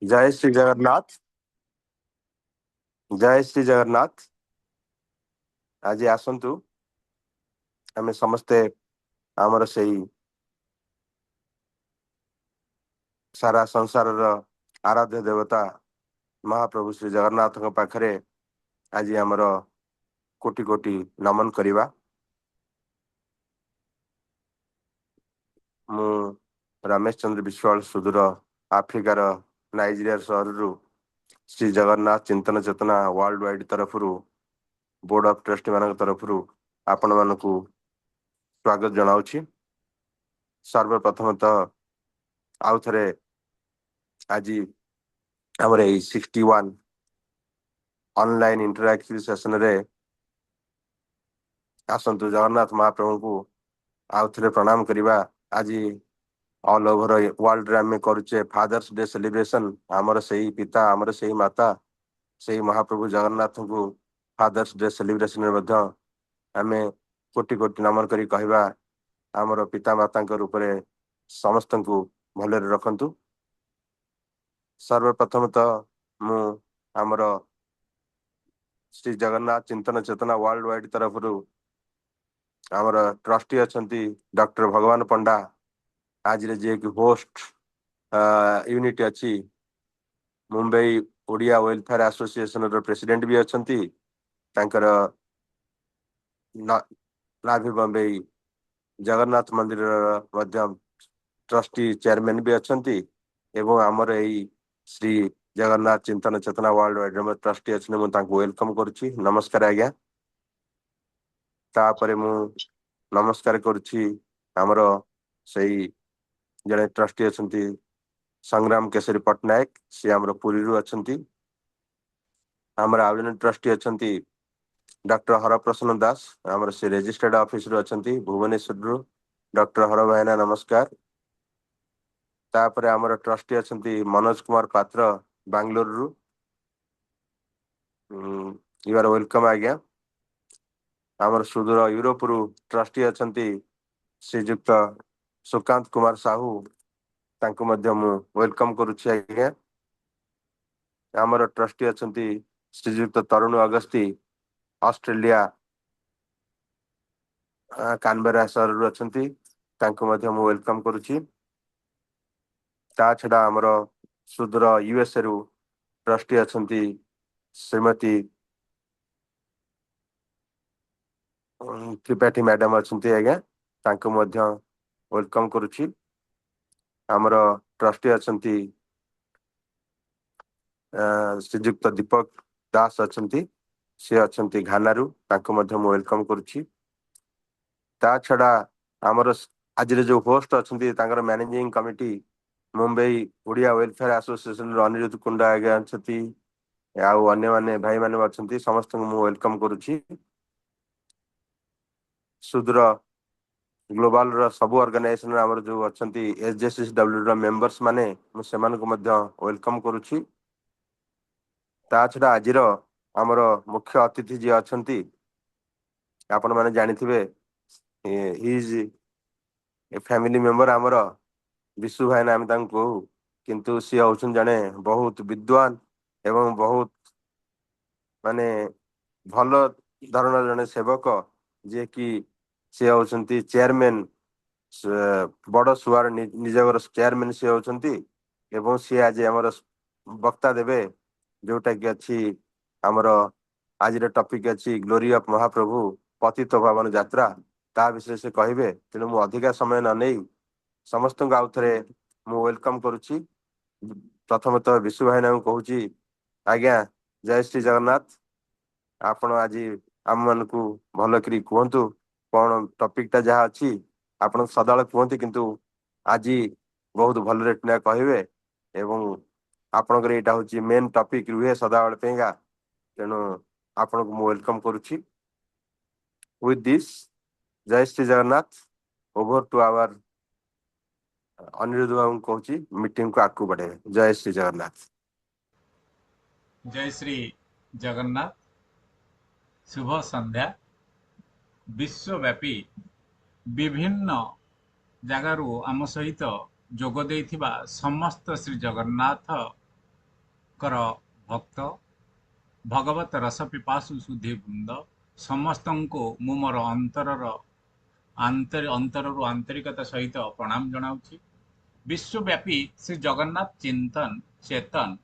जय श्री जगन्नाथ। जय श्री जगन्नाथ। आज आसतु आम समस्ते आमर से सारा संसार आराध्य देवता महाप्रभु श्री जगन्नाथ पाखरे आज आमर कोटि कोटि नमन करिबा। मु रमेश चंद्र विश्वाल सुदूर आफ्रिकार नाइजीरिया सहर श्री जगन्नाथ चिंतन चेतना वर्ल्ड वाइड तरफ बोर्ड ऑफ ट्रस्टी मान तरफ आपण मानक स्वागत जनाऊँगी। सर्वप्रथमतः आउ थे आज आमर 61 ऑनलाइन इंटरैक्टिव सेशन रे आसतु जगन्नाथ महाप्रभु को आउ थे प्रणाम करवा। आज ऑल ओवर वर्ल्ड रे आम करुचे फादर्स डे सेलिब्रेशन। आमर से पिता आमर से माता से महाप्रभु जगन्नाथ को फादर्स डे सेलिब्रेशन आम कोटि कोटि नमन करी कहवा आमर पिता माता रूप में समस्त को भले रखंतु। सर्वप्रथमतः मु आमर श्री जगन्नाथ चिंतन चेतना वर्ल्ड वाइड तरफ आमर ट्रस्टी अच्छा डॉक्टर भगवान पंडा आज जे कि होस्ट यूनिट अच्छी मुंबई ओडिया वेलफेयर एसोसिएशन रो प्रेसिडेंट भी अच्छा नाभि बम्बई जगन्नाथ मंदिर ट्रस्टी चेयरमैन भी अच्छा एवं आमर यही श्री जगन्नाथ चिंतन चेतना वर्ल्ड वाइड ट्रस्टी अच्छे मुझे वेलकम करुच्ची। नमस्कार आज्ञा। तापरे मु नमस्कार करुच्ची आमर सही जड़े ट्रस्टी अच्छा संग्राम केसरी पट्टनायक सी आमर पुरी अच्छा। आमर आउ जन ट्रस्टी अच्छा डॉक्टर हरप्रसन्न दास आमर से रजिस्टर्ड ऑफिसर अच्छा भुवनेश्वर। डॉक्टर हर भाईना नमस्कार। तापर आमर ट्रस्टी अच्छा मनोज कुमार पात्र बांग्लोर। यू आर वेलकम आज्ञा। आमर सुदूर यूरोप रु ट्रस्टी अच्छा श्रीजुक्त सुकांत कुमार साहू तांको मध्य मु वेलकम करुच्ची आज्ञा। आमर ट्रस्टी अच्छा श्रीजुक्त तरुण अगस्ती ऑस्ट्रेलिया कानबेरा सहर अच्छा तांको मध्य मु वेलकम करुच्ची। ता छड़ा आमर सुदूर यूएसए रु ट्रस्टी अच्छा श्रीमती त्रिपाठी मैडम अच्छा आज्ञा तांको मध्य वेलकम करुच्ची। आमर ट्रस्टी अच्छा श्रीजुक्त दीपक दास अच्छा सी अच्छा घानारू तांको मध्य मु वेलकम करुच्ची। ता छड़ा आमर आज जो होस्ट अच्छा managing committee Mumbai Odia welfare association Aniruddha Kunda आज्ञा अच्छा आउ अन्य माने भाई माने अच्छा समस्त मु वेलकम करुच्ची। सुदूर ग्लोबल सबु ऑर्गेनाइजेशन आमर जो अच्छा एसजेसीडब्ल्यू रो मेंबर्स माने से वेलकम करुच्ची। ता छड़ा आज आमर मुख्य अतिथि जी अच्छा आपण माने जानिथिबे हिज ए फैमिली मेंबर आमर विशु भाई नाम कहू किंतु सी हूँ जड़े बहुत विद्वान एवं बहुत माने भल धरण जड़े सेवक जे कि सी होती चेयरमैन बड़ सुआर निजगर चेयरमैन सी होती एवं सी आज आमर वक्ता देवे जोटा कि अच्छी आमर आज टॉपिक अच्छी ग्लोरी ऑफ महाप्रभु पतित पावन यात्रा ता विषय से कहे तेणु मु अधिका समय न नहीं समस्त को आउ थे मु वेलकम करुच्ची। प्रथमतः विशु भाई ना कहूँ आज्ञा जय श्री जगन्नाथ। आपण आज आम मान को भल करी कहतु कौन टॉपिक टा जहाँ अच्छी आप सदा कहते किंतु आज बहुत भल कहे एवं आपणकर यहाँ हूँ मेन टॉपिक रुहे सदा बेलेगा तेणु आपण को मु welcome करुच्ची। With this Jai Shri Jagannath over to our Aniruddha बाबू कहूँ मीटिंग को आगू बढ़े। जय श्री जगन्नाथ। जय श्री जगन्नाथ। शुभ संध्या। विश्वव्यापी विभिन्न जगारू आम सहित जोग देइथिबा समस्त श्री जगन्नाथ कर भक्त भगवत रस पिपासु सुधि वृंद समस्त को मु मोर अंतरर अंतरରୁ आंतरिकता सहित प्रणाम जनाऊछि। विश्वव्यापी श्री जगन्नाथ चिंतन चेतन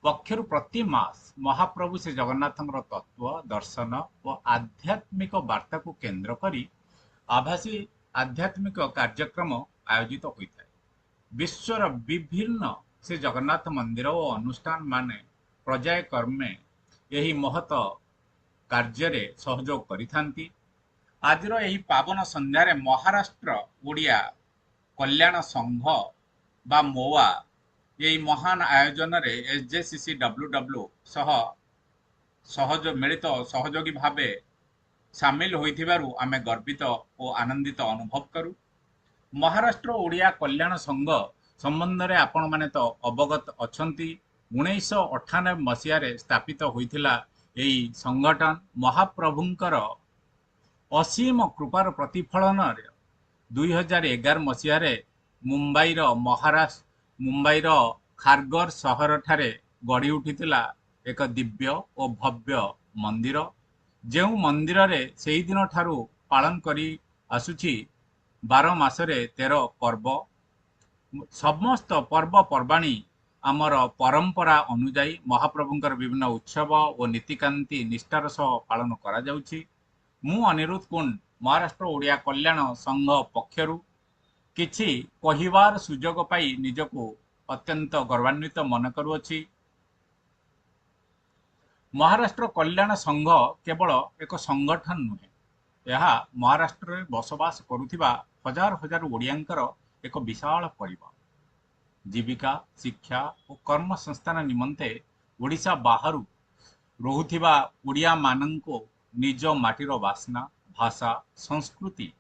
पक्षर प्रति मास महाप्रभु श्री जगन्नाथ तत्व दर्शन और आध्यात्मिक वार्ता को केंद्र करी आभासी आध्यात्मिक कार्यक्रम आयोजित होता है। विश्वर विभिन्न श्री जगन्नाथ मंदिर और अनुष्ठान माने पर्याय क्रमे यही महत कार्य सहयोग करिथांती। आजिर यही पावन संध्यारे महाराष्ट्र ओडिया कल्याण संघ बा मोवा यही महान आयोजन रे एसजेसीसी डब्ल्यूडब्ल्यू सह सहयोग मिलित सहयोगी भावे सामिल होइथिबारु आमे गर्वित और आनंदित अनुभव करू। महाराष्ट्र ओडिया कल्याण संघ संबंध रे आपण माने तो अवगत अछंती। 1998 मसीह रे स्थापित होइथिला एही संगठन महाप्रभुंकर असीम कृपार प्रतिफलन 2011 मसीह मुंबईर महाराष्ट्र मुंबईर खारघर सहर ठारे गढ़ी उठिथिला एक दिव्य और भव्य मंदिर जो मंदिर रे सेही दिन ठारू पालन करी आसुछि 12 मासरे 13 पर्व। समस्त पर्व पर्वाणी आमर परंपरा अनुजाई महाप्रभुंकर विभिन्न उत्सव और नीतिकांति निष्ठार सह पालन करा जाउछि। मु अनिरुद्ध कुंड महाराष्ट्र ओडिया कल्याण संघ पक्षरु किछि कहिबार सुजोग पाई निजको अत्यंत गौरवान्वित मन करुअछि। महाराष्ट्र कल्याण संघ केवल एक संगठन नुहे, यह महाराष्ट्र में बसवास करुथिबा हजार हजार ओडियांकर एक विशाल परिवार। जीविका शिक्षा और कर्म संस्थान निमंते ओडिशा बाहरु रहुथिबा ओडिया माननको निज माटीर वासना भाषा संस्कृति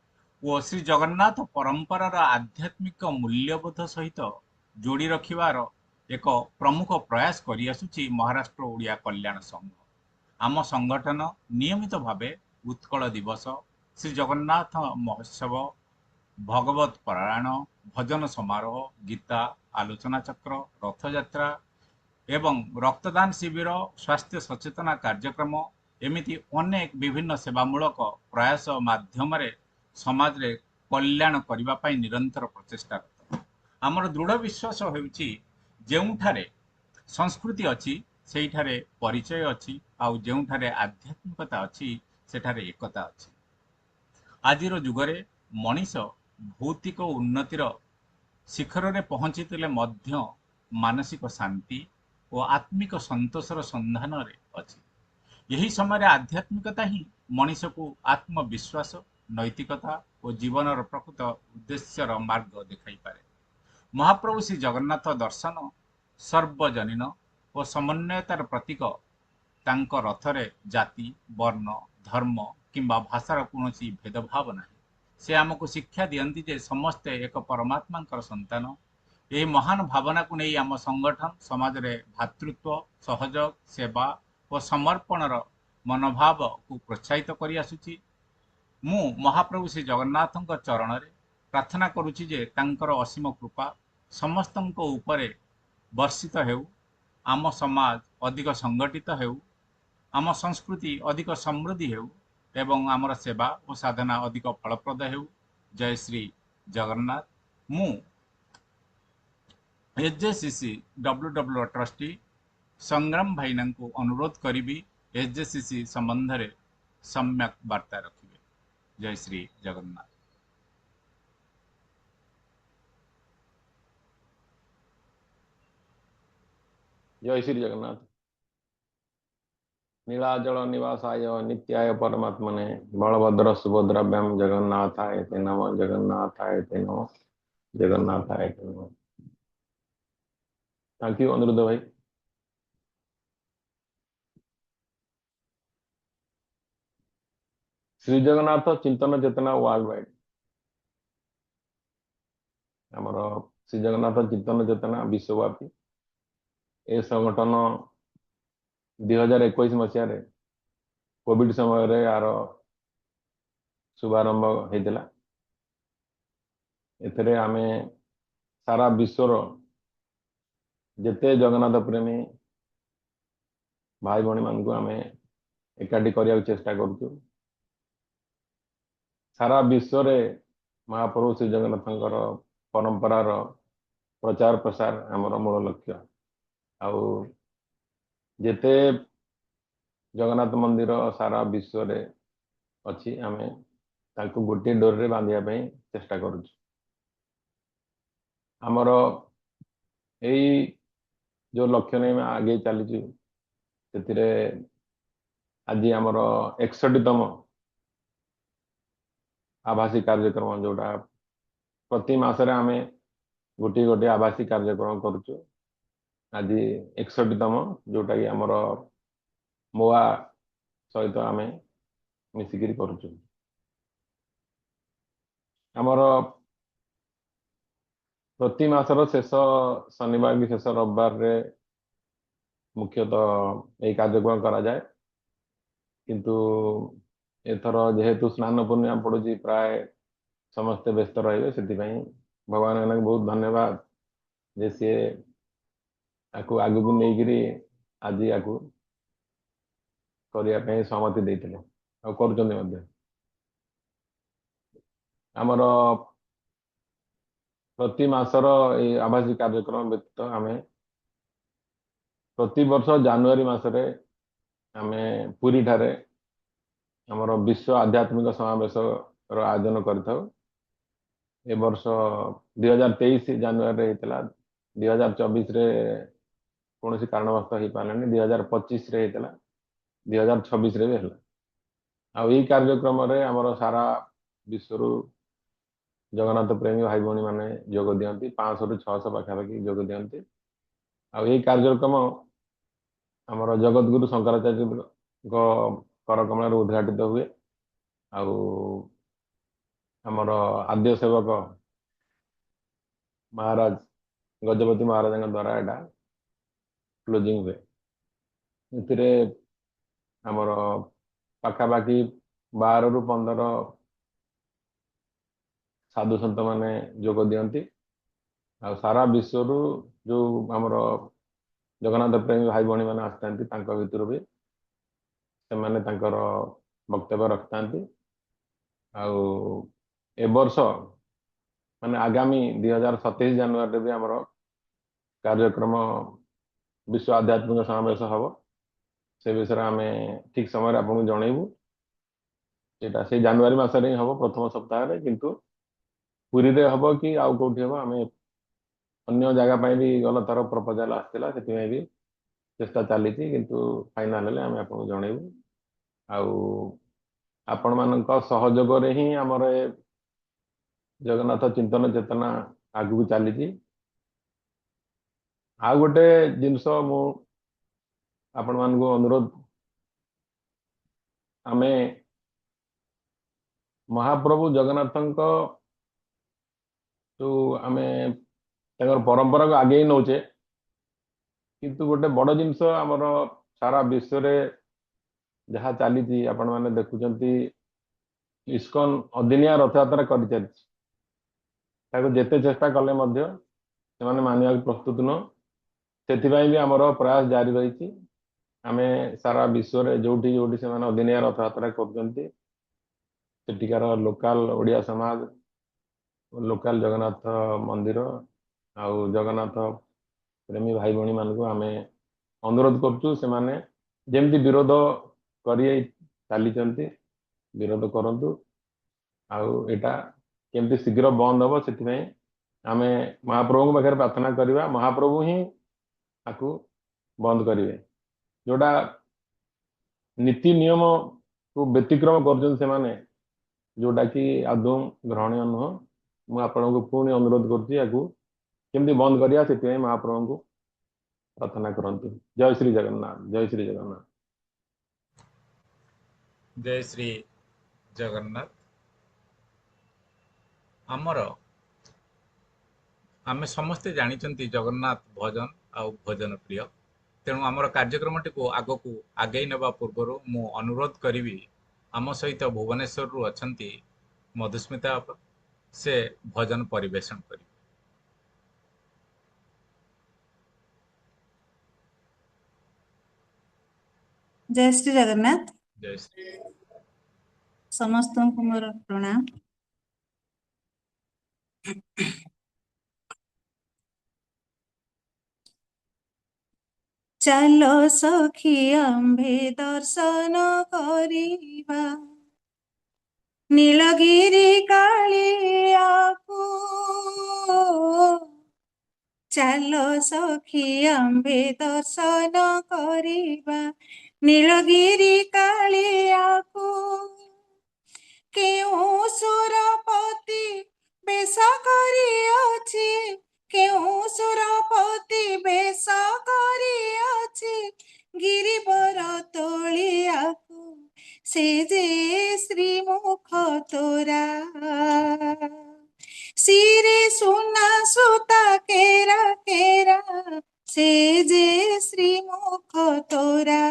और श्री जगन्नाथ परंपरार आध्यात्मिक मूल्यबोध सहित जोड़ी रखिबार एक प्रमुख प्रयास करि आसुछि महाराष्ट्र ओडिया कल्याण संघ। आम संगठन नियमित भावे उत्कल दिवस श्री जगन्नाथ महोत्सव भगवत पारायण भजन समारोह गीता आलोचना चक्र रथयात्रा एवं रक्तदान शिविर स्वास्थ्य सचेतना कार्यक्रम एमिति अनेक विभिन्न सेवामूलक प्रयास माध्यम समाज रे कल्याण करबा पई निरंतर प्रचेष्टा रत। आमर दृढ़ विश्वास होउछि जेउठारे संस्कृति अछि सेठारे परिचय अछि आउ जेउठारे आध्यात्मिकता अछि सेठारे एकता अछि। आजिर जुगरे मनीष भौतिक उन्नतिर शिखर रे पहुंचितिले मध्य मानसिक शांति और आत्मिक संतोषर संधान रे अछि। यही समय आध्यात्मिकता ही मनीष को आत्मविश्वास नैतिकता और जीवनर प्रकृत उद्देश्यर मार्ग देखाई पारे। महाप्रभु श्री जगन्नाथ दर्शन सर्वजनीन और समन्वयतार प्रतीक। तांक रथरे जाति वर्ण धर्म किंबा भाषार कौनसी भेदभाव नहीं। से आमको शिक्षा दियंती जे समस्ते एक परमात्मा संतान। यही महान भावना को नहीं आम संगठन समाज रे भातृत्व सहयोग सेवा और समर्पणर मनोभाव को प्रोत्साहित करि आसुछि। मु महाप्रभु श्री जगन्नाथ चरण रे प्रार्थना करुछि जे तांकर असीम कृपा समस्तंक उपरे वर्षित हेउ, आम समाज अधिक संगठित हेउ, आम संस्कृति अधिक समृद्धि हेउ एवं आमर सेवा और साधना अधिक फलप्रद हेउ। जय श्री जगन्नाथ। मु एचजेसीसी डब्ल्यूडब्ल्यू ट्रस्टी संग्राम भाईना को अनुरोध करी एचजेसीसी संबंध रे सम्यक वार्ता रखिए। जय श्री जगन्नाथ। जय श्री जगन्नाथ। नीलाचल निवासाय नित्याय परमात्मने बलभद्र सुभद्राभ्याम जगन्नाथाय ते नमः जगन्नाथाय ते नमः जगन्नाथाय ते नमः। थैंक यू अनिरुद्ध भाई। श्री जगन्नाथ चिंतन चेतना वर्ल्ड वाइड आमर श्री जगन्नाथ चिंतन चेतना विश्वव्यापी ए संगठन 2021 मसीह कोविड समय यार शुभारंभ होता। एथिरे आमे सारा विश्वर जेते जगन्नाथ प्रेमी भाई भौणी मानक आम एकाठी करने चेष्टा करुचु। सारा विश्व रे महाप्रभु श्री जगन्नाथ परंपरार प्रचार प्रसार आमर मूल लक्ष्य। आउ जेते जगन्नाथ मंदिर सारा विश्व रे अच्छी आम तांको गोटे डोर रे बांधिया चेष्टा करुचु। आमर यही जो लक्ष्य नहीं आगे चलीचु से आज आमर 61तम आभासी कार्यक्रम जोटा प्रति मासरे आम गोटे गोटे आभासी कार्यक्रम करुचु। आज 61तम जोटा कि आमर मोआ सहित आम मिसिकी करुचु। आमर प्रति मासर शेष शनिवार की शेष रविवार रे मुख्यतः यही कार्यक्रम करा जाए। किंतु एथर जेहेतु स्नान पूर्णिमा पड़ुची प्राय समस्ते व्यस्त रहे से भगवान बहुत धन्यवाद जे सी आगू नहीं आज या करने सहमति देते आमर प्रति मासर आभासी कार्यक्रम व्यतीत आम प्रति वर्ष जनवरी मसरे आम पुरी ठारे आमर विश्व आध्यात्मिक समावेश आयोजन कर वर्ष 2023 जनवरी होता 2024 कौन कारणवश हो पारानी 2025 होता 2026 भी है। आई कार्यक्रम आमर सारा विश्व जगन्नाथ प्रेमी भाई भौणी मैंने जोग दियंती 500 ରୁ 600 पाखापाखि जोग दियंती। आई कार्यक्रम आमर जगतगुरु शंकराचार्य करकमल उद्घाटित हुए। आमर आद्य सेवक महाराज गजपति महाराज द्वारा यहाँ क्लोजिंग हुए। आमर पाखापाखि 12 ରୁ 15 साधु सन्त मैंने जोग दियंती। आ सारा विश्व जो आमर जगन्नाथ प्रेमी भाई भौणी मैंने आसता भितर भी से वक्तव्य रखता। ए वर्ष माने आगामी 2027 जनवरी भी आमर कार्यक्रम विश्व आध्यात्मिक समावेश हम से विषय आम ठीक समय आपको जनइबू। यहाँ से जनवरी मसरे ही हम प्रथम सप्ताह किंतु पुरी रे हम कि आउ कौटी हम आम अन्य जगह भी गल थर प्रपोजाल आसाला से भी चेष्टा चली किंतु फाइनाल आम आपको जनइबू। आपण मान सहयोग रे ही आमर जगन्नाथ चिंतन चेतना आगू चली। आ गोटे जिनस मु आपण मान को अनुरोध आम महाप्रभु जगन्नाथ जो आम परंपरा को आगे नौचे किंतु गोटे बड़ जिनस आमर सारा विश्व रे जहाँ चली आपण मैंने देखुंत इस्कन अदिनिया रथ यात्रा कर जेते चेष्टा कले मानवा प्रस्तुत न से भी आमर प्रयास जारी रही। आम सारा विश्व रे जोटी जोटी से अदिनिया रथ यात्रा कर लोकल ओडिया समाज लोकल जगन्नाथ मंदिर आउ जगन्नाथ प्रेमी भाई भौणी मान आम अनुरोध करचु से माने जेमती विरोध करी चली विरोध करंतु आउटा केमती शीघ्र बंद हम से आम महाप्रभु पाखे प्रार्थना करवा महाप्रभु ही आपको बंद करेंगे। जोड़ा नीति नियम को व्यतिक्रम कर जोटा कि आदौ ग्रहणीय नुह मुझे पुणी अनुरोध करमती बंद करिया से महाप्रभु को प्रार्थना करंतु। जय श्री जगन्नाथ जय श्री जगन्नाथ जय श्री जगन्नाथ। आमर आम समस्ते जानी जगन्नाथ भजन आउ भजन प्रिय तेणु आमर कार्यक्रम टी आग को आगे नवा पूर्व मु अनुरोध करी आम सहित भुवनेश्वर रु अछंती मधुस्मिता आप से भजन परिवेषण करी। जय श्री जगन्नाथ। जय श्री समस्त को मोर प्रणाम। चलो सखी आम्भे दर्शन करिबा नीलगिरी कालियाकू। चलो सखी आम्भे दर्शन करिबा नीलगिरी कालियाकू। केउ सुरपति बेश करिअछि केउ सुरपति बेश करिअछि गिरिवर तोलियाकू से जे श्रीमुख तोरा। सिरे सुना सुता केरा केरा से जे श्रीमुख तोरा।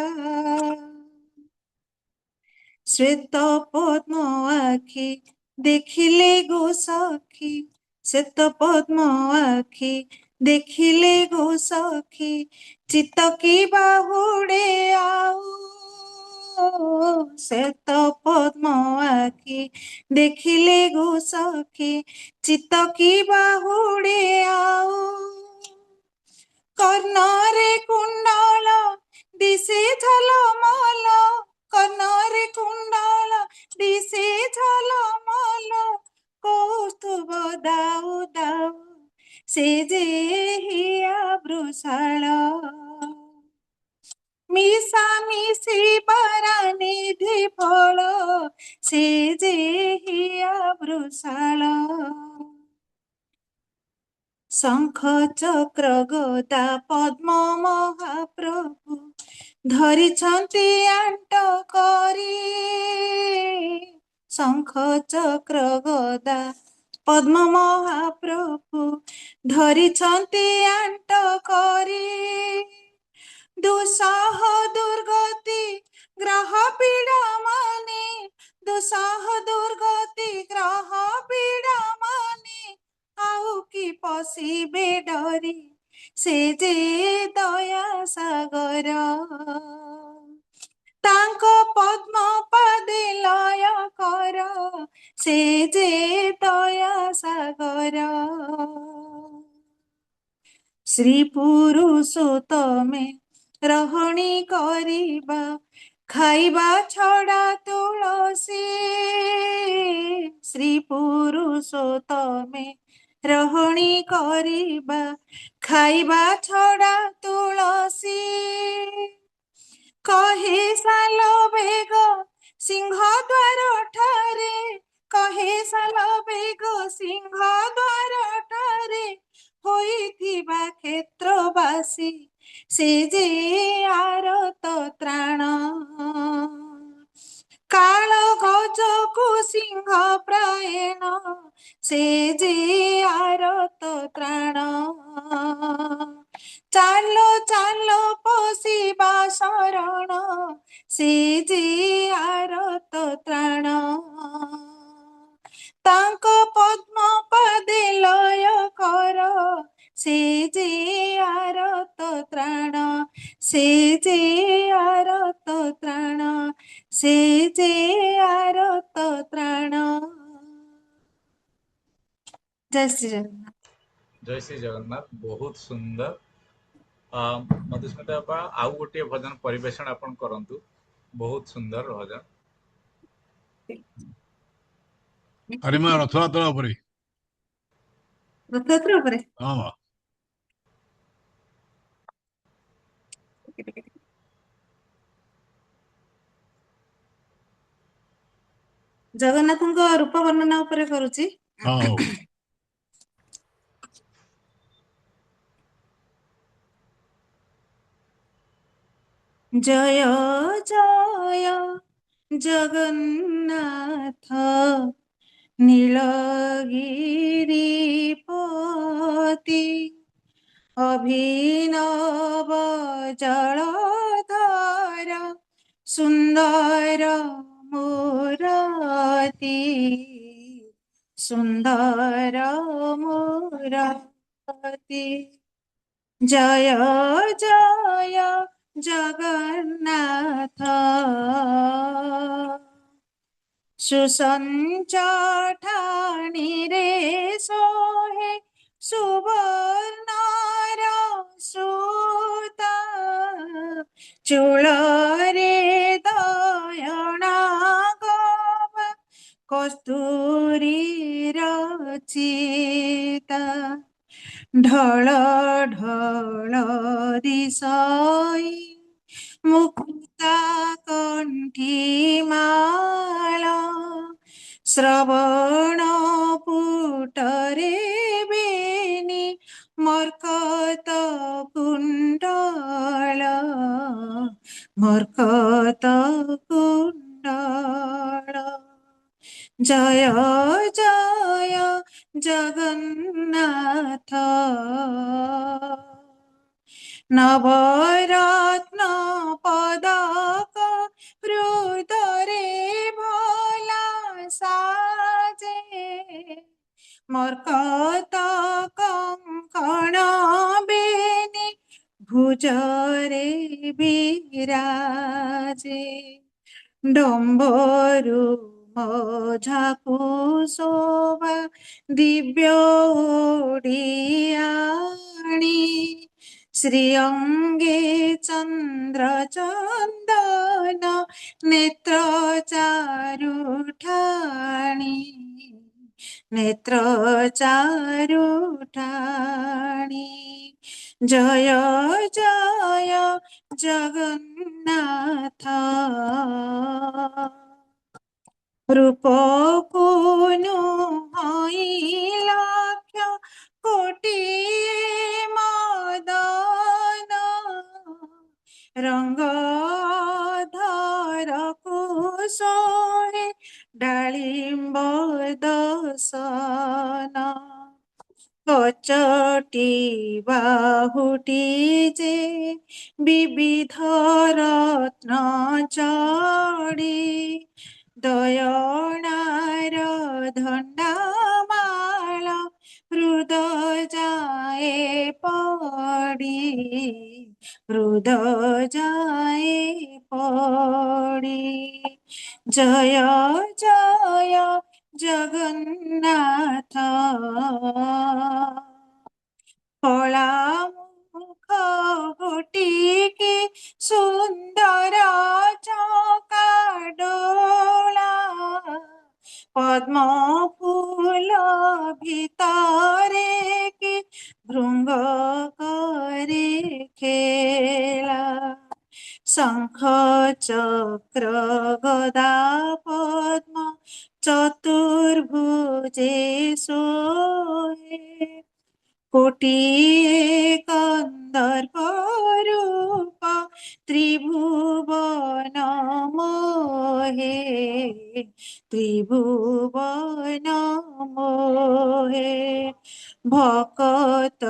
श्वेत पद्म आखि देखिले गो सखी श्वेत पद्म आखि देखिले गो सखी चित्त की बाहुड़े आऊ। श्वेत पद्म आखि देखिले गो सखी चित्त की बाहुड़े आऊ। कर्णरे कुंडल दिशे झलमल कर्णरे कुंडल दिशे झलमल कौस्तुभ दाऊ दाऊ से जे हिया वृषाल। मिशा मिशी बारा निधि फल से जे हिया वृषाल। शंख चक्र गदा पद्म महाप्रभु धरिछन्ति आंट करी। शंख चक्र गदा पद्म महाप्रभु धरिछन्ति आंट करी। दुसह दुर्गति ग्रह पीड़ा माने दुसह दुर्गति ग्रह पीड़ा माने आउ की पशिबे डरी से जे दया सागर। तांको पद्म पदे लय कर से जे दया सागर। श्री पुरुषोत्तमे रहणी करिबा खाइबा छड़ा तुलसी। श्री पुरुषोत्तमे रहणी करिबा खाइबा छड़ा तुलसी। कहे साल बेग सिंह द्वार ठारे कहे साल बेग सिंह द्वार ठारे होइथिबा क्षेत्रवासी से जे आरत त्राण। काल गजको सिंह प्रायण से जे आरत त्राण। चालो चालो पशिबा शरण से जे आरत त्राण। तांको पद्म पदे लय कर से जे आरत त्राण से जे आरत त्राण से जे आरत त्राण। जय श्री जगन्नाथ। जय श्री जगन्नाथ। बहुत सुंदर। मधुस्मिता बा आउ गोटे भजन परिवेषण आपण करंतु। बहुत सुंदर भजन। अरे मैं रथयात्रा उपरे रथयात्रा उपरे हाँ जगन्नाथଙ୍କ रूप वर्णना उपरे करूची। हाँ हो जय जय जगन्नाथ नीलगिरिपति अभिनव जलधर सुंदर मूरति सुंदर मूरति। जय जय ଜଗନ୍ନାଥ ସୁସଞ୍ଚ ଠାଣିରେ ସୋହେ ସୁବର୍ଣ୍ଣର ସୁତା ଚୂଳରେ ଦୟଣା ଗବା କସ୍ତୁରୀର ଚିତା ଢଳ ଢଳ ଦିଶଇ ମୁକ୍ତା କଣ୍ଠି ମାଳ ଶ୍ରବଣ ପୁଟରେ ବେନି ମର୍କତ କୁଣ୍ଡଳ ମର୍କତ କୁଣ୍ଡଳ ଜୟ ଜୟ ଜଗନ୍ନାଥ ନବରତ୍ନ ପଦକ ହୃଦରେ ଭଲା ସାଜେ ମର୍କତ କଙ୍କଣ ବେନି ଭୁଜରେ ବିରାଜେ ଡମ୍ବରୁ ମଝାକୁ ଶୋଭା ଦିବ୍ୟ ଓଡିଆଣି ଶ୍ରୀଅଙ୍ଗେ ଚନ୍ଦ୍ର ଚନ୍ଦନ ନେତ୍ର ଚାରୁଠାଣି ନେତ୍ର ଚାରୁଠାଣି ଜୟ ଜୟ ଜଗନ୍ନାଥ ରୂପକୁ ନୁହଁଇ ଲକ୍ଷ କୋଟି ମଦନ ରଙ୍ଗ ଧରକୁ ଶୋହେ ଡାଳିମ୍ବ ଦଶନ କଚଟି ବାହୁଟି ଯେ ବିବିଧ ରତ୍ନ ଚଢି ଦୟଣାର ଧଣ୍ଡାମାଳ ହୃଦ ଯାଏ ପଡ଼ି ହୃଦ ଯାଏ ପଡ଼ି ଜୟ ଜୟ ଜଗନ୍ନାଥ କଳା ମୁଖ ଗୋଟିକି ସୁନ୍ଦର ଚକାଡୋଳା ପଦ୍ମ ଫୁଲ ଭିତରେ କି ଭୃଙ୍ଗ କରି ଖେଳା ଶଙ୍ଖ ଚକ୍ର ଗଦା ପଦ୍ମ ଚତୁର୍ଭୁଜେ ଶୋହେ କୋଟିଏ କନ୍ଦର୍ପ ରୂପ ତ୍ରିଭୁବନ ମୋহে ত্রিভুবন মোহে ভকত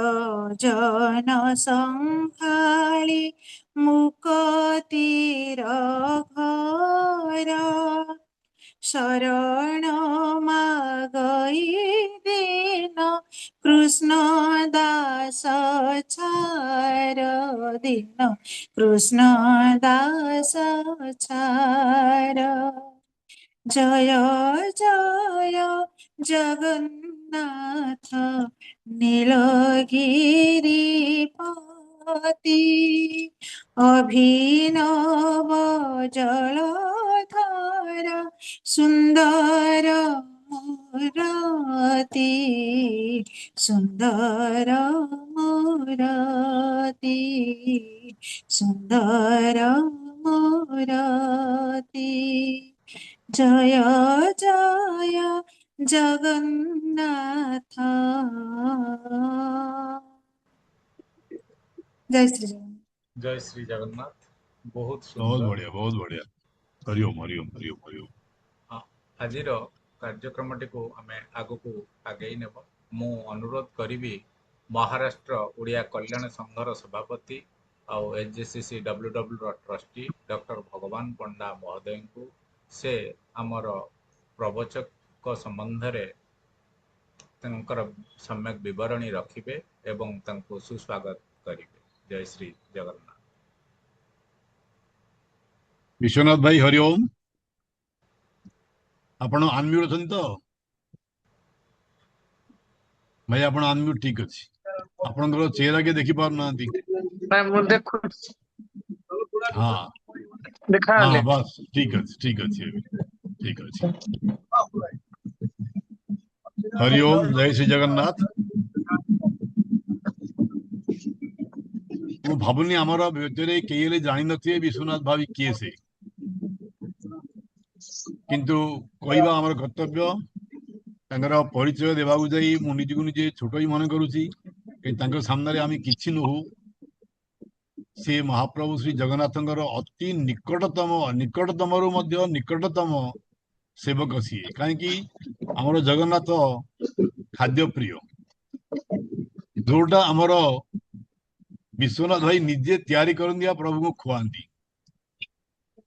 জন সংখালি মুকতির ঘর শরণ মাগই দিন কৃষ্ণ দাস ছার দিন কৃষ্ণ দাস ছার জয় জয় জগন্নাথ নীলগিরিপতি অভিনব জলধর সুন্দর মূরতি সুন্দর মূরতি সুন্দর মূরতি জয় জয় জগন্নাথ জয় শ্রী জগন্নাথ ଜୟ ଶ୍ରୀ ଜଗନ୍ନାଥ। ବହୁତ बहुत ସୁନ୍ଦର। बढ़िया बहुत बढ़िया। हरिओम हरिओम हरिओम हरिओम। ହଁ, ଆଜିର କାର୍ଯ୍ୟକ୍ରମଟିକୁ ଆମେ ଆଗକୁ ଆଗେଇ ନେବ। ମୁଁ ଅନୁରୋଧ କରିବି ମହାରାଷ୍ଟ୍ର ଓଡ଼ିଆ କଲ୍ୟାଣ ସଂଘର ସଭାପତି ଆଉ ଏଚଜିସିସି ଡବ୍ଲ୍ୟୁଡବ୍ଲ୍ୟୁର ଟ୍ରଷ୍ଟି ଡକ୍ଟର ଭଗବାନ ପଣ୍ଡା ମହୋଦୟଙ୍କୁ ସେ ଆମର ପ୍ରବଚକ ସମ୍ବନ୍ଧରେ ତାଙ୍କର ସମ୍ୟକ ବିବରଣୀ ରଖିବେ ଏବଂ ତାଙ୍କୁ ସୁସ୍ୱାଗତ କରିବେ। ଜୟ ଶ୍ରୀ ଜଗନ୍ନାଥ। विश्वनाथ भाई हरिओम आपण अनम्यूट अछंती तो भाई आपण अनम्यूट ठीक अछि आपनकर चेहरा के देखि पार नांती मैं मुझे देखो हाँ देखा ले हाँ बस ठीक अछि अभी ठीक अछि हरिओम जय श्री जगन्नाथ मु भाबुनी आमर भितरे केही हेले जानि नथिए विश्वनाथ भाई किए से किंतु कहवा आमर कर्तव्य तांकर परिचय देवाकू जाई मु निजकू निजे छोट ही मन करूची तांकर सामने आम किछि नहु से महाप्रभु श्री जगन्नाथंकर अति निकटतम रु मध्य निकटतम सेवक सी कहीं आमर जगन्नाथ खाद्य प्रिय जोटा आमर विश्वनाथ भाई निजे तैयारी करंदिया प्रभु को खुआंती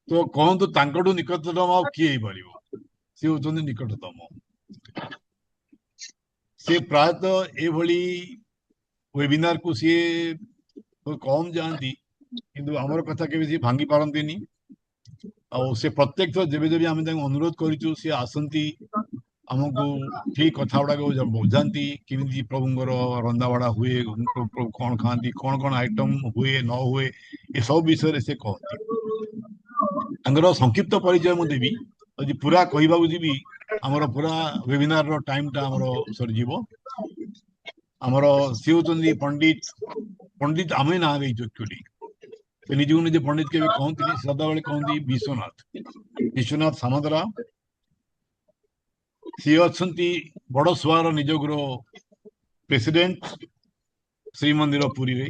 तो कहतु तांकटू निकटतम आ किए पारिबो से होचंदी निकटतम से प्रायतः एभली वेबिनार को सी तो कम जाती किंतु आमर कथा के सी भांगी पारंतीनी आ से प्रत्येक थर जेबे जेबे आम अनुरोध करूँ सी आसती आमको ठीक कथा गुड़ा बुझाती किमी प्रभुंर रंधाबढ़ा हुए प्रभु कौन खाती कौन कौन आइटम हुए न हुए ये सब विषय से कहती संक्षिप्त परिचय मुझे देवी यदि पूरा कहवाक जी आमर पूरा वेबिनार टाइम टा आमर सरीज आमर सी होती पंडित आम ना देचु एक्चुअली से निजक निजे पंडित के कहती सदाबले कहती विश्वनाथ सामदरा सी अच्छा बड़सुआर निजगर प्रेसिडेंट श्रीमंदिर पुरी रे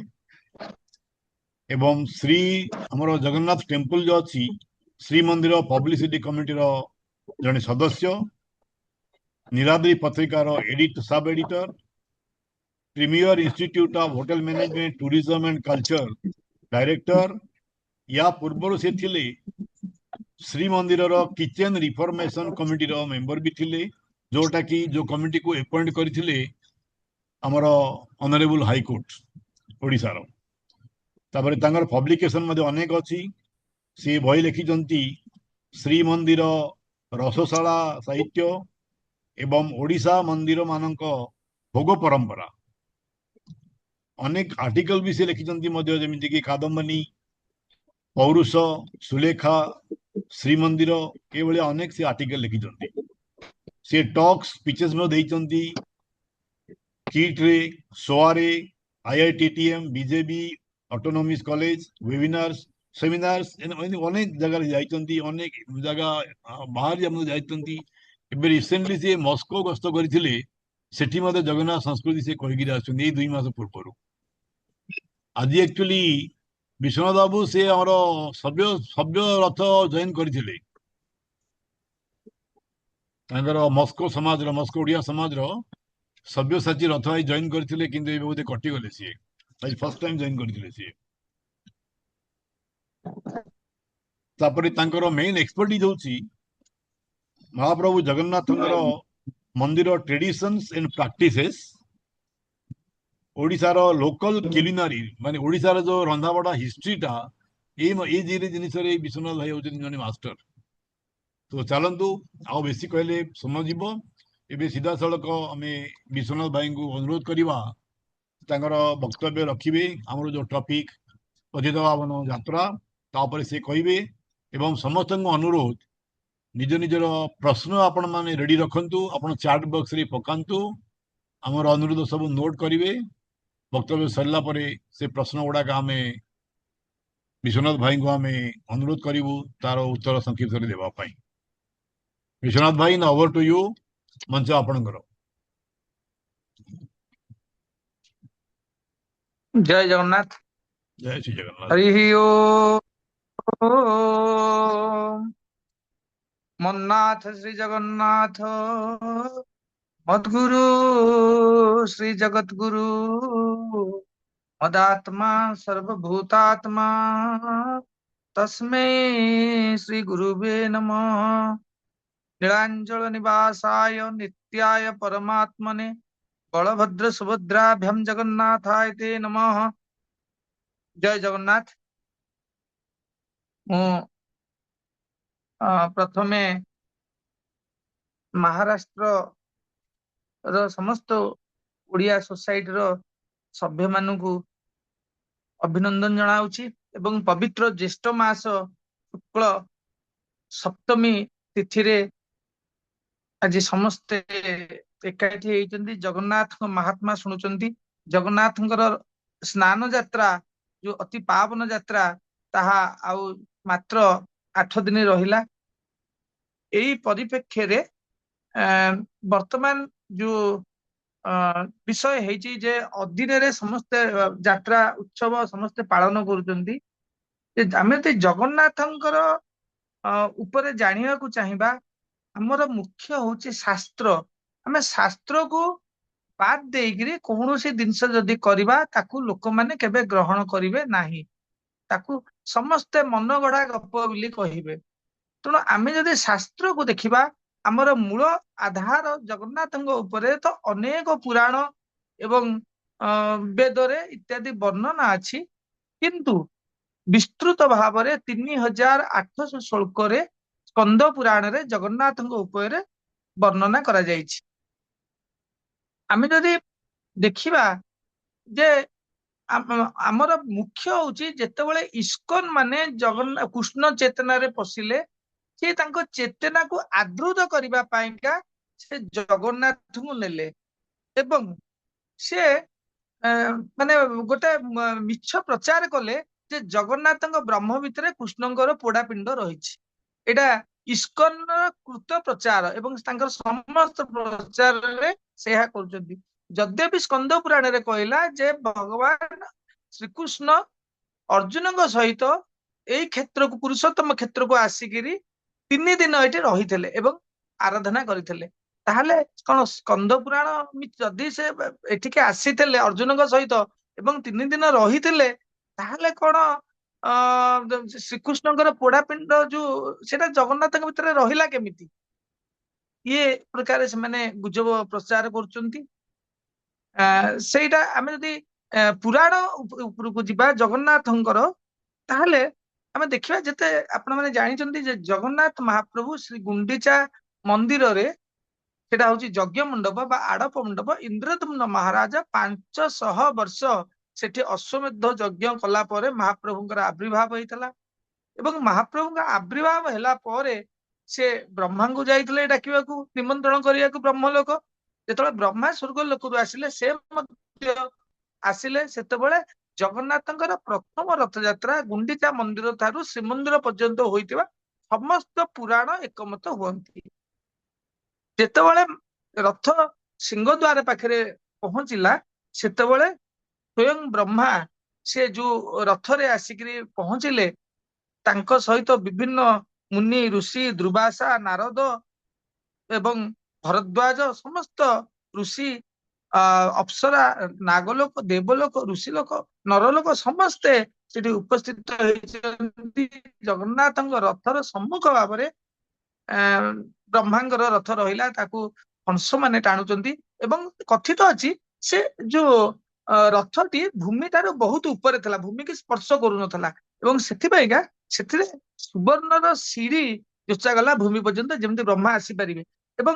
एवं श्री आमर जगन्नाथ टेम्पल जो अच्छी श्रीमंदिर पब्लिसिटी कमिटी जड़े सदस्य नीलाद्री पत्रिकार सब editor premier institute of hotel management tourism and culture director या पूर्व से थिले Shrimandir kitchen reformation committee member भी थिले जोटा कि जो कमिटी को अपॉइंट करथिले हमर ऑनरेबल हाई कोर्ट ओडिसा रो तापर तांगर पब्लिकेशन मध्ये अनेक अछि से बही लिखिचंती श्रीमंदिर रसशाला साहित्य एवं ओडिसा मंदिर मानक भोग परंपरा अनेक आर्टिकल भी से लिखिचंती मध्ये जेमिति कि कादम्बनी पौरुष सुलेखा श्रीमंदिर ये भाई अनेक से आर्टिकल लिखिचंती से टॉक्स स्पीचेस में देइचंती किट रे सोआरे आईआईटीटीएम BJB autonomous college webinars seminars अनेक जगह जाइचंती अनेक जगह बाहर हम जाइचंती एबे रिसेंटली से मॉस्को गस्त करथिले सेठी मध्ये जगन्नाथ संस्कृति से कहिगिरा आछन ए 2 मास पूर्व आज एक्चुअली विश्वनाथ बाबू से आमर सभ्य सभ्य रथ जॉइन करथिले मस्को समाज मस्को ओडिया समाज सभ्यसाची रथ भाई जॉइन करथिले किंतु ए बोधे कटि गले सी आज फर्स्ट टाइम जॉइन करथिले सी तापरे तांकर मेन एक्सपर्टीज होची महाप्रभु जगन्नाथंकर मंदिर ट्रेडिशंस एंड प्रैक्टिसेस ओडिसा रो लोकल क्यूलिनरी माने ओडिसा रो जो रंधाबड़ा हिस्ट्री टा ए जिनिस रे विश्वनाथ भाई होचन जने मास्टर तो चलतु आउ बेसी कहले समय जीव एबे सीधा सड़क आम विश्वनाथ भाई को अनुरोध करवा तांकर वक्तव्य रखिबे हमरो जो टॉपिक पतित पावन यात्रा तापर से कहिबे एवं समस्त अनुरोध निज निजर प्रश्न आपण माने रेडी रखंतु आपण चैट बॉक्स रे पकांतु हमर अनुरोध सब नोट करिवे वक्तव्य सरला परे से प्रश्न गुड़ाक आम विश्वनाथ भाई को आम अनुरोध करूँ तार उत्तर संक्षिप्त देवाई विश्वनाथ भाई ना ओवर टू यू मंच आपणकर जय जगन्नाथ जय श्री जगन्नाथ हरि ओम मन्नाथ श्री जगन्नाथ मद्गुरु श्री जगत गुरु मदात्मा सर्वभूतात्मा तस्मै श्री गुरुवे नमः नीलांचल निवासाय नित्याय परमात्मने बलभद्र सुभद्राभ्याम जगन्नाथाय ते नमः। जय जगन्नाथ। प्रथमे महाराष्ट्र ର ସମସ୍ତ ଓଡିଆ ସୋସାଇଟି ର ସଭ୍ୟ ମାନଙ୍କୁ ଅଭିନନ୍ଦନ ଜଣାଉଛି ଏବଂ ପବିତ୍ର ଜ୍ୟେଷ୍ଠ ମାସ ଶୁକ୍ଳ ସପ୍ତମୀ ତିଥିରେ ଆଜି ସମସ୍ତେ ଏକାଠି ହେଇଛନ୍ତି, ଜଗନ୍ନାଥଙ୍କ ମହାତ୍ମା ଶୁଣୁଛନ୍ତି। ଜଗନ୍ନାଥଙ୍କର ସ୍ନାନ ଯାତ୍ରା ଯୋଉ ଅତି ପାବନ ଯାତ୍ରା, ତାହା ଆଉ ମାତ୍ର 8 ଦିନ ରହିଲା। ଏଇ ପରିପ୍ରେକ୍ଷୀରେ ବର୍ତ୍ତମାନ ଯୋଉ ବିଷୟ ହେଇଛି ଯେ ଅଦିନରେ ସମସ୍ତେ ଯାତ୍ରା ଉତ୍ସବ ସମସ୍ତେ ପାଳନ କରୁଛନ୍ତି, ଯେ ଆମେ ଯଦି ଜଗନ୍ନାଥଙ୍କର ଉପରେ ଜାଣିବାକୁ ଚାହିଁବା, ଆମର ମୁଖ୍ୟ ହଉଛି ଶାସ୍ତ୍ର। ଆମେ ଶାସ୍ତ୍ରକୁ ବାଦ ଦେଇକିରି କୌଣସି ଜିନିଷ ଯଦି କରିବା, ତାକୁ ଲୋକମାନେ କେବେ ଗ୍ରହଣ କରିବେ ନାହିଁ, ତାକୁ ସମସ୍ତେ ମନଗଢା ଗପ ବୋଲି କହିବେ। ତେଣୁ ଆମେ ଯଦି ଶାସ୍ତ୍ରକୁ ଦେଖିବା, ଆମର ମୂଳ ଆଧାର ଜଗନ୍ନାଥଙ୍କ ଉପରେ ତ ଅନେକ ପୁରାଣ ଏବଂ ବେଦରେ ଇତ୍ୟାଦି ବର୍ଣ୍ଣନା ଅଛି, କିନ୍ତୁ ବିସ୍ତୃତ ଭାବରେ 3800 ଶ୍ଲୋକରେ ସ୍କନ୍ଦ ପୁରାଣରେ ଜଗନ୍ନାଥଙ୍କ ଉପରେ ବର୍ଣ୍ଣନା କରାଯାଇଛି। ଆମେ ଯଦି ଦେଖିବା ଯେ ଆମର ମୁଖ୍ୟ ହଉଛି ଯେତେବେଳେ ଇସ୍କନ ମାନେ ଜଗନ୍ନାଥ କୃଷ୍ଣ ଚେତନାରେ ପଶିଲେ, ସେ ତାଙ୍କ ଚେତନାକୁ ଆଦୃତ କରିବା ପାଇଁକା ସେ ଜଗନ୍ନାଥଙ୍କୁ ନେଲେ ଏବଂ ସେ ମାନେ ଗୋଟେ ମିଛ ପ୍ରଚାର କଲେ ଯେ ଜଗନ୍ନାଥଙ୍କ ବ୍ରହ୍ମ ଭିତରେ କୃଷ୍ଣଙ୍କର ପୋଡା ପିଣ୍ଡ ରହିଛି। ଏଇଟା ଇସ୍କନର କୃତ ପ୍ରଚାର ଏବଂ ତାଙ୍କର ସମସ୍ତ ପ୍ରଚାରରେ ସେ ଏହା କରୁଛନ୍ତି। ଯଦ୍ୟପି ସ୍କନ୍ଦ ପୁରାଣରେ କହିଲା ଯେ ଭଗବାନ ଶ୍ରୀକୃଷ୍ଣ ଅର୍ଜୁନଙ୍କ ସହିତ ଏଇ କ୍ଷେତ୍ରକୁ ପୁରୁଷୋତ୍ତମ କ୍ଷେତ୍ରକୁ ଆସିକିରି 3 ଦିନ ଏଠି ରହିଥିଲେ ଏବଂ ଆରାଧନା କରିଥିଲେ। ତାହେଲେ କଣ ସ୍କନ୍ଦ ପୁରାଣ ଯଦି ସେ ଏଠିକି ଆସିଥିଲେ ଅର୍ଜୁନଙ୍କ ସହିତ ଏବଂ 3 ଦିନ ରହିଥିଲେ, ତାହେଲେ କଣ ଶ୍ରୀକୃଷ୍ଣଙ୍କର ପୋଡା ପିଣ୍ଡ ଯୋଉ ସେଟା ଜଗନ୍ନାଥଙ୍କ ଭିତରେ ରହିଲା କେମିତି? ଇଏ ପ୍ରକାର ସେମାନେ ଗୁଜବ ପ୍ରଚାର କରୁଛନ୍ତି। ସେଇଟା ଆମେ ଯଦି ପୁରାଣ ଉପରକୁ ଯିବା ଜଗନ୍ନାଥଙ୍କର, ତାହେଲେ ଆମେ ଦେଖିବା ଯେତେ ଆପଣମାନେ ଜାଣିଛନ୍ତି ଯେ ଜଗନ୍ନାଥ ମହାପ୍ରଭୁ ଶ୍ରୀ ଗୁଣ୍ଡିଚା ମନ୍ଦିରରେ, ସେଟା ହଉଛି ଯଜ୍ଞ ମଣ୍ଡପ ବା ଆଡପ ମଣ୍ଡପ, ଇନ୍ଦ୍ରଦ୍ୟୁମ୍ନ ମହାରାଜା 500 ବର୍ଷ ସେଠି ଅଶ୍ୱମେଧ ଯଜ୍ଞ କଲା ପରେ ମହାପ୍ରଭୁଙ୍କର ଆବିର୍ଭାବ ହେଇଥିଲା ଏବଂ ମହାପ୍ରଭୁଙ୍କ ଆବିର୍ଭାବ ହେଲା ପରେ ସେ ବ୍ରହ୍ମାଙ୍କୁ ଯାଇଥିଲେ ଡାକିବାକୁ, ନିମନ୍ତ୍ରଣ କରିବାକୁ ବ୍ରହ୍ମଲୋକ। ଯେତେବେଳେ ବ୍ରହ୍ମା ସ୍ୱର୍ଗ ଲୋକରୁ ଆସିଲେ, ସେ ମଧ୍ୟ ଆସିଲେ, ସେତେବେଳେ ଜଗନ୍ନାଥଙ୍କର ପ୍ରଥମ ରଥଯାତ୍ରା ଗୁଣ୍ଡିଚା ମନ୍ଦିର ଠାରୁ ଶ୍ରୀମନ୍ଦିର ପର୍ଯ୍ୟନ୍ତ ହୋଇଥିବା ସମସ୍ତ ପୁରାଣ ଏକମତ ହୁଅନ୍ତି। ଯେତେବେଳେ ରଥ ସିଂହଦ୍ୱାର ପାଖରେ ପହଞ୍ଚିଲା, ସେତେବେଳେ ସ୍ୱୟଂ ବ୍ରହ୍ମା ସେ ଯୋଉ ରଥରେ ଆସିକିରି ପହଞ୍ଚିଲେ, ତାଙ୍କ ସହିତ ବିଭିନ୍ନ ମୁନି ଋଷି ଦୁର୍ବାସା ନାରଦ ଏବଂ ଭରଦ୍ୱାଜ ସମସ୍ତ ଋଷି ଅପ୍ସରା ନାଗଲୋକ ଦେବଲୋକ ଋଷିଲୋକ ନରଲୋକ ସମସ୍ତେ ସେଠି ଉପସ୍ଥିତ ହେଇଛନ୍ତି। ଜଗନ୍ନାଥଙ୍କ ରଥର ସମ୍ମୁଖ ଭାବରେ ବ୍ରହ୍ମାଙ୍କର ରଥ ରହିଲା, ତାକୁ ହଂସ ମାନେ ଟାଣୁଛନ୍ତି ଏବଂ କଥିତ ଅଛି ସେ ଯୋଉ ରଥଟି ଭୂମିଠାରୁ ବହୁତ ଉପରେ ଥିଲା, ଭୂମିକି ସ୍ପର୍ଶ କରୁନଥିଲା ଏବଂ ସେଥିପାଇଁକା ସେଥିରେ ସୁବର୍ଣ୍ଣର ସିଡି ଯୋଚାଗଲା ଭୂମି ପର୍ଯ୍ୟନ୍ତ, ଯେମିତି ବ୍ରହ୍ମା ଆସିପାରିବେ ଏବଂ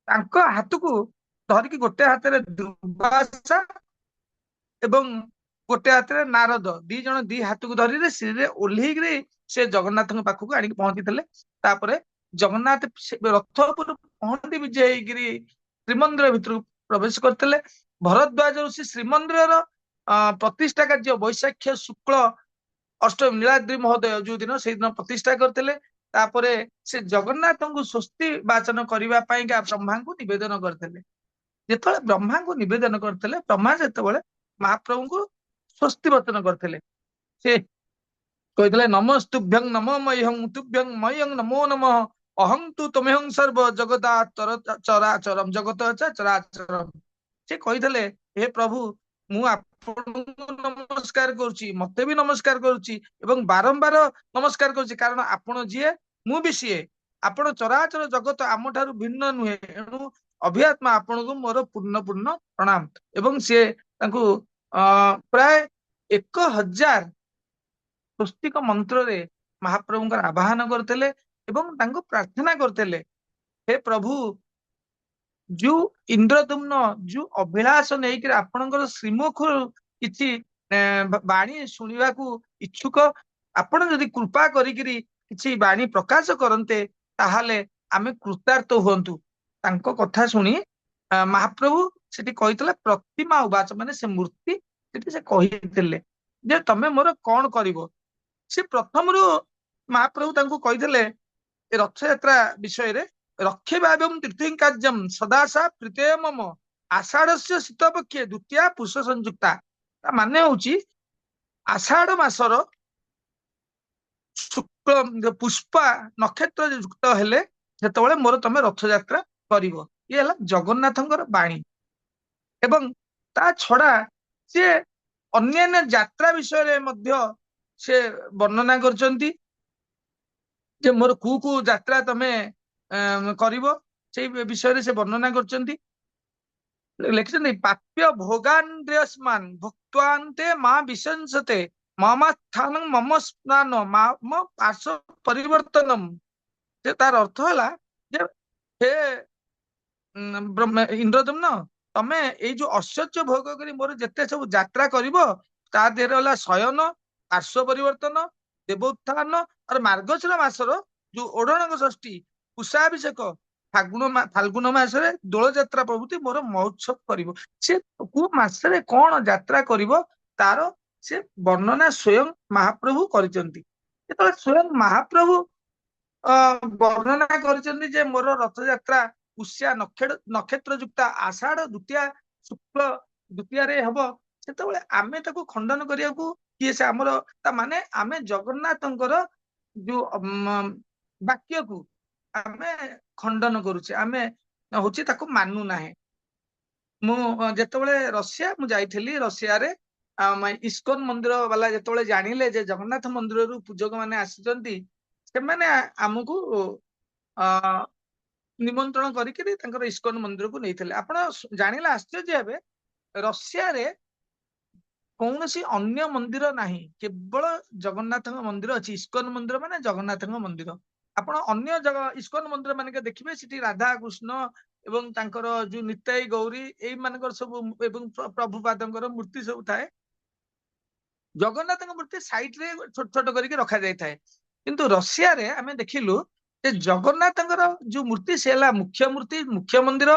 ତାଙ୍କ ହାତକୁ ଧରିକି ଗୋଟେ ହାତରେ ଦୁର୍ବାସା ଏବଂ ଗୋଟେ ହାତରେ ନାରଦ, 2 ଜଣ 2 ହାତକୁ ଧରିଲେ ସିରେ ଓହ୍ଲେଇକିରି ସେ ଜଗନ୍ନାଥଙ୍କ ପାଖକୁ ଆଣିକି ପହଞ୍ଚିଥିଲେ। ତାପରେ ଜଗନ୍ନାଥ ରଥ ଉପରୁ ପହଣ୍ଡି ବିଜେ ହେଇକିରି ଶ୍ରୀମନ୍ଦିର ଭିତରକୁ ପ୍ରବେଶ କରିଥିଲେ। ଭରଦ୍ୱାଜ ଋଷି ଶ୍ରୀମନ୍ଦିରର ପ୍ରତିଷ୍ଠା କାର୍ଯ୍ୟ ବୈଶାଖ ଶୁକ୍ଳ ଅଷ୍ଟମୀ ନୀଳାଦ୍ରି ମହୋଦୟ ଯୋଉ ଦିନ, ସେଇଦିନ ପ୍ରତିଷ୍ଠା କରିଥିଲେ। ତାପରେ ସେ ଜଗନ୍ନାଥଙ୍କୁ ସ୍ୱସ୍ତି ବାଚନ କରିବା ପାଇଁକା ବ୍ରହ୍ମାଙ୍କୁ ନିବେଦନ କରିଥିଲେ। ଯେତେବେଳେ ବ୍ରହ୍ମାଙ୍କୁ ନିବେଦନ କରିଥିଲେ, ବ୍ରହ୍ମା ଯେତେବେଳେ ମହାପ୍ରଭୁଙ୍କୁ ସ୍ୱସ୍ତି ବଚନ କରିଥିଲେ, ସେ କହିଥିଲେ ନମସ୍ତୁଭ୍ୟଂ ନମୋ ମହ୍ୟଂ ତୁଭ୍ୟଂ ମହ୍ୟଂ ନମୋ ନମଃ ଅହଂ ତୁ ତମେହଂ ସର୍ବ ଜଗତା ଚରାଚରମ୍ ଜଗତ ଚରାଚରମ୍। ସେ କହିଥିଲେ ହେ ପ୍ରଭୁ, ମୁଁ ଆପଣଙ୍କୁ ନମସ୍କାର କରୁଛି, ମତେ ବି ନମସ୍କାର କରୁଛି ଏବଂ ବାରମ୍ବାର ନମସ୍କାର କରୁଛି, କାରଣ ଆପଣ ଯିଏ ମୁଁ ବି ସିଏ, ଆପଣ ଚରାଚର ଜଗତ ଆମ ଠାରୁ ଭିନ୍ନ ନୁହେଁ, ଏଣୁ ଅଭିଆତ୍ମା ଆପଣଙ୍କୁ ମୋର ପୂର୍ଣ୍ଣ ପ୍ରଣାମ। ଏବଂ ସିଏ ତାଙ୍କୁ ପ୍ରାୟ 1000 ସ୍ୱସ୍ତିକ ମନ୍ତ୍ରରେ ମହାପ୍ରଭୁଙ୍କର ଆବାହନ କରିଥିଲେ ଏବଂ ତାଙ୍କୁ ପ୍ରାର୍ଥନା କରିଥିଲେ, हे प्रभु जो इंद्रदुम्न जो अभिलाष नहीं आपणकर श्रीमुख किसी बाणी शुणा इच्छुक आपण जदि कृपा करी किसी बाणी प्रकाश करते ताहले आमे कृतार्थ हुंतु। तांको कथा शुणी महाप्रभु सेठी कहितले प्रतिमा उवाच माने से मूर्ति सेठी से कहितले जे तमे मोर कौन करिवो। से प्रथमरु महाप्रभु तांको कहितले रथ यात्रा विषय रे रक्षेबा एवं तीर्थं कार्यम सदाशा प्रीतेय मम आषाढ़स्य शीतपक्षे द्वितीया पुष संयुक्ता। माने होची आषाढ़ मासर शुक्ल पुष्पा नक्षत्र युक्त हेले सेतबेले मोर तमे रथ यात्रा करिवो। ये हला जगन्नाथंकर बाणी। एवं ता छड़ा से अन्यान्य यात्रा विषय रे मध्य से वर्णना करचंती जे मोर कु यात्रा तमे करिवो से विषय रे से वर्णना करचंती। लिखिछन्ति पाप्य भोगान्ड्रेयस्मान भुक्त्वान्ते मा विशंसते ममास्थानं मम स्नान मम पार्श्व परिवर्तनम। जे तार अर्थ होला जे हे इंद्रदम्न तमे एई जो ऐश्वर्य भोग करी मोर जेते सब यात्रा करिवो ता देहरे होला शयन पार्श्व परिवर्तन देवोत्थान और मार्गशीर मासर जो ओढ़णक षष्ठी पुषाभिषेक फाल्गुन मासरे दोल यात्रा प्रभृति मोर महोत्सव करिवो। से को मासरे कौन यात्रा करिवो तार से वर्णना स्वयं महाप्रभु करिसंती। जेतबेले स्वयं महाप्रभु वर्णना करिसंती जे मोर रथ यात्रा पुष्या नक्षत्र युक्ता आषाढ़ द्वितीया शुक्ल द्वितीया रे हबो सेतबेले आमे ताको खंडन करियाकू किए से हमर ता माने आमे जगन्नाथंकर जो वाक्य को आमे खंडन करूचे आमे होची ताको मानू नाहे। मु जेतबेले रशिया मु जाइथिली रशिया रे इस्कन मंदिर वाला जेतबेले जानिले जे जगन्नाथ मंदिर रु पूजक माने आसीचंती से माने हमकु निमंत्रण करिकरी तांकर इस्कन मंदिर को नैथिले। आपण जानिले आश्चर्य हेबे रशिया रे कौनसी अन्य मंदिर नाही केवल जगन्नाथ मंदिर अछि। इस्कन मंदिर माने जगन्नाथ मंदिर। आपण अन्य जगह इस्कन मंदिर माने के देखिबे सिटी राधा कृष्ण एवं तांकर जो नित्य गौरी एई मानकर सब एवं प्रभुपादंकर मूर्ति सब थाए। जगन्नाथ मूर्ति साइड रे छोट छोट करके रखा जाय थाए किंतु रशिया रे हमें देखिलु जे जगन्नाथंकर जो मूर्ति से मुख्य मूर्ति मुख्य मंदिर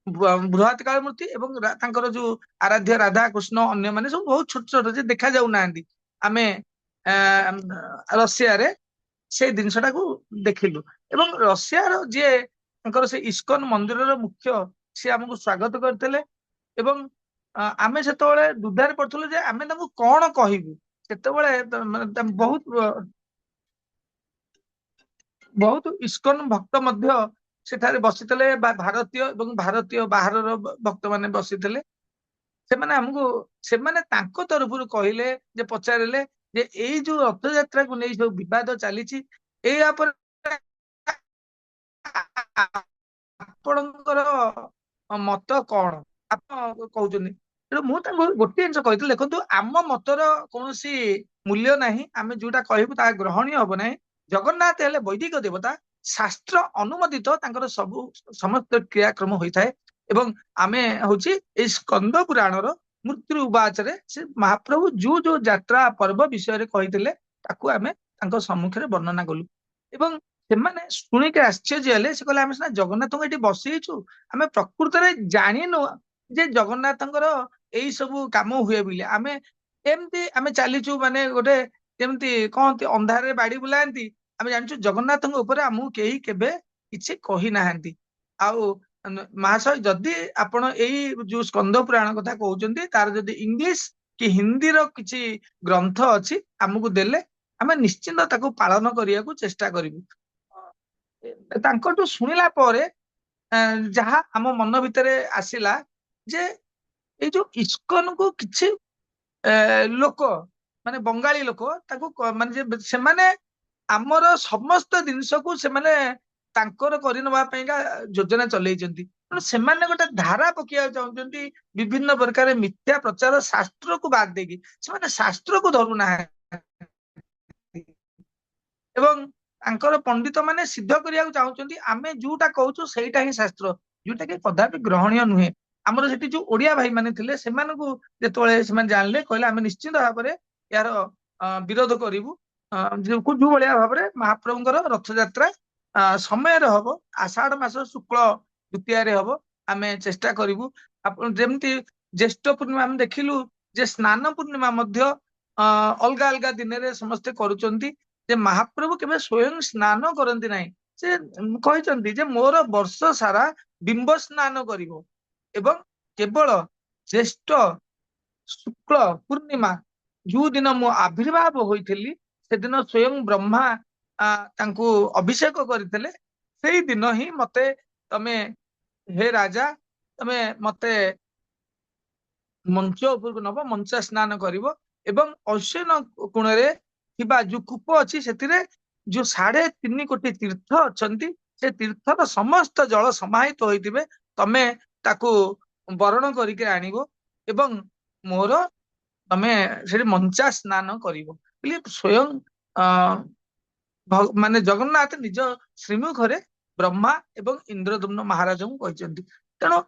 बृहत काल मूर्ति एवं तांकर जो आराध्य राधा कृष्ण अन्य माने सब बहुत छोट छोट जे देखा जाउ नांदी। आमे रशिया रे से जिनसटा को देखिलु एवं रशिया रो जे तांकर से इस्कन मंदिर रो मुख्य से हमको स्वागत करतेले एवं आमे सेतबेले दुधार पड़थुलु जे आमे तांको कोन कहिबु। सेतबेले बहुत बहुत इस्कन भक्त मध्य सेठारे बसितले भारतीय एवं भारतीय बाहर भक्त माने बसितले। सेमाने हमको सेमाने तांको तरफरु कहिले जे पचारिले जे एई जो रथ यात्रा को नै जो विवाद चलीची एया पर आपणकर मत कौन आप कहउछनी। मु तांको गोटे जिंस कहितले देखंतु आम मतर कोनोसी मूल्य नाही आमे जोटा कहबु ता ग्रहणीय हबो नाही। जगन्नाथ हेले वैदिक देवता शास्त्र अनुमोदित तांकर सब समस्त क्रियाक्रम होइथाय एवं आमे होची ए स्कंद पुराणर मृत्यु उवाच रे से महाप्रभु जो जो यात्रा पर्व विषय रे कहितले ताकू आमे तांको सम्मुख रे वर्णना कलु एवं सेमाने सुनि के आश्चर्य हेले से कहले आमे सना जगन्नाथ एठी बसिछु आमे प्रकृत रे जानिनु जे जगन्नाथंकर एई सब काम हुए बिले आमे एमती आमे चालिछु माने गोटे जेमती कहती अंधारे बाड़ी बुलांती आमे जानछु जगन्नाथंक ऊपर हमहु केही केबे किछि कहि नाहंती। आउ महाशय जदि आपण एई जो स्कंद पुराण कथा कहउचंती तार जदि इंग्लिश कि हिंदी रो किछि ग्रंथ अछि हमकु देले आमे निश्चित ताको पालन करिया को चेष्टा करिवु। तांकटू सुनिला परे जहा हम मन भितरे आसिला जे ए जो इस्कन को किछि लोक माने बंगाली लोक ताको माने से माने आमर समस्त जिनस को से माने तांकर करि नबा पयगा योजना चलैचंती से माने गोटे धारा पकिया चाहउचंती विभिन्न प्रकार मिथ्या प्रचार शास्त्र को बाद देगी से माने शास्त्र को धरु ना एवं ତାଙ୍କର ପଣ୍ଡିତ ମାନେ ସିଦ୍ଧ କରିବାକୁ ଚାହୁଁଛନ୍ତି ଆମେ ଯୋଉଟା କହୁଛୁ ସେଇଟା ହିଁ ଶାସ୍ତ୍ର, ଯୋଉଟା କି କଦାପି ଗ୍ରହଣୀୟ ନୁହେଁ। ଆମର ସେଠି ଯୋଉ ଓଡିଆ ଭାଇ ମାନେ ଥିଲେ ସେମାନଙ୍କୁ ଯେତେବେଳେ ସେମାନେ ଜାଣିଲେ କହିଲେ ଆମେ ନିଶ୍ଚିନ୍ତ ଭାବରେ ଏହାର ବିରୋଧ କରିବୁ। ଯୋଉ ଭଳିଆ ଭାବରେ ମହାପ୍ରଭୁଙ୍କର ରଥଯାତ୍ରା ସମୟରେ ହବ, ଆଷାଢ ମାସ ଶୁକ୍ଳ ଦ୍ୱିତୀୟାରେ ହବ, ଆମେ ଚେଷ୍ଟା କରିବୁ। ଆପଣ ଯେମିତି ଜ୍ୟେଷ୍ଠ ପୂର୍ଣ୍ଣିମା ଆମେ ଦେଖିଲୁ ଯେ ସ୍ନାନ ପୂର୍ଣ୍ଣିମା ମଧ୍ୟ ଅଲଗା ଅଲଗା ଦିନରେ ସମସ୍ତେ କରୁଛନ୍ତି, ଯେ ମହାପ୍ରଭୁ କେବେ ସ୍ୱୟଂ ସ୍ନାନ କରନ୍ତି ନାହିଁ। ସେ କହିଛନ୍ତି ଯେ ମୋର ବର୍ଷ ସାରା ବିମ୍ବ ସ୍ନାନ କରିବ ଏବଂ କେବଳ ଜ୍ୟେଷ୍ଠ ଶୁକ୍ଳ ପୂର୍ଣ୍ଣିମା ଯୋଉ ଦିନ ମୁଁ ଆବିର୍ଭାବ ହୋଇଥିଲି ସେଦିନ ସ୍ୱୟଂ ବ୍ରହ୍ମା ତାଙ୍କୁ ଅଭିଷେକ କରିଥିଲେ। ସେଇ ଦିନ ହିଁ ମତେ ତମେ ହେ ରାଜା ତମେ ମତେ ମଞ୍ଚ ଉପରକୁ ନବ, ମଞ୍ଚା ସ୍ନାନ କରିବ ଏବଂ ଐଶ୍ୱନ କୋଣରେ ଥିବା ଯୋଉ କୂପ ଅଛି ସେଥିରେ ଯୋଉ 3.5 କୋଟି ତୀର୍ଥ ଅଛନ୍ତି ସେ ତୀର୍ଥର ସମସ୍ତ ଜଳ ସମାହିତ ହୋଇଥିବେ, ତମେ ତାକୁ ବରଣ କରିକି ଆଣିବ ଏବଂ ମୋର ତମେ ସେଠି ମଞ୍ଚା ସ୍ନାନ କରିବ ବୋଲି ସ୍ୱୟଂ ମାନେ ଜଗନ୍ନାଥ ନିଜ ଶ୍ରୀମୁଖରେ ବ୍ରହ୍ମା ଏବଂ ଇନ୍ଦ୍ରଦ୍ୟୁମ୍ନ ମହାରାଜଙ୍କୁ କହିଛନ୍ତି। ତେଣୁ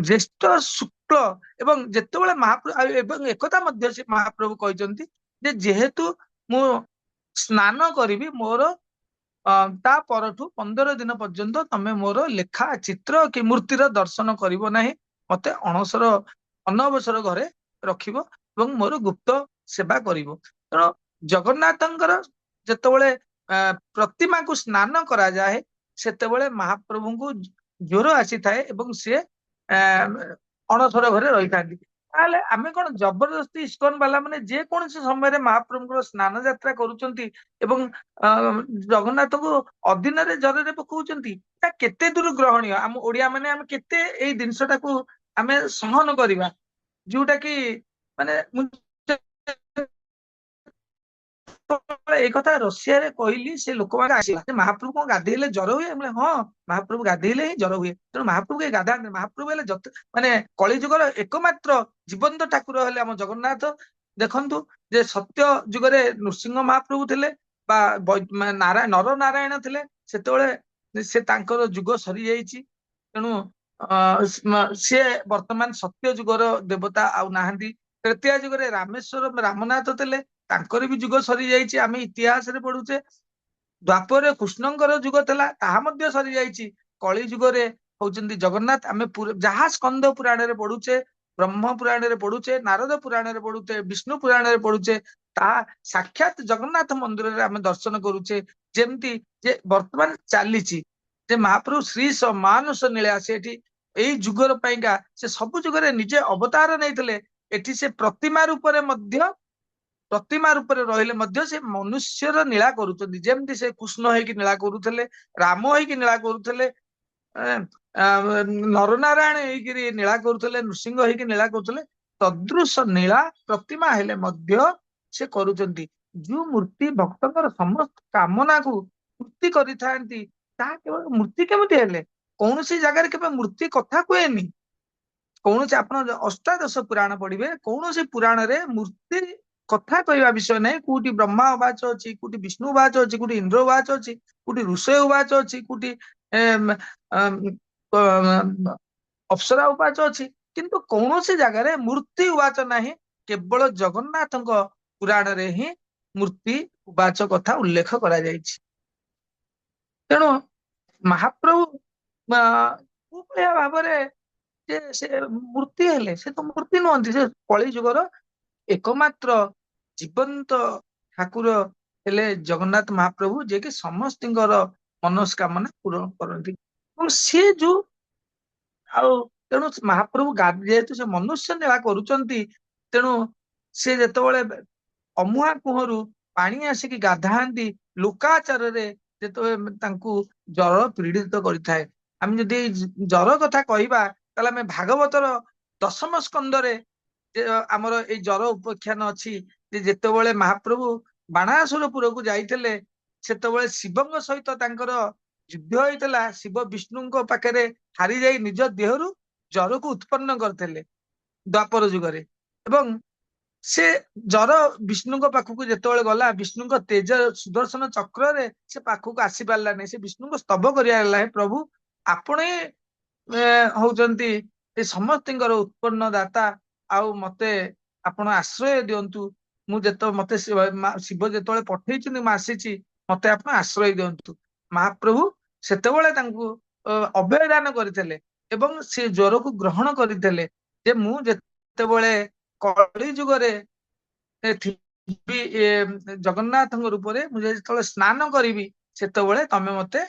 ଜ୍ୟେଷ୍ଠ ଶୁକ୍ଳ ଏବଂ ଯେତେବେଳେ ମହାପ୍ରଭୁ ଏବଂ ଏକଥା ମଧ୍ୟ ସେ ମହାପ୍ରଭୁ କହିଛନ୍ତି ଯେ ଯେହେତୁ ମୁଁ ସ୍ନାନ କରିବି ମୋର ତା ପରଠୁ 15 ଦିନ ପର୍ଯ୍ୟନ୍ତ ତମେ ମୋର ଲେଖା ଚିତ୍ର କି ମୂର୍ତ୍ତିର ଦର୍ଶନ କରିବ ନାହିଁ, ମତେ ଅନବସର ଘରେ ରଖିବ ଏବଂ ମୋର ଗୁପ୍ତ ସେବା କରିବ। ତେଣୁ ଜଗନ୍ନାଥଙ୍କର ଯେତେବେଳେ ପ୍ରତିମାକୁ ସ୍ନାନ କରାଯାଏ ସେତେବେଳେ ମହାପ୍ରଭୁଙ୍କୁ ଜ୍ୱର ଆସିଥାଏ ଏବଂ ସିଏ ଅଣସର ଘରେ ରହିଥାନ୍ତି। ତାହେଲେ ଆମେ କଣ ଜବରଦସ୍ତି ଇସ୍କନ ବାଲା ମାନେ ଯେକୌଣସି ସମୟରେ ମହାପ୍ରଭୁଙ୍କର ସ୍ନାନ ଯାତ୍ରା କରୁଛନ୍ତି ଏବଂ ଜଗନ୍ନାଥଙ୍କୁ ଅଦିନରେ ଜ୍ୱରରେ ପକଉଛନ୍ତି? ତା କେତେ ଦୂର ଗ୍ରହଣୀୟ? ଆମ ଓଡିଆ ମାନେ ଆମେ କେତେ ଏଇ ଜିନିଷଟାକୁ ଆମେ ସହନ କରିବା? ଯୋଉଟା କି ମାନେ ଏଇ କଥା ରଷିଆରେ କହିଲି, ସେ ଲୋକମାନେ ଆସିଲା ମହାପ୍ରଭୁ କଣ ଗାଧେଇଲେ ଜ୍ୱର ହୁଏ? ହଁ, ମହାପ୍ରଭୁ ଗାଧେଇଲେ ହିଁ ଜ୍ୱର ହୁଏ। ତେଣୁ ମହାପ୍ରଭୁ ଗାଧାନ୍ତି, ମହାପ୍ରଭୁ ହେଲେ ମାନେ କଳିଯୁଗର ଏକମାତ୍ର ଜୀବନ୍ତ ଠାକୁର ହେଲେ ଆମ ଜଗନ୍ନାଥ। ଦେଖନ୍ତୁ ଯେ ସତ୍ୟ ଯୁଗରେ ନୃସିଂହ ମହାପ୍ରଭୁ ଥିଲେ ବା ନର ନାରାୟଣ ଥିଲେ, ସେତେବେଳେ ସେ ତାଙ୍କର ଯୁଗ ସରିଯାଇଛି। ତେଣୁ ସିଏ ବର୍ତ୍ତମାନ ସତ୍ୟ ଯୁଗର ଦେବତା ଆଉ ନାହାନ୍ତି। ତ୍ରେତୟା ଯୁଗରେ ରାମେଶ୍ୱର ରାମନାଥ ଥିଲେ, ତାଙ୍କର ବି ଯୁଗ ସରିଯାଇଛି, ଆମେ ଇତିହାସରେ ପଢୁଛେ। ଦ୍ୱାପରରେ କୃଷ୍ଣଙ୍କର ଯୁଗ ଥିଲା, ତାହା ମଧ୍ୟ ସରିଯାଇଛି। କଳି ଯୁଗରେ ହଉଛନ୍ତି ଜଗନ୍ନାଥ। ଆମେ ଯାହା ସ୍କନ୍ଦ ପୁରାଣରେ ପଢୁଛେ, ବ୍ରହ୍ମ ପୁରାଣରେ ପଢୁଛେ, ନାରଦ ପୁରାଣରେ ପଢୁଛେ, ବିଷ୍ଣୁ ପୁରାଣରେ ପଢୁଛେ, ତାହା ସାକ୍ଷାତ ଜଗନ୍ନାଥ ମନ୍ଦିରରେ ଆମେ ଦର୍ଶନ କରୁଛେ। ଯେମିତି ଯେ ବର୍ତ୍ତମାନ ଚାଲିଛି ଯେ ମହାପ୍ରଭୁ ଶ୍ରୀ ମାନସ ନୀଳା, ସେଠି ଏଇ ଯୁଗର ପାଇଁକା ସେ ସବୁ ଯୁଗରେ ନିଜେ ଅବତାର ନେଇଥିଲେ। ଏଠି ସେ ପ୍ରତିମା ରୂପରେ ରହିଲେ ମଧ୍ୟ ସେ ମନୁଷ୍ୟର ନୀଳା କରୁଛନ୍ତି। ଯେମିତି ସେ କୃଷ୍ଣ ହେଇକି ନୀଳା କରୁଥିଲେ, ରାମ ହେଇକି ନୀଳା କରୁଥିଲେ, ନରନାରାୟଣ ହେଇକିରି ନୀଳା କରୁଥିଲେ, ନୃସିଂହ ହେଇକି ନୀଳା କରୁଥିଲେ। ତଦୃଶ ନୀଳା ପ୍ରତିମା ହେଲେ ମଧ୍ୟ ସେ କରୁଛନ୍ତି। ଯୋଉ ମୂର୍ତ୍ତି ଭକ୍ତଙ୍କର ସମସ୍ତ କାମନାକୁ ପୂର୍ତ୍ତି କରିଥାନ୍ତି, ତାହା କେବଳ ମୂର୍ତ୍ତି କେମିତି ହେଲେ? କୌଣସି ଜାଗାରେ କେବେ ମୂର୍ତ୍ତି କଥା କୁହେନି। କୌଣସି ଆପଣ ଅଷ୍ଟାଦଶ ପୁରାଣ ପଢିବେ, କୌଣସି ପୁରାଣରେ ମୂର୍ତ୍ତି କଥା କହିବା ବିଷୟ ନାହିଁ। କୋଉଠି ବ୍ରହ୍ମା ଉବାଚ ଅଛି, କୋଉଠି ବିଷ୍ଣୁ ଉବାଚ ଅଛି, କୋଉଠି ଇନ୍ଦ୍ର ଉବାଚ ଅଛି, କୋଉଠି ଋଷୟ ଉବାଚ ଅଛି, କୋଉଠି ଅପ୍ସରା ଉବାଚ ଅଛି, କିନ୍ତୁ କୌଣସି ଜାଗାରେ ମୂର୍ତ୍ତି ଉବାଚ ନାହିଁ। କେବଳ ଜଗନ୍ନାଥଙ୍କ ପୁରାଣରେ ହିଁ ମୂର୍ତ୍ତି ଉବାଚ କଥା ଉଲ୍ଲେଖ କରାଯାଇଛି। ତେଣୁ ମହାପ୍ରଭୁ ଭଳିଆ ଭାବରେ ଯେ ସେ ମୂର୍ତ୍ତି ହେଲେ, ସେ ତ ମୂର୍ତ୍ତି ନୁହନ୍ତି, ସେ କଳି ଯୁଗର ଏକମାତ୍ର ଜୀବନ୍ତ ଠାକୁର ହେଲେ ଜଗନ୍ନାଥ ମହାପ୍ରଭୁ, ଯିଏକି ସମସ୍ତଙ୍କର ମନସ୍କାମନା ପୂରଣ କରନ୍ତି। ଏବଂ ସିଏ ଯୋଉ ତେଣୁ ମହାପ୍ରଭୁ ଯେହେତୁ ସେ ମନୁଷ୍ୟ ନୀଳା କରୁଛନ୍ତି, ତେଣୁ ସେ ଯେତେବେଳେ ଅମୁହା କୁହରୁ ପାଣି ଆସିକି ଗାଧାନ୍ତି, ଲୋକାଚାରରେ ଯେତେବେଳେ ତାଙ୍କୁ ଜର ପୀଡିତ କରିଥାଏ। ଆମେ ଯଦି ଜର କଥା କହିବା ତାହେଲେ ଆମେ ଭାଗବତର 10ମ ସ୍କନ୍ଧରେ ଆମର ଏଇ ଜର ଉପାଖ୍ୟାନ ଅଛି ଯେ ଯେତେବେଳେ ମହାପ୍ରଭୁ ବାଣାସୁରପୁରକୁ ଯାଇଥିଲେ, ସେତେବେଳେ ଶିବଙ୍କ ସହିତ ତାଙ୍କର ଯୁଦ୍ଧ ହେଇଥିଲା। ଶିବ ବିଷ୍ଣୁଙ୍କ ପାଖରେ ହାରି ଯାଇ ନିଜ ଦେହରୁ ଜରକୁ ଉତ୍ପନ୍ନ କରିଥିଲେ ଦ୍ୱାପର ଯୁଗରେ। ଏବଂ ସେ ଜର ବିଷ୍ଣୁଙ୍କ ପାଖକୁ ଯେତେବେଳେ ଗଲା, ବିଷ୍ଣୁଙ୍କ ତେଜ ସୁଦର୍ଶନ ଚକ୍ରରେ ସେ ପାଖକୁ ଆସି ପାରିଲାନି। ସେ ବିଷ୍ଣୁଙ୍କୁ ସ୍ତବ କରିବା ହେଲା, ହେ ପ୍ରଭୁ ଆପଣ ହଉଛନ୍ତି ଏ ସମସ୍ତଙ୍କର ଉତ୍ପନ୍ନ ଦାତା, ଆଉ ମତେ ଆପଣ ଆଶ୍ରୟ ଦିଅନ୍ତୁ। ମୁଁ ମତେ ଶିବ ଯେତେବେଳେ ପଠେଇଛନ୍ତି ମୁଁ ଆସିଛି, ମତେ ଆପଣ ଆଶ୍ରୟ ଦିଅନ୍ତୁ। ମହାପ୍ରଭୁ ସେତେବେଳେ ତାଙ୍କୁ ଅଭୟ ଦାନ କରିଥିଲେ ଏବଂ ସେ ଜ୍ୱରକୁ ଗ୍ରହଣ କରିଥିଲେ ଯେ ମୁଁ ଯେତେବେଳେ କଳି ଯୁଗରେ ଥିବି ଜଗନ୍ନାଥଙ୍କ ରୂପରେ, ମୁଁ ଯେତେବେଳେ ସ୍ନାନ କରିବି ସେତେବେଳେ ତମେ ମତେ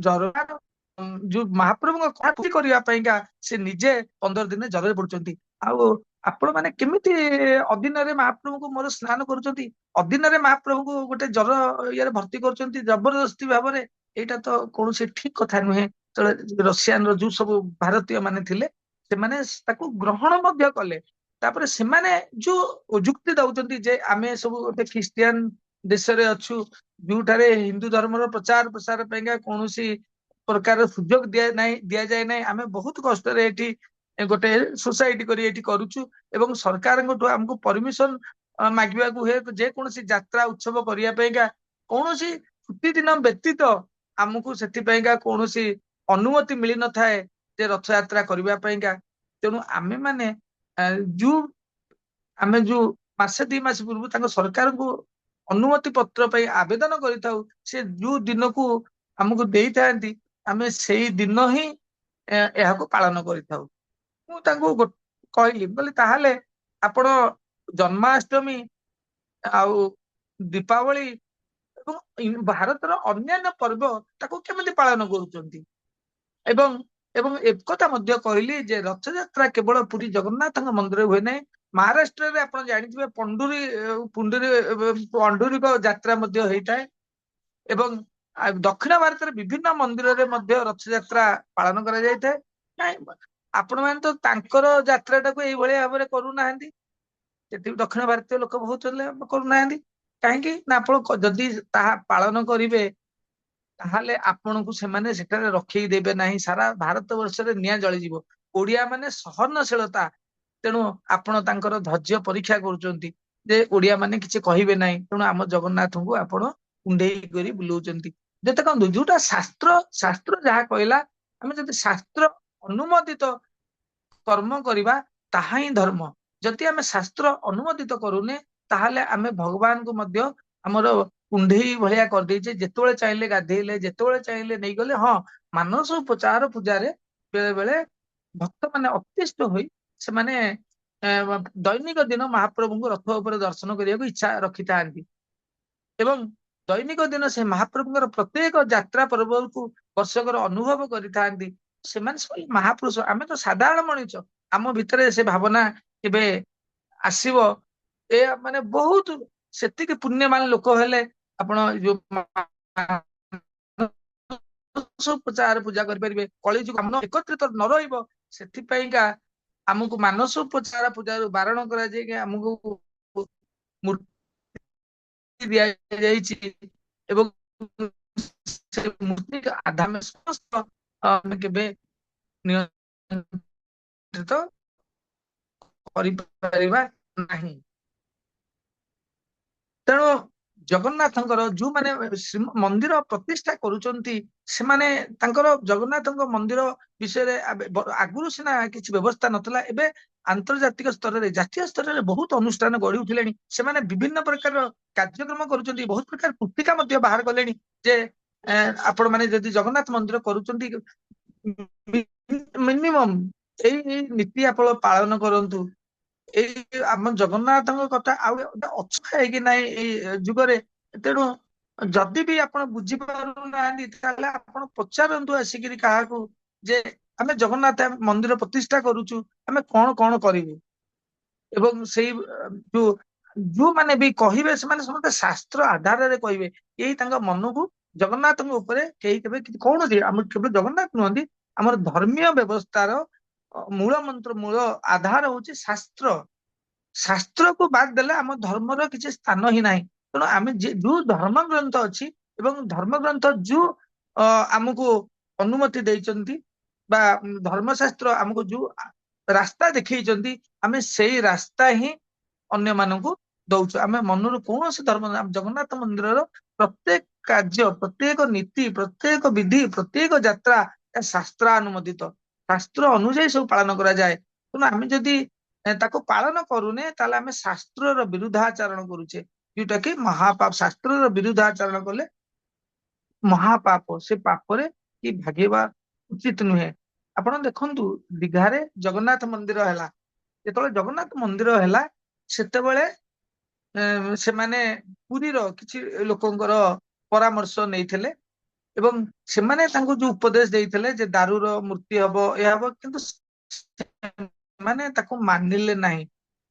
ଜର ଯୋଉ ମହାପ୍ରଭୁଙ୍କ କଳାକୃତି କରିବା ପାଇଁକା ସେ ନିଜେ 15 ଦିନ ଜରରେ ପଡୁଛନ୍ତି। ଆଉ ଆପଣ ମାନେ କେମିତି ଅଦିନରେ ମହାପ୍ରଭୁଙ୍କୁ ମୋର ସ୍ନାନ କରୁଛନ୍ତି, ଅଦିନରେ ମହାପ୍ରଭୁଙ୍କୁ ଗୋଟେ ଜର ଇଏରେ ଭର୍ତ୍ତି କରୁଛନ୍ତି ଜବରଦସ୍ତି ଭାବରେ? ଏଇଟା ତ କୌଣସି ଠିକ କଥା ନୁହେଁ। ରଷିଆନର ଯୋଉ ସବୁ ଭାରତୀୟ ମାନେ ଥିଲେ ସେମାନେ ତାକୁ ଗ୍ରହଣ ମଧ୍ୟ କଲେ। ତାପରେ ସେମାନେ ଯୋଉ ଯୁକ୍ତି ଦଉଛନ୍ତି ଯେ ଆମେ ସବୁ ଗୋଟେ ଖ୍ରୀଷ୍ଟିଆନ ଦେଶରେ ଅଛୁ, ଯୋଉଠାରେ ହିନ୍ଦୁ ଧର୍ମର ପ୍ରଚାର ପ୍ରସାର ପାଇଁକା କୌଣସି ପ୍ରକାର ସୁଯୋଗ ଦିଆଯାଏ ନାହିଁ, ଆମେ ବହୁତ କଷ୍ଟରେ ଏଠି ଗୋଟେ ସୋସାଇଟି କରି ଏଠି କରୁଛୁ ଏବଂ ସରକାରଙ୍କଠୁ ଆମକୁ ପରମିଶନ ମାଗିବାକୁ ହୁଏ ଯେକୌଣସି ଯାତ୍ରା ଉତ୍ସବ କରିବା ପାଇଁକା। କୌଣସି ଛୁଟି ଦିନ ବ୍ୟତୀତ ଆମକୁ ସେଥିପାଇଁକା କୌଣସି ଅନୁମତି ମିଳିନଥାଏ ଯେ ରଥଯାତ୍ରା କରିବା ପାଇଁକା। ତେଣୁ ଆମେ ମାନେ ଯୋଉ ମାସେ 2 ମାସ ପୂର୍ବରୁ ତାଙ୍କ ସରକାରଙ୍କୁ ଅନୁମତି ପତ୍ର ପାଇଁ ଆବେଦନ କରିଥାଉ, ସେ ଯୋଉ ଦିନକୁ ଆମକୁ ଦେଇଥାନ୍ତି ଆମେ ସେଇ ଦିନ ହିଁ ଏହାକୁ ପାଳନ କରିଥାଉ। ମୁଁ ତାଙ୍କୁ କହିଲି, ବୋଲି ତାହେଲେ ଆପଣ ଜନ୍ମାଷ୍ଟମୀ ଆଉ ଦୀପାବଳି ଏବଂ ଭାରତର ଅନ୍ୟାନ୍ୟ ପର୍ବ ତାକୁ କେମିତି ପାଳନ କରୁଛନ୍ତି? ଏବଂ ଏବଂ ଏକଥା ମଧ୍ୟ କହିଲି ଯେ ରଥଯାତ୍ରା କେବଳ ପୁରୀ ଜଗନ୍ନାଥଙ୍କ ମନ୍ଦିରରେ ହୁଏ ନାହିଁ, ମହାରାଷ୍ଟ୍ରରେ ଆପଣ ଜାଣିଥିବେ ପଣ୍ଡୁରିକ ଯାତ୍ରା ମଧ୍ୟ ହେଇଥାଏ ଏବଂ ଦକ୍ଷିଣ ଭାରତରେ ବିଭିନ୍ନ ମନ୍ଦିରରେ ମଧ୍ୟ ରଥଯାତ୍ରା ପାଳନ କରାଯାଇଥାଏ। କାହିଁ ଆପଣ ମାନେ ତ ତାଙ୍କର ଯାତ୍ରାଟାକୁ ଏଇଭଳିଆ ଭାବରେ କରୁନାହାନ୍ତି, ସେଠି ଦକ୍ଷିଣ ଭାରତୀୟ ଲୋକ ବହୁତ କରୁନାହାନ୍ତି। କାହିଁକି ନା ଆପଣ ଯଦି ତାହା ପାଳନ କରିବେ ତାହେଲେ ଆପଣଙ୍କୁ ସେମାନେ ସେଠାରେ ରଖେଇ ଦେବେ ନାହିଁ, ସାରା ଭାରତ ବର୍ଷରେ ନିଆଁ ଜଳିଯିବ। ଓଡିଆ ମାନେ ସହନଶୀଳତା, ତେଣୁ ଆପଣ ତାଙ୍କର ଧୈର୍ଯ୍ୟ ପରୀକ୍ଷା କରୁଛନ୍ତି ଯେ ଓଡିଆ ମାନେ କିଛି କହିବେ ନାହିଁ, ତେଣୁ ଆମ ଜଗନ୍ନାଥଙ୍କୁ ଆପଣ କୁଣ୍ଢେଇ କରି ବୁଲଉଛନ୍ତି। ଯେ ଦେଖନ୍ତୁ ଯୋଉଟା ଶାସ୍ତ୍ର ଯାହା କହିଲା, ଆମେ ଯଦି ଶାସ୍ତ୍ର ଅନୁମୋଦିତ କର୍ମ କରିବା ତାହା ହିଁ ଧର୍ମ। ଯଦି ଆମେ ଶାସ୍ତ୍ର ଅନୁମୋଦିତ କରୁନେ ତାହେଲେ ଆମେ ଭଗବାନଙ୍କୁ ମଧ୍ୟ ଆମର କୁଣ୍ଢେଇ ଭଳିଆ କରିଦେଇଛେ, ଯେତେବେଳେ ଚାହିଁଲେ ଗାଧେଇଲେ, ଯେତେବେଳେ ଚାହିଁଲେ ନେଇଗଲେ। ହଁ, ମାନସ ଉପଚାର ପୂଜାରେ ବେଳେ ବେଳେ ଭକ୍ତ ମାନେ ଅତିଷ୍ଠ ହୋଇ ସେମାନେ ଦୈନିକ ଦିନ ମହାପ୍ରଭୁଙ୍କୁ ରଥ ଉପରେ ଦର୍ଶନ କରିବାକୁ ଇଚ୍ଛା ରଖିଥାନ୍ତି ଏବଂ ଦୈନିକ ଦିନ ସେ ମହାପ୍ରଭୁଙ୍କର ପ୍ରତ୍ୟେକ ଯାତ୍ରା ପର୍ବକୁ ବର୍ଷକର ଅନୁଭବ କରିଥାନ୍ତି। ସେମାନେ ସବୁ ମହାପୁରୁଷ, ଆମେ ତ ସାଧାରଣ ମଣିଷ, ଆମ ଭିତରେ ସେ ଭାବନା କେବେ ଆସିବ? ଏ ମାନେ ବହୁତ ସେତିକି ପୁଣ୍ୟମାନ ଲୋକ ହେଲେ ଆପଣ ଯୋଉ ଉପଚାର ପୂଜା କରିପାରିବେ। କଳିଯୁଗ ଏକତ୍ରିତ ନ ରହିବ, ସେଥିପାଇଁକା ଆମକୁ ମାନସ ଉପଚାର ପୂଜାରୁ ବାରଣ କରାଯାଇକି ଆମକୁ ମୂର୍ତ୍ତି ଦିଆଯାଇଛି ଏବଂ ସେ ମୂର୍ତ୍ତି ଆମେ ସମସ୍ତ ଆମେ କେବେ ନିୟନ୍ତ୍ରିତ କରିପାରିବା ନାହିଁ। ତେଣୁ ଜଗନ୍ନାଥଙ୍କର ଯୋଉମାନେ ମନ୍ଦିର ପ୍ରତିଷ୍ଠା କରୁଛନ୍ତି, ସେମାନେ ତାଙ୍କର ଜଗନ୍ନାଥଙ୍କ ମନ୍ଦିର ବିଷୟରେ ଆଗରୁ ସିନା କିଛି ବ୍ୟବସ୍ଥା ନଥିଲା, ଏବେ ଆନ୍ତର୍ଜାତିକ ସ୍ତରରେ, ଜାତୀୟ ସ୍ତରରେ ବହୁତ ଅନୁଷ୍ଠାନ ଗଢି ଉଠିଲେଣି। ସେମାନେ ବିଭିନ୍ନ ପ୍ରକାର କାର୍ଯ୍ୟକ୍ରମ କରୁଛନ୍ତି, ବହୁତ ପ୍ରକାର ପୁସ୍ତିକା ମଧ୍ୟ ବାହାର କଲେଣି ଯେ ଆପଣ ମାନେ ଯଦି ଜଗନ୍ନାଥ ମନ୍ଦିର କରୁଛନ୍ତି ମିନିମମ୍ ଏଇ ନୀତି ଆପଣ ପାଳନ କରନ୍ତୁ। ଏଇ ଆମ ଜଗନ୍ନାଥଙ୍କ କଥା ଆଉ ଅଛୁଆ ହେଇକି ନାହିଁ ଏଇ ଯୁଗରେ। ତେଣୁ ଯଦି ବି ଆପଣ ବୁଝିପାରୁନାହାନ୍ତି ତାହେଲେ ଆପଣ ପଚାରନ୍ତୁ ଆସିକିରି କାହାକୁ ଯେ ଆମେ ଜଗନ୍ନାଥ ମନ୍ଦିର ପ୍ରତିଷ୍ଠା କରୁଛୁ, ଆମେ କଣ କଣ କରିବୁ? ଏବଂ ସେଇ ଯୋଉମାନେ ବି କହିବେ ସେମାନେ ସମସ୍ତେ ଶାସ୍ତ୍ର ଆଧାରରେ କହିବେ। କେହି ତାଙ୍କ ମନକୁ ଜଗନ୍ନାଥଙ୍କ ଉପରେ କେହି କେବେ କୌଣସି, ଆମର କେବଳ ଜଗନ୍ନାଥ ନୁହନ୍ତି, ଆମର ଧର୍ମୀୟ ବ୍ୟବସ୍ଥାର ମୂଳ ମନ୍ତ୍ର, ମୂଳ ଆଧାର ହଉଛି ଶାସ୍ତ୍ର। ଶାସ୍ତ୍ରକୁ ବାଦ ଦେଲେ ଆମ ଧର୍ମର କିଛି ସ୍ଥାନ ହିଁ ନାହିଁ। ତେଣୁ ଆମେ ଯୋଉ ଧର୍ମ ଗ୍ରନ୍ଥ ଅଛି ଏବଂ ଧର୍ମଗ୍ରନ୍ଥ ଯୋଉ ଆମକୁ ଅନୁମତି ଦେଇଛନ୍ତି ବା ଧର୍ମଶାସ୍ତ୍ର ଆମକୁ ଯୋଉ ରାସ୍ତା ଦେଖେଇଛନ୍ତି ଆମେ ସେଇ ରାସ୍ତା ହିଁ ଅନ୍ୟମାନଙ୍କୁ ଦଉଛୁ। ଆମେ ମନରୁ କୌଣସି ଧର୍ମ ଜଗନ୍ନାଥ ମନ୍ଦିରର ପ୍ରତ୍ୟେକ କାର୍ଯ୍ୟ, ପ୍ରତ୍ୟେକ ନୀତି, ପ୍ରତ୍ୟେକ ବିଧି, ପ୍ରତ୍ୟେକ ଯାତ୍ରା ଶାସ୍ତ୍ର ଅନୁମୋଦିତ, ଶାସ୍ତ୍ର ଅନୁଯାୟୀ ସବୁ ପାଳନ କରାଯାଏ। ତେଣୁ ଆମେ ଯଦି ତାକୁ ପାଳନ କରୁନେ ତାହେଲେ ଆମେ ଶାସ୍ତ୍ରର ବିରୁଦ୍ଧାଚରଣ କରୁଛେ, ଯୋଉଟା କି ମହାପାପ। ଶାସ୍ତ୍ରର ବିରୁଦ୍ଧାଚରଣ କଲେ ମହାପାପ, ସେ ପାପରେ କି ଭାଗିବା ଉଚିତ ନୁହେଁ। ଆପଣ ଦେଖନ୍ତୁ ଦିଘାରେ ଜଗନ୍ନାଥ ମନ୍ଦିର ହେଲା, ଯେତେବେଳେ ଜଗନ୍ନାଥ ମନ୍ଦିର ହେଲା ସେତେବେଳେ ସେମାନେ ପୁରୀର କିଛି ଲୋକଙ୍କର ପରାମର୍ଶ ନେଇଥିଲେ ଏବଂ ସେମାନେ ତାଙ୍କୁ ଯୋଉ ଉପଦେଶ ଦେଇଥିଲେ ଯେ ଦାରୁର ମୂର୍ତ୍ତି ହବ, ଏହା ହବ, କିନ୍ତୁ ସେମାନେ ତାକୁ ମାନିଲେ ନାହିଁ।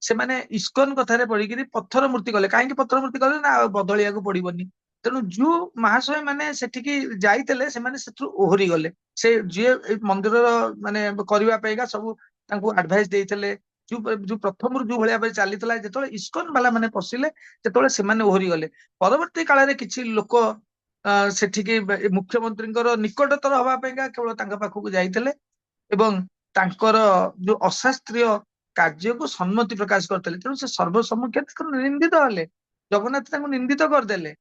ସେମାନେ ଇସ୍କନ କଥାରେ ପଡିକିରି ପଥର ମୂର୍ତ୍ତି କଲେ। କାହିଁକି ପଥର ମୂର୍ତ୍ତି କଲେ ନା ବଦଳିବାକୁ ପଡିବନି। ତେଣୁ ଯୋଉ ମହାଶୟ ମାନେ ସେଠିକି ଯାଇଥିଲେ ସେମାନେ ସେଥିରୁ ଓହରି ଗଲେ। ସେ ଯିଏ ମନ୍ଦିରର ମାନେ କରିବା ପାଇଁକା ସବୁ ତାଙ୍କୁ ଆଡଭାଇସ ଦେଇଥିଲେ, ଯୋଉ ପ୍ରଥମରୁ ଯୋଉ ଭଳିଆ ଭାବେ ଚାଲିଥିଲା, ଯେତେବେଳେ ଇସ୍କନ ବାଲା ମାନେ ପଶିଲେ ସେତେବେଳେ ସେମାନେ ଓହରି ଗଲେ। ପରବର୍ତ୍ତୀ କାଳରେ କିଛି ଲୋକ ସେଠିକି ମୁଖ୍ୟମନ୍ତ୍ରୀଙ୍କର ନିକଟତର ହବା ପାଇଁକା କେବଳ ତାଙ୍କ ପାଖକୁ ଯାଇଥିଲେ ଏବଂ ତାଙ୍କର ଯୋଉ ଅଶାସ୍ତ୍ରୀୟ କାର୍ଯ୍ୟକୁ ସମ୍ମତି ପ୍ରକାଶ କରିଥିଲେ। ତେଣୁ ସେ ସର୍ବସମ୍ମୁଖରେ ନିନ୍ଦିତ ହେଲେ, ଜଗନ୍ନାଥ ତାଙ୍କୁ ନିନ୍ଦିତ କରିଦେଲେ,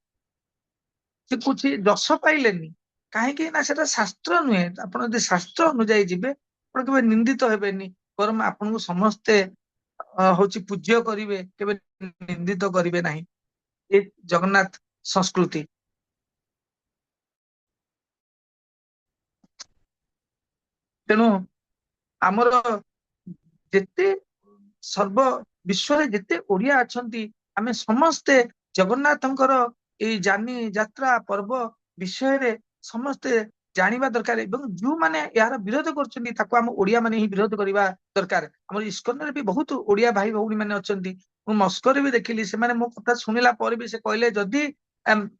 ସେ କିଛି ଯଶ ପାଇଲେନି। କାହିଁକି ନା ସେଟା ଶାସ୍ତ୍ର ନୁହେଁ। ଆପଣ ଯଦି ଶାସ୍ତ୍ର ଅନୁଯାୟୀ ଯିବେ ଆପଣ କେବେ ନିନ୍ଦିତ ହେବେନି, ବରଂ ଆପଣଙ୍କୁ ସମସ୍ତେ ହଉଛି ପୂଜ୍ୟ କରିବେ, କେବେ ନିନ୍ଦିତ କରିବେ ନାହିଁ। ଏ ଜଗନ୍ନାଥ ସଂସ୍କୃତି। ତେଣୁ ଆମର ଯେତେ ସର୍ବ ବିଶ୍ୱରେ ଯେତେ ଓଡିଆ ଅଛନ୍ତି ଆମେ ସମସ୍ତେ ଜଗନ୍ନାଥଙ୍କର ଏଇ ଯାନି ଯାତ୍ରା ପର୍ବ ବିଷୟରେ ସମସ୍ତେ ଜାଣିବା ଦରକାର ଏବଂ ଯୋଉମାନେ ଏହାର ବିରୋଧ କରୁଛନ୍ତି ତାକୁ ଆମ ଓଡିଆ ମାନେ ହିଁ ବିରୋଧ କରିବା ଦରକାର। ଆମର ଇସ୍କନରେ ବି ବହୁତ ଓଡିଆ ଭାଇ ଭଉଣୀ ମାନେ ଅଛନ୍ତି। ମୁଁ ମସ୍କୋରେ ବି ଦେଖିଲି, ସେମାନେ ମୋ କଥା ଶୁଣିଲା ପରେ ବି ସେ କହିଲେ ଯଦି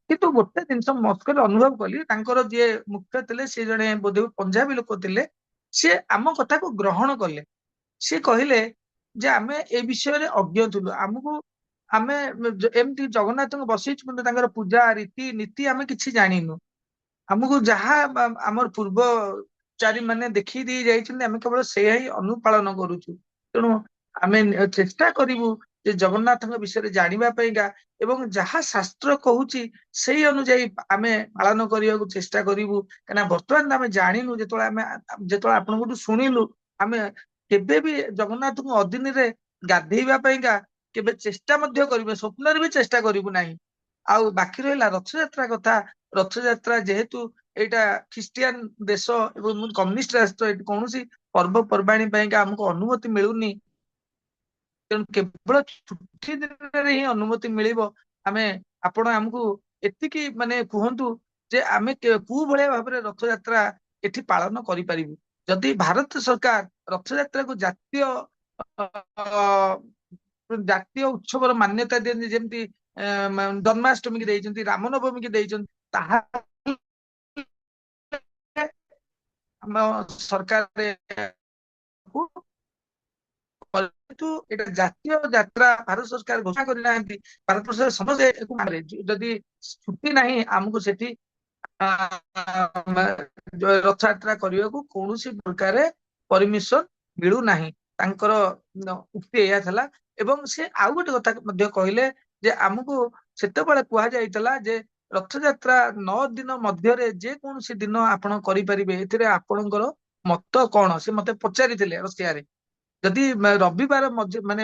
କିନ୍ତୁ ଗୋଟେ ଜିନିଷ ମସ୍କୋରେ ଅନୁଭବ କଲି, ତାଙ୍କର ଯିଏ ମୁଖ୍ୟ ଥିଲେ ସେ ଜଣେ ବୋଧେ ପଞ୍ଜାବୀ ଲୋକ ଥିଲେ, ସେ ଆମ କଥାକୁ ଗ୍ରହଣ କଲେ। ସେ କହିଲେ ଯେ ଆମେ ଏ ବିଷୟରେ ଅଜ୍ଞ ଥିଲୁ, ଆମେ ଏମିତି ଜଗନ୍ନାଥଙ୍କୁ ବସେଇଛୁ କିନ୍ତୁ ତାଙ୍କର ପୂଜା ରୀତି ନୀତି ଆମେ କିଛି ଜାଣିନୁ। ଆମକୁ ଯାହା ଆମର ପୂର୍ବଚାରୀ ମାନେ ଦେଖେଇ ଦେଇ ଯାଇଛନ୍ତି ଆମେ କେବଳ ସେଇଆ ହିଁ ଅନୁପାଳନ କରୁଛୁ। ତେଣୁ ଆମେ ଚେଷ୍ଟା କରିବୁ ଯେ ଜଗନ୍ନାଥଙ୍କ ବିଷୟରେ ଜାଣିବା ପାଇଁକା ଏବଂ ଯାହା ଶାସ୍ତ୍ର କହୁଛି ସେଇ ଅନୁଯାୟୀ ଆମେ ପାଳନ କରିବାକୁ ଚେଷ୍ଟା କରିବୁ। କାହିଁକିନା ବର୍ତ୍ତମାନ ଆମେ ଜାଣିନୁ, ଯେତେବେଳେ ଆପଣଙ୍କଠୁ ଶୁଣିଲୁ, ଆମେ କେବେ ବି ଜଗନ୍ନାଥଙ୍କୁ ଅଦିନରେ ଗାଧେଇବା ପାଇଁକା କେବେ ଚେଷ୍ଟା ମଧ୍ୟ କରିବେ, ସ୍ୱପ୍ନରେ ବି ଚେଷ୍ଟା କରିବୁ ନାହିଁ। ଆଉ ବାକି ରହିଲା ରଥଯାତ୍ରା କଥା। ରଥଯାତ୍ରା ଯେହେତୁ ଏଇଟା ଖ୍ରୀଷ୍ଟିଆନ ଦେଶ ଏବଂ କମ୍ୟୁନିଷ୍ଟ ରାଷ୍ଟ୍ର, ଏଠି କୌଣସି ପର୍ବପର୍ବାଣୀ ପାଇଁକା ଆମକୁ ଅନୁମତି ମିଳୁନି। ତେଣୁ କେବଳ ଛୁଟି ଦିନରେ ହିଁ ଅନୁମତି ମିଳିବ। ଆପଣ ଆମକୁ ଏତିକି ମାନେ କୁହନ୍ତୁ ଯେ ଆମେ କୋଉ ଭଳିଆ ଭାବରେ ରଥଯାତ୍ରା ଏଠି ପାଳନ କରିପାରିବୁ। ଯଦି ଭାରତ ସରକାର ରଥଯାତ୍ରାକୁ ଜାତୀୟ ଉତ୍ସବର ମାନ୍ୟତା ଦିଅନ୍ତି, ଯେମିତି ଜନ୍ମାଷ୍ଟମୀ କି ଦେଇଛନ୍ତି, ରାମନବମୀ କି ଦେଇଛନ୍ତି, ତାହା ଆମ ସରକାର ଏଇଟା ଜାତୀୟ ଯାତ୍ରା ଭାରତ ସରକାର ଘୋଷଣା କରିନାହାନ୍ତି। ଭାରତ ସରକାର ସମସ୍ତେ ଯଦି ଛୁଟି ନାହିଁ ଆମକୁ ସେଠି ରଥଯାତ୍ରା କରିବାକୁ କୌଣସି ପ୍ରକାର ପରମିଶନ ମିଳୁନାହିଁ। ତାଙ୍କର ଉକ୍ତି ଏଇଆ ଥିଲା। ଏବଂ ସେ ଆଉ ଗୋଟେ କଥା ମଧ୍ୟ କହିଲେ ଯେ ଆମକୁ ସେତେବେଳେ କୁହାଯାଇଥିଲା ଯେ ରଥଯାତ୍ରା 9 ଦିନ ମଧ୍ୟରେ ଯେ କୌଣସି ଦିନ ଆପଣ କରିପାରିବେ, ଏଥିରେ ଆପଣଙ୍କର ମତ କଣ? ସେ ମତେ ପଚାରିଥିଲେ ରସିଆରେ। ଯଦି ରବିବାର ମାନେ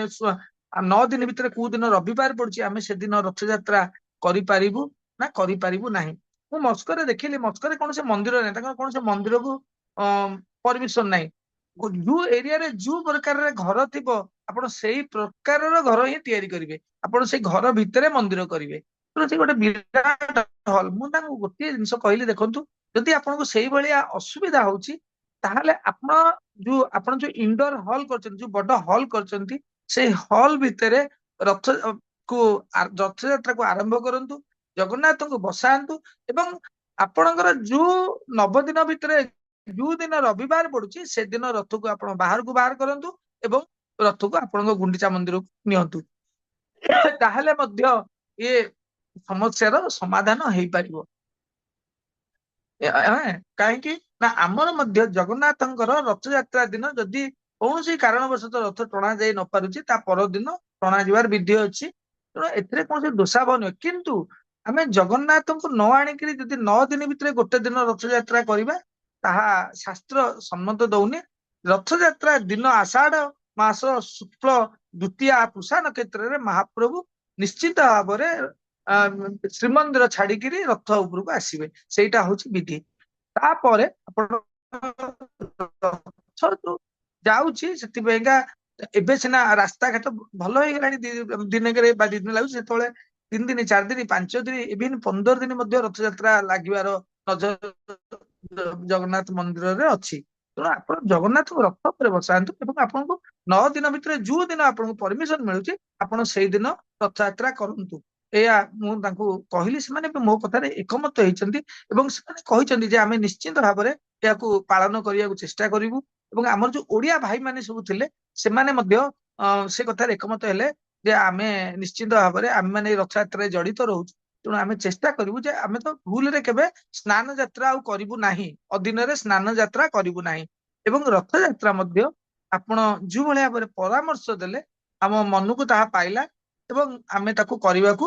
9 ଦିନ ଭିତରେ କୋଉ ଦିନ ରବିବାର ପଡୁଛି ଆମେ ସେଦିନ ରଥଯାତ୍ରା କରିପାରିବୁ ନା କରିପାରିବୁ ନାହିଁ। ମୁଁ ମସ୍କୋରେ ଦେଖିଲି, ମସ୍କୋରେ କୌଣସି ମନ୍ଦିର ନାହିଁ, ତାଙ୍କର କୌଣସି ମନ୍ଦିରକୁ ପରମିଶନ ନାହିଁ। ଯୋଉ ଏରିଆରେ ଯୋଉ ପ୍ରକାରର ଘର ଥିବ ଆପଣ ସେଇ ପ୍ରକାରର ଘର ହିଁ ତିଆରି କରିବେ, ଆପଣ ସେଇ ଘର ଭିତରେ ମନ୍ଦିର କରିବେ। ତେଣୁ ସେ ଗୋଟେ ବିରାଟ ହଲ୍। ମୁଁ ତାଙ୍କୁ ଗୋଟିଏ ଜିନିଷ କହିଲି, ଦେଖନ୍ତୁ ଯଦି ଆପଣଙ୍କୁ ସେଇଭଳିଆ ଅସୁବିଧା ହଉଛି ତାହେଲେ ଆପଣ ଯୋଉ ଇନଡୋର ହଲ୍ କରିଛନ୍ତି, ଯୋଉ ବଡ ହଲ୍ କରିଛନ୍ତି, ସେଇ ହଲ୍ ଭିତରେ ରଥଯାତ୍ରାକୁ ଆରମ୍ଭ କରନ୍ତୁ, ଜଗନ୍ନାଥଙ୍କୁ ବସାନ୍ତୁ ଏବଂ ଆପଣଙ୍କର ଯୋଉ 9 ଦିନ ଭିତରେ ଯୋଉ ଦିନ ରବିବାର ପଡୁଛି ସେଦିନ ରଥକୁ ଆପଣ ବାହାରକୁ ବାହାର କରନ୍ତୁ ଏବଂ ରଥକୁ ଆପଣଙ୍କ ଗୁଣ୍ଡିଚା ମନ୍ଦିରକୁ ନିଅନ୍ତୁ। ତାହେଲେ ମଧ୍ୟ ଏ ସମସ୍ୟାର ସମାଧାନ ହେଇପାରିବ। କାହିଁକି ନା ଆମର ମଧ୍ୟ ଜଗନ୍ନାଥଙ୍କର ରଥଯାତ୍ରା ଦିନ ଯଦି କୌଣସି କାରଣବଶତଃ ରଥ ଟଣା ଯାଇ ନ ପାରୁଛି ତା ପରଦିନ ଟଣା ଯିବାର ବିଧି ଅଛି। ତେଣୁ ଏଥିରେ କୌଣସି ଦୋଷାଭାବ ନୁହେଁ, କିନ୍ତୁ ଆମେ ଜଗନ୍ନାଥଙ୍କୁ ନ ଆଣିକିରି ଯଦି 9 ଦିନ ଭିତରେ ଗୋଟେ ଦିନ ରଥଯାତ୍ରା କରିବା ତାହା ଶାସ୍ତ୍ର ସମ୍ମତ ଦଉନି। ରଥଯାତ୍ରା ଦିନ ଆଷାଢ ମାସ ଶୁକ୍ଳ ଦ୍ୱିତୀୟା ପୁଷା ନକ୍ଷତ୍ରରେ ମହାପ୍ରଭୁ ନିଶ୍ଚିତ ଭାବରେ ଶ୍ରୀମନ୍ଦିର ଛାଡିକିରି ରଥ ଉପରକୁ ଆସିବେ, ସେଇଟା ହଉଛି ବିଧି। ତାପରେ ଆପଣ ରଥ ଯୋଉ ଯାଉଛି ସେଥିପାଇଁକା ଏବେ ସିନା ରାସ୍ତାଘାଟ ଭଲ ହେଇଗଲାଣି, ଦିନକରେ ବା 2 ଦିନ ଲାଗୁଛି, ସେତେବେଳେ 3 ଦିନ 4 ଦିନ 5 ଦିନ ଇଭିନ୍ 15 ଦିନ ମଧ୍ୟ ରଥଯାତ୍ରା ଲାଗିବାର ନଜର ଜଗନ୍ନାଥ ମନ୍ଦିରରେ ଅଛି। ତେଣୁ ଆପଣ ଜଗନ୍ନାଥଙ୍କୁ ରଥ ଉପରେ ବସାନ୍ତୁ ଏବଂ ଆପଣଙ୍କୁ 9 ଦିନ ଭିତରେ ଯୋଉ ଦିନ ଆପଣଙ୍କୁ ପରମିଶନ ମିଳୁଛି ଆପଣ ସେଇଦିନ ରଥଯାତ୍ରା କରନ୍ତୁ। ଏଇଆ ମୁଁ ତାଙ୍କୁ କହିଲି, ସେମାନେ ବି ମୋ କଥାରେ ଏକମତ ହେଇଛନ୍ତି ଏବଂ ସେମାନେ କହିଛନ୍ତି ଯେ ଆମେ ନିଶ୍ଚିନ୍ତ ଭାବରେ ଏହାକୁ ପାଳନ କରିବାକୁ ଚେଷ୍ଟା କରିବୁ। ଏବଂ ଆମର ଯୋଉ ଓଡିଆ ଭାଇମାନେ ସବୁ ଥିଲେ ସେମାନେ ମଧ୍ୟ ସେ କଥାରେ ଏକମତ ହେଲେ ଯେ ଆମେ ନିଶ୍ଚିନ୍ତ ଭାବରେ ଆମେମାନେ ଏଇ ରଥଯାତ୍ରାରେ ଜଡିତ ରହୁଛୁ, ତେଣୁ ଆମେ ଚେଷ୍ଟା କରିବୁ ଯେ ଆମେ ତ ଭୁଲରେ କେବେ ସ୍ନାନ ଯାତ୍ରା ଆଉ କରିବୁ ନାହିଁ, ଅଦିନରେ ସ୍ନାନ ଯାତ୍ରା କରିବୁ ନାହିଁ। ଏବଂ ରଥଯାତ୍ରା ମଧ୍ୟ ଆପଣ ଯୋଉ ଭଳି ଭାବରେ ପରାମର୍ଶ ଦେଲେ ଆମ ମନକୁ ତାହା ପାଇଲା ଏବଂ ଆମେ ତାକୁ କରିବାକୁ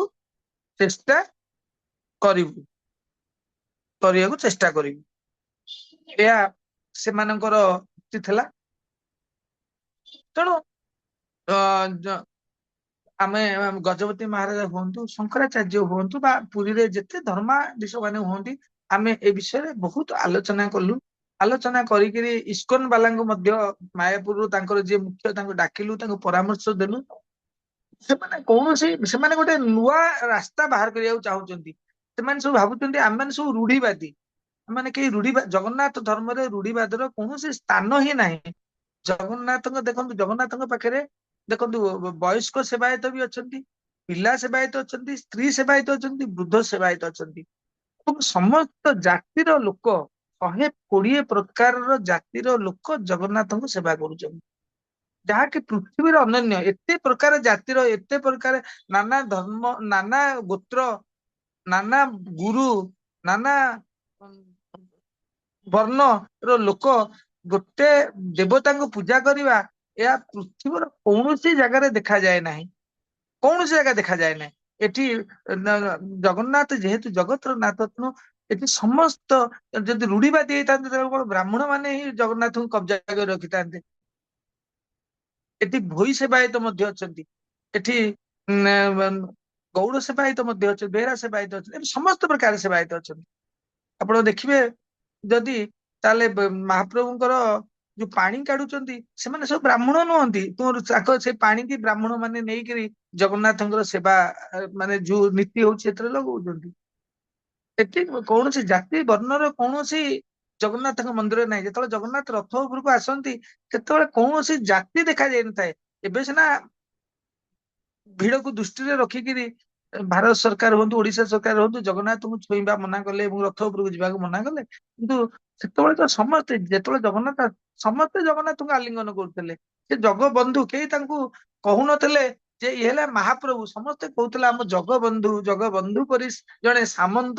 ଚେଷ୍ଟା କରିବାକୁ ଚେଷ୍ଟା କରିବୁ। ଏହା ସେମାନଙ୍କର ଯୁକ୍ତି ଥିଲା। ତେଣୁ ଆମେ ଗଜପତି ମହାରାଜ ହୁଅନ୍ତୁ, ଶଙ୍କରାଚାର୍ଯ୍ୟ ହୁଅନ୍ତୁ ବା ପୁରୀରେ ଯେତେ ଧର୍ମାଧୀଶ ମାନେ ହୁଅନ୍ତି, ଆମେ ଏ ବିଷୟରେ ବହୁତ ଆଲୋଚନା କଲୁ। ଆଲୋଚନା କରିକିରି ଇସ୍କନ ବାଲାଙ୍କୁ ମଧ୍ୟ ମାୟାପୁରରୁ ତାଙ୍କର ଯିଏ ମୁଖ୍ୟ ତାଙ୍କୁ ଡାକିଲୁ, ତାଙ୍କୁ ପରାମର୍ଶ ଦେଲୁ। ସେମାନେ ଗୋଟେ ନୂଆ ରାସ୍ତା ବାହାର କରିବାକୁ ଚାହୁଁଛନ୍ତି। ସେମାନେ ସବୁ ଭାବୁଛନ୍ତି ଆମେମାନେ ସବୁ ରୁଢିବାଦୀ, ଆମେମାନେ କେହି ଜଗନ୍ନାଥ ଧର୍ମରେ ରୁଢିବାଦର କୌଣସି ସ୍ଥାନ ହିଁ ନାହିଁ। ଦେଖନ୍ତୁ ଜଗନ୍ନାଥଙ୍କ ପାଖରେ ଦେଖନ୍ତୁ ବୟସ୍କ ସେବାୟତ ବି ଅଛନ୍ତି, ପିଲା ସେବାୟତ ଅଛନ୍ତି, ସ୍ତ୍ରୀ ସେବାୟତ ଅଛନ୍ତି, ବୃଦ୍ଧ ସେବାୟତ ଅଛନ୍ତି ଏବଂ ସମସ୍ତ ଜାତିର ଲୋକ 120 ପ୍ରକାରର ଜାତିର ଲୋକ ଜଗନ୍ନାଥଙ୍କୁ ସେବା କରୁଛନ୍ତି, ଯାହାକି ପୃଥିବୀର ଅନନ୍ୟ। ଏତେ ପ୍ରକାର ଜାତିର, ଏତେ ପ୍ରକାର ନାନା ଧର୍ମ, ନାନା ଗୋତ୍ର, ନାନା ଗୁରୁ, ନାନା ବର୍ଣ୍ଣର ଲୋକ ଗୋଟେ ଦେବତାଙ୍କୁ ପୂଜା କରିବା, ଏହା ପୃଥିବୀର କୌଣସି ଜାଗାରେ ଦେଖାଯାଏ ନାହିଁ, କୌଣସି ଜାଗା ଦେଖାଯାଏ ନାହିଁ। ଏଠି ଜଗନ୍ନାଥ ଯେହେତୁ ଜଗତର ନାଥ, ତେଣୁ ଏଠି ସମସ୍ତ ଯଦି ରୁଢିବାଦୀ ହେଇଥାନ୍ତେ ତେବେ କଣ ବ୍ରାହ୍ମଣ ମାନେ ହିଁ ଜଗନ୍ନାଥଙ୍କୁ କବ୍ଜା କରି ରଖିଥାନ୍ତେ। ଏଠି ଭୋଇ ସେବାୟତ ମଧ୍ୟ ଅଛନ୍ତି, ଏଠି ଗୌଡ଼ ସେବାୟତ ମଧ୍ୟ ଅଛନ୍ତି, ବେହେରା ସେବାୟତ ଅଛନ୍ତି, ଏଠି ସମସ୍ତ ପ୍ରକାର ସେବାୟତ ଅଛନ୍ତି। ଆପଣ ଦେଖିବେ ଯଦି ତାହେଲେ ମହାପ୍ରଭୁଙ୍କର ଯୋଉ ପାଣି କାଢୁଛନ୍ତି ସେମାନେ ସବୁ ବ୍ରାହ୍ମଣ ନୁହନ୍ତି, ତାଙ୍କ ସେ ପାଣିକି ବ୍ରାହ୍ମଣ ମାନେ ନେଇକିରି ଜଗନ୍ନାଥଙ୍କର ସେବା ମାନେ ଯୋଉ ନୀତି ହଉଛି ସେଥିରେ ଲଗଉଛନ୍ତି। ଏଠି କୌଣସି ଜାତି ବର୍ଣ୍ଣର କୌଣସି ଜଗନ୍ନାଥଙ୍କ ମନ୍ଦିର ନାହିଁ। ଯେତେବେଳେ ଜଗନ୍ନାଥ ରଥ ଉପରକୁ ଆସନ୍ତି ସେତେବେଳେ କୌଣସି ଜାତି ଦେଖାଯାଇନଥାଏ। ଏବେ ସିନା ଭିଡକୁ ଦୃଷ୍ଟିରେ ରଖିକିରି ଭାରତ ସରକାର ହୁଅନ୍ତୁ, ଓଡିଶା ସରକାର ହୁଅନ୍ତୁ, ଜଗନ୍ନାଥଙ୍କୁ ଛୁଇଁବା ମନା କଲେ ଏବଂ ରଥ ଉପରକୁ ଯିବାକୁ ମନା କଲେ, କିନ୍ତୁ ସେତେବେଳେ ତ ସମସ୍ତେ, ଯେତେବେଳେ ସମସ୍ତେ ଜଗନ୍ନାଥଙ୍କୁ ଆଲିଙ୍ଗନ କରୁଥିଲେ। ସେ ଜଗବନ୍ଧୁ, କେହି ତାଙ୍କୁ କହୁନଥିଲେ ଯେ ଇଏ ହେଲା ମହାପ୍ରଭୁ, ସମସ୍ତେ କହୁଥିଲେ ଆମ ଜଗବନ୍ଧୁ, ଜଗବନ୍ଧୁ ପରି ଜଣେ ସାମନ୍ତ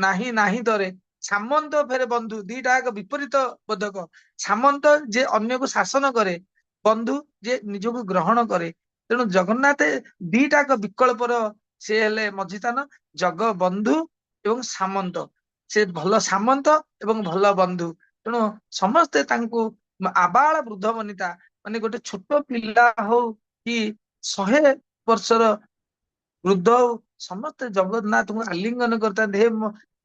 ନାହିଁ ନାହିଁ ଦରେ। ସାମନ୍ତ ଫେରେ ବନ୍ଧୁ, ଦିଟା ଯାକ ବିପରୀତ ବୋଧକ। ସାମନ୍ତ ଯେ ଅନ୍ୟକୁ ଶାସନ କରେ, ବନ୍ଧୁ ଯେ ନିଜକୁ ଗ୍ରହଣ କରେ। ତେଣୁ ଜଗନ୍ନାଥ ଦିଟାକ ବିକଳ୍ପର ସେ ହେଲେ ମଝିସ୍ଥାନ, ଜଗବନ୍ଧୁ ଏବଂ ସାମନ୍ତ। ସେ ଭଲ ସାମନ୍ତ ଏବଂ ଭଲ ବନ୍ଧୁ। ତେଣୁ ସମସ୍ତେ ତାଙ୍କୁ ଆବାଳ ବୃଦ୍ଧ ବନିତା, ମାନେ ଗୋଟେ ଛୋଟ ପିଲା ହଉ କି 100 ବର୍ଷର ବୃଦ୍ଧ ହଉ, ସମସ୍ତେ ଜଗନ୍ନାଥଙ୍କୁ ଆଲିଙ୍ଗନ କରିଥାନ୍ତି,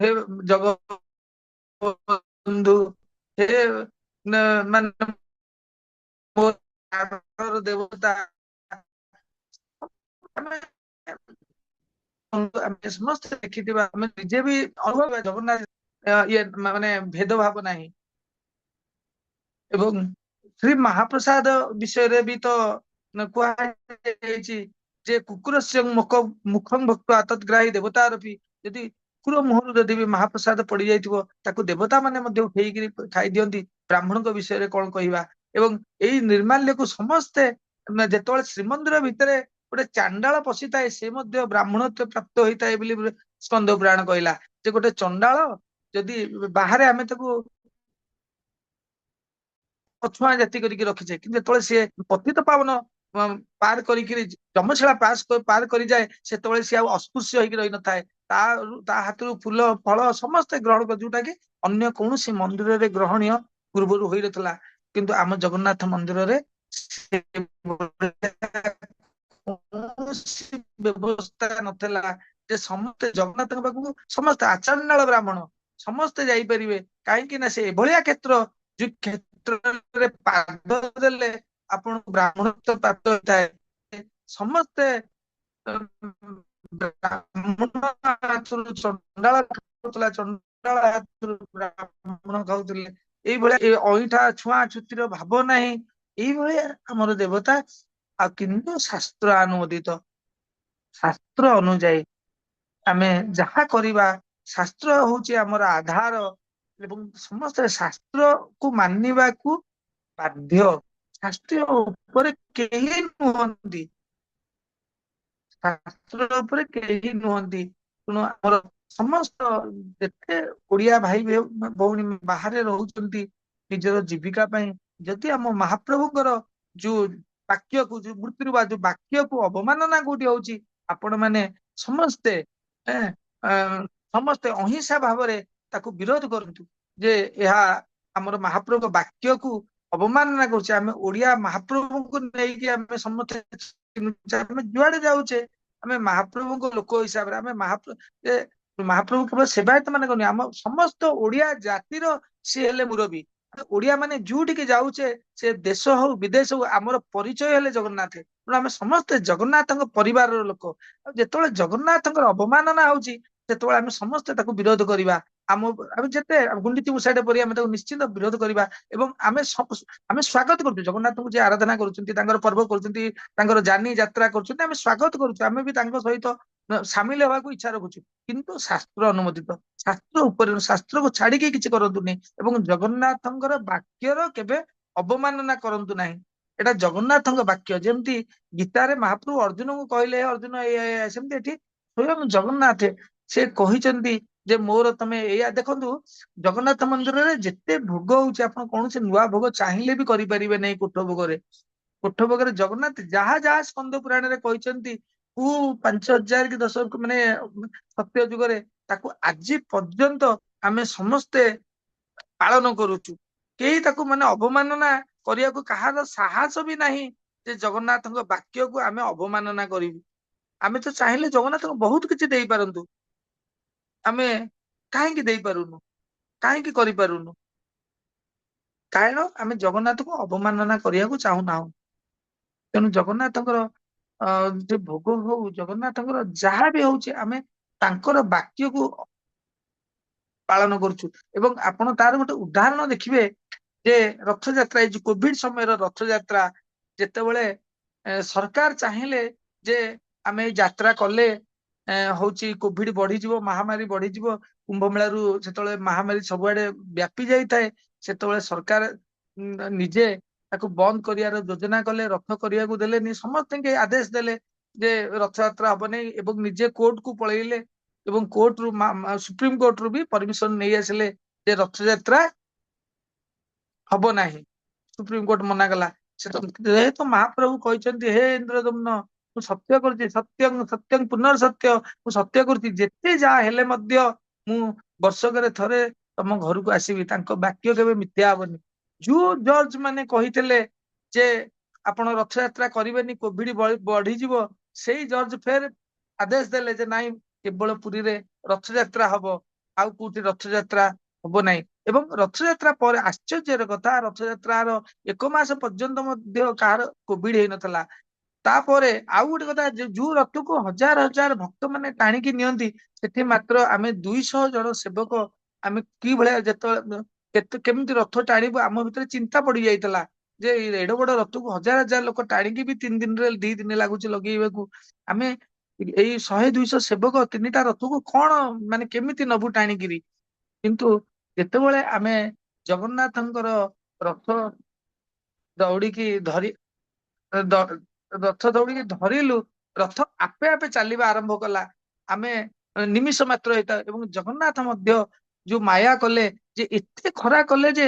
ହେ ଜଗବନ୍ଧୁ, ହେ ମାନେ ମୋ ଦେବତା। ଆମେ ଆମେ ସମସ୍ତେ ଦେଖିଥିବା, ଆମେ ନିଜେ ବି ଅନୁଭବ, ଜଗନ୍ନାଥ ଇଏ ମାନେ ଭେଦଭାବ ନାହିଁ। ଏବଂ ଶ୍ରୀ ମହାପ୍ରସାଦ ବିଷୟରେ ବି ତ କୁହାଯାଇଛି ଯେ କୁକୁରସ୍ୟ ମୁଖଂ ଭକ୍ତ ଆତତଗ୍ରାହୀ ଦେବତାରପି। ଯଦି କୁକୁର ମୁହଁରୁ ଯଦି ବି ମହାପ୍ରସାଦ ପଡି ଯାଇଥିବ ତାକୁ ଦେବତା ମାନେ ମଧ୍ୟ ଉଠେଇକିରି ଖାଇଦିଅନ୍ତି। ବ୍ରାହ୍ମଣଙ୍କ ବିଷୟରେ କଣ କହିବା। ଏବଂ ଏଇ ନିର୍ମାଲ୍ୟକୁ ସମସ୍ତେ ଯେତେବେଳେ ଶ୍ରୀମନ୍ଦିର ଭିତରେ ଗୋଟେ ଚାଣ୍ଡାଳ ପଶିଥାଏ, ସେ ମଧ୍ୟ ବ୍ରାହ୍ମଣତ୍ୱ ପ୍ରାପ୍ତ ହୋଇଥାଏ ବୋଲି ସ୍କନ୍ଦ ପୁରାଣ କହିଲା। ଯେ ଗୋଟେ ଚଣ୍ଡାଳ ଯଦି ବାହାରେ ଆମେ ତାକୁ ଅଛୁଆଁ ଜାତି କରିକି ରଖିଛେ, କିନ୍ତୁ ଯେତେବେଳେ ସିଏ ପତିତ ପାବନ ପାର କରିକି ଯମଶିଳା ପାର କରିଯାଏ, ସେତେବେଳେ ସିଏ ଆଉ ଅସ୍ପୃଶ୍ୟ ହେଇକି ରହିନଥାଏ। ତା ହାତରୁ ଫୁଲ ଫଳ ସମସ୍ତେ ଗ୍ରହଣ କରି, ଯୋଉଟା କି ଅନ୍ୟ କୌଣସି ମନ୍ଦିରରେ ଗ୍ରହଣୀୟ ପୂର୍ବରୁ ହୋଇନଥିଲା। କିନ୍ତୁ ଆମ ଜଗନ୍ନାଥ ମନ୍ଦିରରେ କୌଣସି ବ୍ୟବସ୍ଥା ନଥିଲା ଯେ ସମସ୍ତେ ଜଗନ୍ନାଥଙ୍କ ପାଖକୁ ସମସ୍ତେ ଆଚାର୍ଯ୍ୟାଳ ବ୍ରାହ୍ମଣ ସମସ୍ତେ ଯାଇପାରିବେ। କାହିଁକି ନା ସେ ଏଭଳିଆ କ୍ଷେତ୍ର, ଯୋଉ କ୍ଷେତ୍ରରେ ପାଦ ଦେଲେ ଆପଣଙ୍କୁ ବ୍ରାହ୍ମଣତ୍ୱ ପ୍ରାପ୍ତ ହୋଇଥାଏ। ସମସ୍ତେ ବ୍ରାହ୍ମଣ ହାତରୁ ଚଣ୍ଡାଳ ଖାଉଥିଲା, ଚଣ୍ଡାଳ ହାତରୁ ବ୍ରାହ୍ମଣ ଖାଉଥିଲେ। ଏଇଭଳିଆ ଅଇଁଠା ଛୁଆଁ ଛୁତିର ଭାବ ନାହିଁ, ଏଇଭଳିଆ ଆମର ଦେବତା। ଆଉ କିନ୍ତୁ ଶାସ୍ତ୍ର ଅନୁମୋଦିତ, ଶାସ୍ତ୍ର ଅନୁଯାୟୀ ଆମେ ଯାହା କରିବା, ଶାସ୍ତ୍ର ହଉଛି ଆମର ଆଧାର ଏବଂ ସମସ୍ତେ ଶାସ୍ତ୍ରକୁ ମାନିବାକୁ ବାଧ୍ୟ। ଶାସ୍ତ୍ର ଉପରେ କେହି ନୁହନ୍ତି, ଶାସ୍ତ୍ର ଉପରେ କେହି ନୁହନ୍ତି। ତେଣୁ ଆମର ସମସ୍ତ ଯେତେ ଓଡିଆ ଭାଇ ଭଉଣୀ ବାହାରେ ରହୁଛନ୍ତି ନିଜର ଜୀବିକା ପାଇଁ, ଯଦି ଆମ ମହାପ୍ରଭୁଙ୍କର ଯୋଉ ବାକ୍ୟକୁ, ଯୋଉ ମୃତ୍ୟୁ ବା ଯୋଉ ବାକ୍ୟକୁ ଅବମାନନା କୋଉଠି ହଉଛି, ଆପଣ ମାନେ ସମସ୍ତେ ସମସ୍ତେ ଅହିଂସା ଭାବରେ ତାକୁ ବିରୋଧ କରନ୍ତୁ। ଯେ ଏହା ଆମର ମହାପ୍ରଭୁଙ୍କ ବାକ୍ୟକୁ ଅବମାନନା କରୁଛି। ଆମେ ଓଡିଆ ମହାପ୍ରଭୁଙ୍କୁ ନେଇକି ଆମେ ସମସ୍ତେ, ଆମେ ଯୁଆଡେ ଯାଉଛେ ଆମେ ମହାପ୍ରଭୁଙ୍କ ଲୋକ ହିସାବରେ, ଆମେ ମହାପ୍ରଭୁ କେବଳ ସେବାୟତ ମାନେ କରୁନି, ଆମ ସମସ୍ତ ଓଡିଆ ଜାତିର ସିଏ ହେଲେ ମୁରବୀ। ଓଡିଆ ମାନେ ଯୋଉଠିକି ଯାଉଛେ, ସେ ଦେଶ ହଉ ବିଦେଶ ହଉ, ଆମର ପରିଚୟ ହେଲେ ଜଗନ୍ନାଥ। ତେଣୁ ଆମେ ସମସ୍ତେ ଜଗନ୍ନାଥଙ୍କ ପରିବାରର ଲୋକ। ଆଉ ଯେତେବେଳେ ଜଗନ୍ନାଥଙ୍କର ଅବମାନନା ହଉଛି, ସେତେବେଳେ ଆମେ ସମସ୍ତେ ତାକୁ ବିରୋଧ କରିବା। ଆମେ ଯେତେ ଗୁଣ୍ଡିଚି ମୂଷାଟେ ପରି ଆମେ ତାକୁ ନିଶ୍ଚିନ୍ତ ବିରୋଧ କରିବା। ଏବଂ ଆମେ ସ୍ୱାଗତ କରୁଛୁ ଜଗନ୍ନାଥଙ୍କୁ, ଯିଏ ଆରାଧନା କରୁଛନ୍ତି, ତାଙ୍କର ପର୍ବ କରୁଛନ୍ତି, ତାଙ୍କର ଯାନି ଯାତ୍ରା କରୁଛନ୍ତି, ଆମେ ସ୍ୱାଗତ କରୁଛୁ। ଆମେ ବି ତାଙ୍କ ସହିତ ସାମିଲ ହେବାକୁ ଇଚ୍ଛା ରଖୁଛୁ। କିନ୍ତୁ ଶାସ୍ତ୍ର ଅନୁମୋଦିତ, ଶାସ୍ତ୍ର ଉପରେ, ଶାସ୍ତ୍ରକୁ ଛାଡିକି କିଛି କରନ୍ତୁନି। ଏବଂ ଜଗନ୍ନାଥଙ୍କର ବାକ୍ୟର କେବେ ଅବମାନନା କରନ୍ତୁ ନାହିଁ। ଏଟା ଜଗନ୍ନାଥଙ୍କ ବାକ୍ୟ। ଯେମିତି ଗୀତାରେ ମହାପ୍ରଭୁ ଅର୍ଜୁନଙ୍କୁ କହିଲେ, ଅର୍ଜୁନ ଏଇଆ, ସେମିତି ଏଠି ସ୍ୱୟଂ ଜଗନ୍ନାଥ ସେ କହିଛନ୍ତି ଯେ ମୋର ତମେ ଏଇଆ ଦେଖନ୍ତୁ। ଜଗନ୍ନାଥ ମନ୍ଦିରରେ ଯେତେ ଭୋଗ ହଉଛି, ଆପଣ କୌଣସି ନୂଆ ଭୋଗ ଚାହିଁଲେ ବି କରିପାରିବେ ନାହିଁ। କୋଠ ଭୋଗରେ, କୋଠ ଭୋଗରେ ଜଗନ୍ନାଥ ଯାହା ଯାହା ସ୍କନ୍ଦ ପୁରାଣରେ କହିଛନ୍ତି, 5,000 କି 10 ମାନେ ସତ୍ୟ ଯୁଗରେ, ତାକୁ ଆଜି ପର୍ଯ୍ୟନ୍ତ ଆମେ ସମସ୍ତେ ପାଳନ କରୁଛୁ। କେହି ତାକୁ ମାନେ ଅବମାନନା କରିବାକୁ କାହାର ସାହସ ବି ନାହିଁ ଯେ ଜଗନ୍ନାଥଙ୍କ ବାକ୍ୟକୁ ଆମେ ଅବମାନନା କରିବୁ। ଆମେ ତ ଚାହିଁଲେ ଜଗନ୍ନାଥଙ୍କୁ ବହୁତ କିଛି ଦେଇପାରନ୍ତୁ, ଆମେ କାହିଁକି ଦେଇପାରୁନୁ, କାହିଁକି କରିପାରୁନୁ? କାରଣ ଆମେ ଜଗନ୍ନାଥଙ୍କୁ ଅବମାନନା କରିବାକୁ ଚାହୁଁନାହୁଁ। ତେଣୁ ଜଗନ୍ନାଥଙ୍କର ଯୋଉ ଭୋଗ ହଉ, ଜଗନ୍ନାଥଙ୍କର ଯାହା ବି ହଉଛି, ଆମେ ତାଙ୍କର ବାକ୍ୟକୁ ପାଳନ କରୁଛୁ। ଏବଂ ଆପଣ ତାର ଗୋଟେ ଉଦାହରଣ ଦେଖିବେ ଯେ ରଥଯାତ୍ରା, ଏଇ ଯୋଉ କୋଭିଡ ସମୟର ରଥଯାତ୍ରା, ଯେତେବେଳେ ସରକାର ଚାହିଁଲେ ଯେ ଆମେ ଏଇ ଯାତ୍ରା କଲେ ହଉଛି କୋଭିଡ ବଢିଯିବ, ମହାମାରୀ ବଢିଯିବ, କୁମ୍ଭ ମେଳାରୁ ଯେତେବେଳେ ମହାମାରୀ ସବୁଆଡେ ବ୍ୟାପି ଯାଇଥାଏ, ସେତେବେଳେ ସରକାର ନିଜେ ତାକୁ ବନ୍ଦ କରିବାର ଯୋଜନା କଲେ, ରଥ କରିବାକୁ ଦେଲେନି, ସମସ୍ତଙ୍କୁ ଆଦେଶ ଦେଲେ ଯେ ରଥଯାତ୍ରା ହବନି। ଏବଂ ନିଜେ କୋର୍ଟକୁ ପଳେଇଲେ ଏବଂ କୋର୍ଟରୁ ସୁପ୍ରିମ କୋର୍ଟରୁ ବି ପରମିଶନ ନେଇ ଆସିଲେ ଯେ ରଥଯାତ୍ରା ହବ ନାହିଁ। ସୁପ୍ରିମ କୋର୍ଟ ମନା କଲା। ଯେହେତୁ ମହାପ୍ରଭୁ କହିଛନ୍ତି, ହେ ଇନ୍ଦ୍ରଦମ୍ନ, ମୁଁ ସତ୍ୟ କରୁଛି, ସତ୍ୟଂ ସତ୍ୟଂ ପୁନଃ ସତ୍ୟ, ମୁଁ ସତ୍ୟ କରୁଛି, ଯେତେ ଯାହା ହେଲେ ମଧ୍ୟ ମୁଁ ବର୍ଷକରେ ଥରେ ତମ ଘରକୁ ଆସିବି। ତାଙ୍କ ବାକ୍ୟ କେବେ ମିଥ୍ୟା ହବନି। ଯୋଉ ଜଜ ମାନେ କହିଥିଲେ ଯେ ଆପଣ ରଥଯାତ୍ରା କରିବେନି, କୋଭିଡ ବଢିଯିବ, ସେଇ ଜଜ ଫେର ଆଦେଶ ଦେଲେ ଯେ ନାଇଁ, କେବଳ ପୁରୀରେ ରଥଯାତ୍ରା ହବ, ଆଉ କୋଉଠି ରଥଯାତ୍ରା ହବ ନାହିଁ। ଏବଂ ରଥଯାତ୍ରା ପରେ ଆଶ୍ଚର୍ଯ୍ୟର କଥା, ରଥଯାତ୍ରାର 1 ମାସ ପର୍ଯ୍ୟନ୍ତ ମଧ୍ୟ କାହାର କୋଭିଡ ହେଇନଥିଲା। ତାପରେ ଆଉ ଗୋଟେ କଥା, ଯୋଉ ରଥକୁ ହଜାର ହଜାର ଭକ୍ତ ମାନେ ଟାଣିକି ନିଅନ୍ତି, ସେଠି ମାତ୍ର ଆମେ 200 ଜଣ ସେବକ, ଆମେ କି ଭଳିଆ ଯେତେବେଳେ କେମିତି ରଥ ଟାଣିବୁ, ଆମ ଭିତରେ ଚିନ୍ତା ପଡି ଯାଇଥିଲା ଯେ ଏଡ ବଡ ରଥକୁ ହଜାର ହଜାର ଲୋକ ଟାଣିକି ବି 3 ଦିନରେ 2 ଦିନ ଲାଗୁଛି ଲଗେଇବାକୁ। ଆମେ ଏଇ 100-200 ସେବକ 3ଟା ରଥକୁ କଣ ମାନେ କେମିତି ନବୁ ଟାଣିକିରି? କିନ୍ତୁ ଯେତେବେଳେ ଆମେ ଜଗନ୍ନାଥଙ୍କର ରଥ ଦୌଡିକି ରଥ ଦୌଡିକି ଧରିଲୁ, ରଥ ଆପେ ଆପେ ଚାଲିବା ଆରମ୍ଭ କଲା। ଆମେ ନିମିଷ ମାତ୍ର ହେଇଥାଉ ଏବଂ ଜଗନ୍ନାଥ ମଧ୍ୟ ଯୋଉ ମାୟା କଲେ ଯେ ଏତେ ଖରା କଲେ ଯେ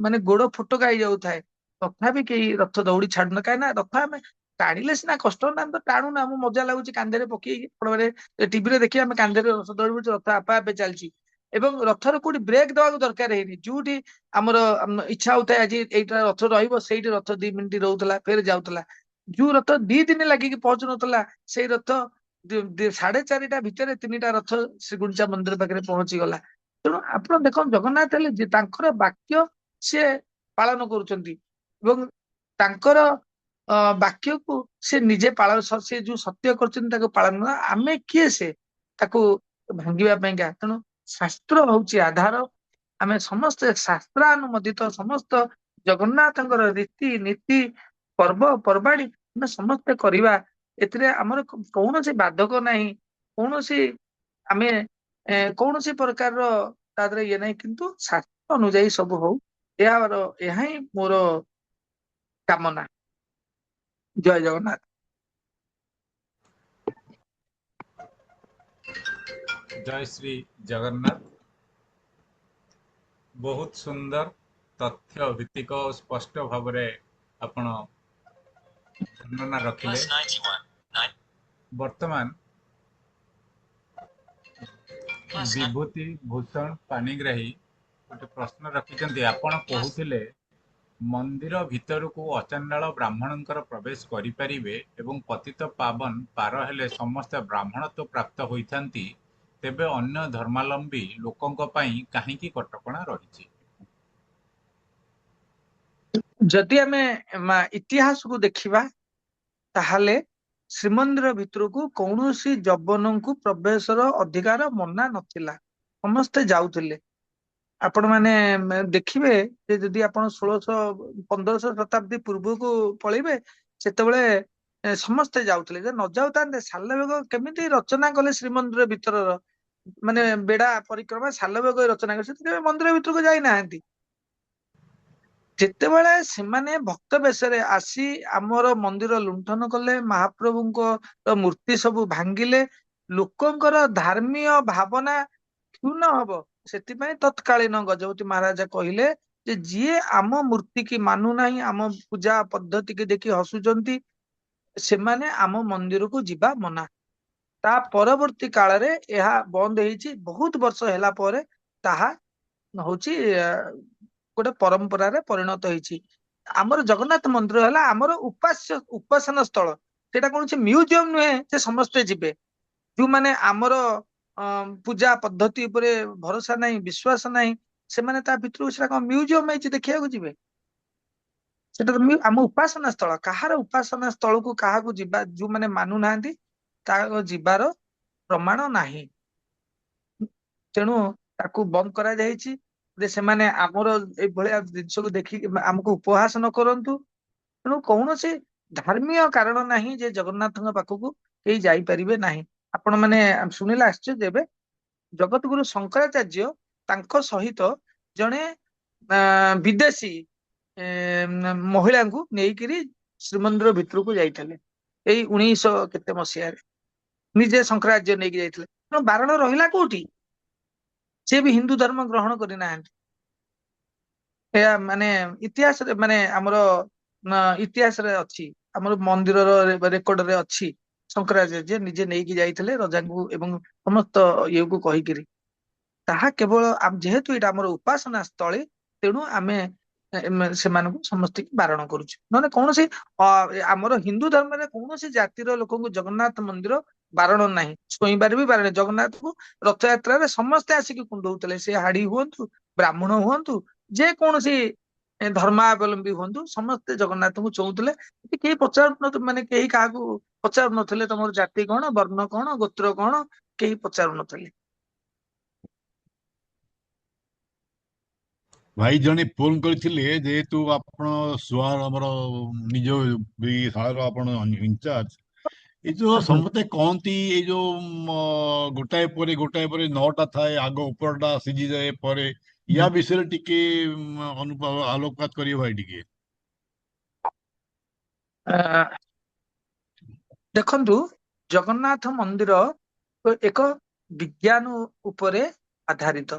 ମାନେ ଗୋଡ ଫୋଟକା ହେଇଯାଉଥାଏ, ତଥାପି କେହି ରଥ ଦୌଡି ଛାଡୁନ। କାହିଁକି ନା ରଥ ଆମେ ଟାଣିଲେ ସିନା କଷ୍ଟ ନା, ଆମେ ତ ଟାଣୁନା, ଆମକୁ ମଜା ଲାଗୁଛି କାନ୍ଧରେ ପକେଇକି। ଟିଭିରେ ଦେଖି ଆମେ କାନ୍ଧରେ ରଥ ଦୌଡ଼ି ପଡୁଛୁ, ରଥ ଆପେ ଆପେ ଚାଲିଛି। ଏବଂ ରଥର କୋଉଠି ବ୍ରେକ୍ ଦେବାକୁ ଦରକାର ହେଇନି। ଯୋଉଠି ଆମର ଇଚ୍ଛା ହଉଥାଏ ଆଜି ଏଇଟା ରଥ ରହିବ, ସେଇଠି ରଥ 2 ମିନିଟ ରହୁଥିଲା, ଫେର ଯାଉଥିଲା। ଯୋଉ ରଥ 2 ଦିନ ଲାଗିକି ପହଞ୍ଚୁନଥିଲା, ସେଇ ରଥ 4:30 ଭିତରେ 3ଟା ରଥ ଶ୍ରୀଗୁଣ୍ଡିଚା ମନ୍ଦିର ପାଖରେ ପହଞ୍ଚିଗଲା। ତେଣୁ ଆପଣ ଦେଖନ୍ତୁ, ଜଗନ୍ନାଥ ହେଲେ ଯେ ତାଙ୍କର ବାକ୍ୟ ସିଏ ପାଳନ କରୁଛନ୍ତି ଏବଂ ତାଙ୍କର ବାକ୍ୟକୁ ସେ ନିଜେ ପାଳନ, ସେ ଯୋଉ ସତ୍ୟ କରୁଛନ୍ତି ତାକୁ ପାଳନ, ଆମେ କିଏ ସେ ତାକୁ ଭାଙ୍ଗିବା ପାଇଁକା। ତେଣୁ ଶାସ୍ତ୍ର ହଉଛି ଆଧାର। ଆମେ ସମସ୍ତେ ଶାସ୍ତ୍ରାନୁମୋଦିତ, ସମସ୍ତ ଜଗନ୍ନାଥଙ୍କର ରୀତି ନୀତି ପର୍ବପର୍ବାଣୀ ଆମେ ସମସ୍ତେ କରିବା। ଏଥିରେ ଆମର କୌଣସି ବାଧକ ନାହିଁ, କୌଣସି ଆମେ କୌଣସି ପ୍ରକାରର ତା ଦେହରେ ଇଏ ନାହିଁ, କିନ୍ତୁ ଶାସ୍ତ୍ର ଅନୁଯାୟୀ ସବୁ ହଉ, ଏହା ହିଁ ମୋର କାମନା। ଜୟ ଜଗନ୍ନାଥ। ଜୟ ଶ୍ରୀ ଜଗନ୍ନାଥ। ବହୁତ ସୁନ୍ଦର ତଥ୍ୟ ଭିତ୍ତିକ ଓ ସ୍ପଷ୍ଟ ଭାବରେ ଆପଣ ବର୍ଣ୍ଣନା ରଖିଲେ। ବର୍ତ୍ତମାନ ବିଭୂତି ଭୂଷଣ ପାଣିଗ୍ରାହୀ ଗୋଟେ ପ୍ରଶ୍ନ ରଖିଛନ୍ତି। ଆପଣ କହୁଥିଲେ ମନ୍ଦିର ଭିତରକୁ ଅଚାଣ୍ଡାଳ ବ୍ରାହ୍ମଣଙ୍କର ପ୍ରବେଶ କରିପାରିବେ ଏବଂ ପତିତ ପାବନ ପାର ହେଲେ ସମସ୍ତେ ବ୍ରାହ୍ମଣତ୍ୱ ପ୍ରାପ୍ତ ହୋଇଥାନ୍ତି, ତେବେ ଅନ୍ୟ ଧର୍ମାବଲମ୍ବୀ ଲୋକଙ୍କ ପାଇଁ କାହିଁକି କଟକଣା ରହିଛି? ଯଦି ଆମେ ଇତିହାସକୁ ଦେଖିବା, ତାହେଲେ ଶ୍ରୀମନ୍ଦିର ଭିତରକୁ କୌଣସି ଯବନଙ୍କୁ ପ୍ରବେଶର ଅଧିକାର ମନା ନଥିଲା, ସମସ୍ତେ ଯାଉଥିଲେ। ଆପଣ ମାନେ ଦେଖିବେ ଯେ ଯଦି ଆପଣ 1500 ଶତାବ୍ଦୀ ପୂର୍ବକୁ ପଳେଇବେ, ସେତେବେଳେ ସମସ୍ତେ ଯାଉଥିଲେ। ଯେ ନ ଯାଉଥାନ୍ତେ, ସାଲବେଗ କେମିତି ରଚନା କଲେ ଶ୍ରୀମନ୍ଦିର ଭିତରର, ମାନେ ବେଢା ପରିକ୍ରମା ସାଲବେଗ ରଚନା କଲେ, ସେ କେବେ ମନ୍ଦିର ଭିତରକୁ ଯାଇନାହାନ୍ତି। ଯେତେବେଳେ ସେମାନେ ଭକ୍ତ ବେଶରେ ଆସି ଆମର ମନ୍ଦିର ଲୁଣ୍ଠନ କଲେ, ମହାପ୍ରଭୁଙ୍କ ମୂର୍ତ୍ତି ସବୁ ଭାଙ୍ଗିଲେ, ଲୋକଙ୍କର ଧାର୍ମୀୟ ଭାବନା କ୍ଷୁଣ୍ଣ ହବ, ସେଥିପାଇଁ ତତ୍କାଳୀନ ଗଜପତି ମହାରାଜା କହିଲେ ଯେ ଯିଏ ଆମ ମୂର୍ତ୍ତି କି ମାନୁନାହିଁ, ଆମ ପୂଜା ପଦ୍ଧତି କି ଦେଖି ହସୁଛନ୍ତି, ସେମାନେ ଆମ ମନ୍ଦିରକୁ ଯିବା ମନା। ତା ପରବର୍ତ୍ତୀ କାଳରେ ଏହା ବନ୍ଦ ହେଇଛି। ବହୁତ ବର୍ଷ ହେଲା ପରେ ତାହା ହଉଛି ଗୋଟେ ପରମ୍ପରାରେ ପରିଣତ ହେଇଛି। ଆମର ଜଗନ୍ନାଥ ମନ୍ଦିର ହେଲା ଆମର ଉପାସନା ସ୍ଥଳ। ସେଟା କୌଣସି ମ୍ୟୁଜିୟମ ନୁହେଁ ଯେ ସମସ୍ତେ ଯିବେ। ଯୋଉମାନେ ଆମର ପୂଜା ପଦ୍ଧତି ଉପରେ ଭରସା ନାହିଁ, ବିଶ୍ୱାସ ନାହିଁ, ସେମାନେ ତା ଭିତରକୁ, ସେଟା କଣ ମ୍ୟୁଜିୟମ ହେଇଛି ଦେଖିବାକୁ ଯିବେ? ସେଟା ତ ଆମ ଉପାସନା ସ୍ଥଳ। କାହାର ଉପାସନା ସ୍ଥଳକୁ କାହାକୁ ଯିବା, ଯୋଉମାନେ ମାନୁନାହାନ୍ତି, ତାର ଯିବାର ପ୍ରମାଣ ନାହିଁ। ତେଣୁ ତାକୁ ବନ୍ଦ କରାଯାଇଛି ଯେ ସେମାନେ ଆମର ଏଇଭଳିଆ ଜିନିଷକୁ ଦେଖିକି ଆମକୁ ଉପହାସ ନ କରନ୍ତୁ। ତେଣୁ କୌଣସି ଧାର୍ମୀୟ କାରଣ ନାହିଁ ଯେ ଜଗନ୍ନାଥଙ୍କ ପାଖକୁ କେହି ଯାଇପାରିବେ ନାହିଁ। ଆପଣ ମାନେ ଶୁଣିଲେ ଆଶ୍ଚର୍ଯ୍ୟ ହେବେ, ଜଗତଗୁରୁ ଶଙ୍କରାଚାର୍ଯ୍ୟ ତାଙ୍କ ସହିତ ଜଣେ ବିଦେଶୀ ମହିଳାଙ୍କୁ ନେଇକିରି ଶ୍ରୀମନ୍ଦିର ଭିତରକୁ ଯାଇଥିଲେ, ଏଇ 1900 କେତେ ମସିହାରେ ନିଜେ ଶଙ୍କରାଚାର୍ଯ୍ୟ ନେଇକି ଯାଇଥିଲେ। ତେଣୁ ବାରଣ ରହିଲା କୋଉଠି? ସେ ବି ହିନ୍ଦୁ ଧର୍ମ ଗ୍ରହଣ କରିନାହାନ୍ତି। ଏହା ମାନେ ଇତିହାସରେ, ମାନେ ଆମର ଇତିହାସରେ ଅଛି, ଆମର ମନ୍ଦିରର ରେକର୍ଡରେ ଅଛି, ଶଙ୍କରାଚାର୍ଯ୍ୟ ନିଜେ ନେଇକି ଯାଇଥିଲେ ରଜାଙ୍କୁ ଏବଂ ସମସ୍ତ ଇଏକୁ କହିକିରି। ତାହା କେବଳ ଯେହେତୁ ଏଇଟା ଆମର ଉପାସନା ସ୍ଥଳୀ, ତେଣୁ ଆମେ ସେମାନଙ୍କୁ ସମସ୍ତଙ୍କୁ ବାରଣ କରୁଛୁ। ନହେଲେ କୌଣସି ଆମର ହିନ୍ଦୁ ଧର୍ମରେ କୌଣସି ଜାତିର ଲୋକଙ୍କୁ ଜଗନ୍ନାଥ ମନ୍ଦିର ବାରଣ ନାହିଁ, ଛୁଇଁବାରେ ବି ବାରଣ। ଜଗନ୍ନାଥଙ୍କୁ ରଥଯାତ୍ରାରେ ସମସ୍ତେ ଆସିକି କୁଣ୍ଡଉଥିଲେ, ସେ ହାଡି ହୁଅନ୍ତୁ, ବ୍ରାହ୍ମଣ ହୁଅନ୍ତୁ, ଯେ କୌଣସି ଧର୍ମାବଲମ୍ବୀ ହୁଅନ୍ତୁ, ସମସ୍ତେ ଜଗନ୍ନାଥଙ୍କୁ ଛୁଉଁଥିଲେ। କେହି ପଚାରୁ, ମାନେ କେହି କାହାକୁ ପଚାରୁ ନଥିଲେ ତମର ଜାତି କଣ, ବର୍ଣ୍ଣ କଣ, ଗୋତ୍ର କଣ, କେହି ପଚାରୁ ନଥିଲେ। ଭାଇ ଜଣେ ଫୋନ କରିଥିଲେ, ଯେହେତୁ ଆପଣ ସୁଆର ଆମର ନିଜ ଶାଳାର ଆପଣ ଇନଚାର୍ଜ, ଏଇ ଯୋଉ ସମସ୍ତେ କହନ୍ତି ଏଇ ଯୋଉ ଗୋଟାଏ ପରେ 9ଟା ଥାଏ, ଆଗ ଉପରଟା ସିଝିଯାଏ ପରେ, ୟା ବିଷୟରେ ଟିକେ ଆଲୋକପାତ କରିବେ ଭାଇ ଟିକେ। ଦେଖନ୍ତୁ, ଜଗନ୍ନାଥ ମନ୍ଦିର ଏକ ବିଜ୍ଞାନ ଉପରେ ଆଧାରିତ।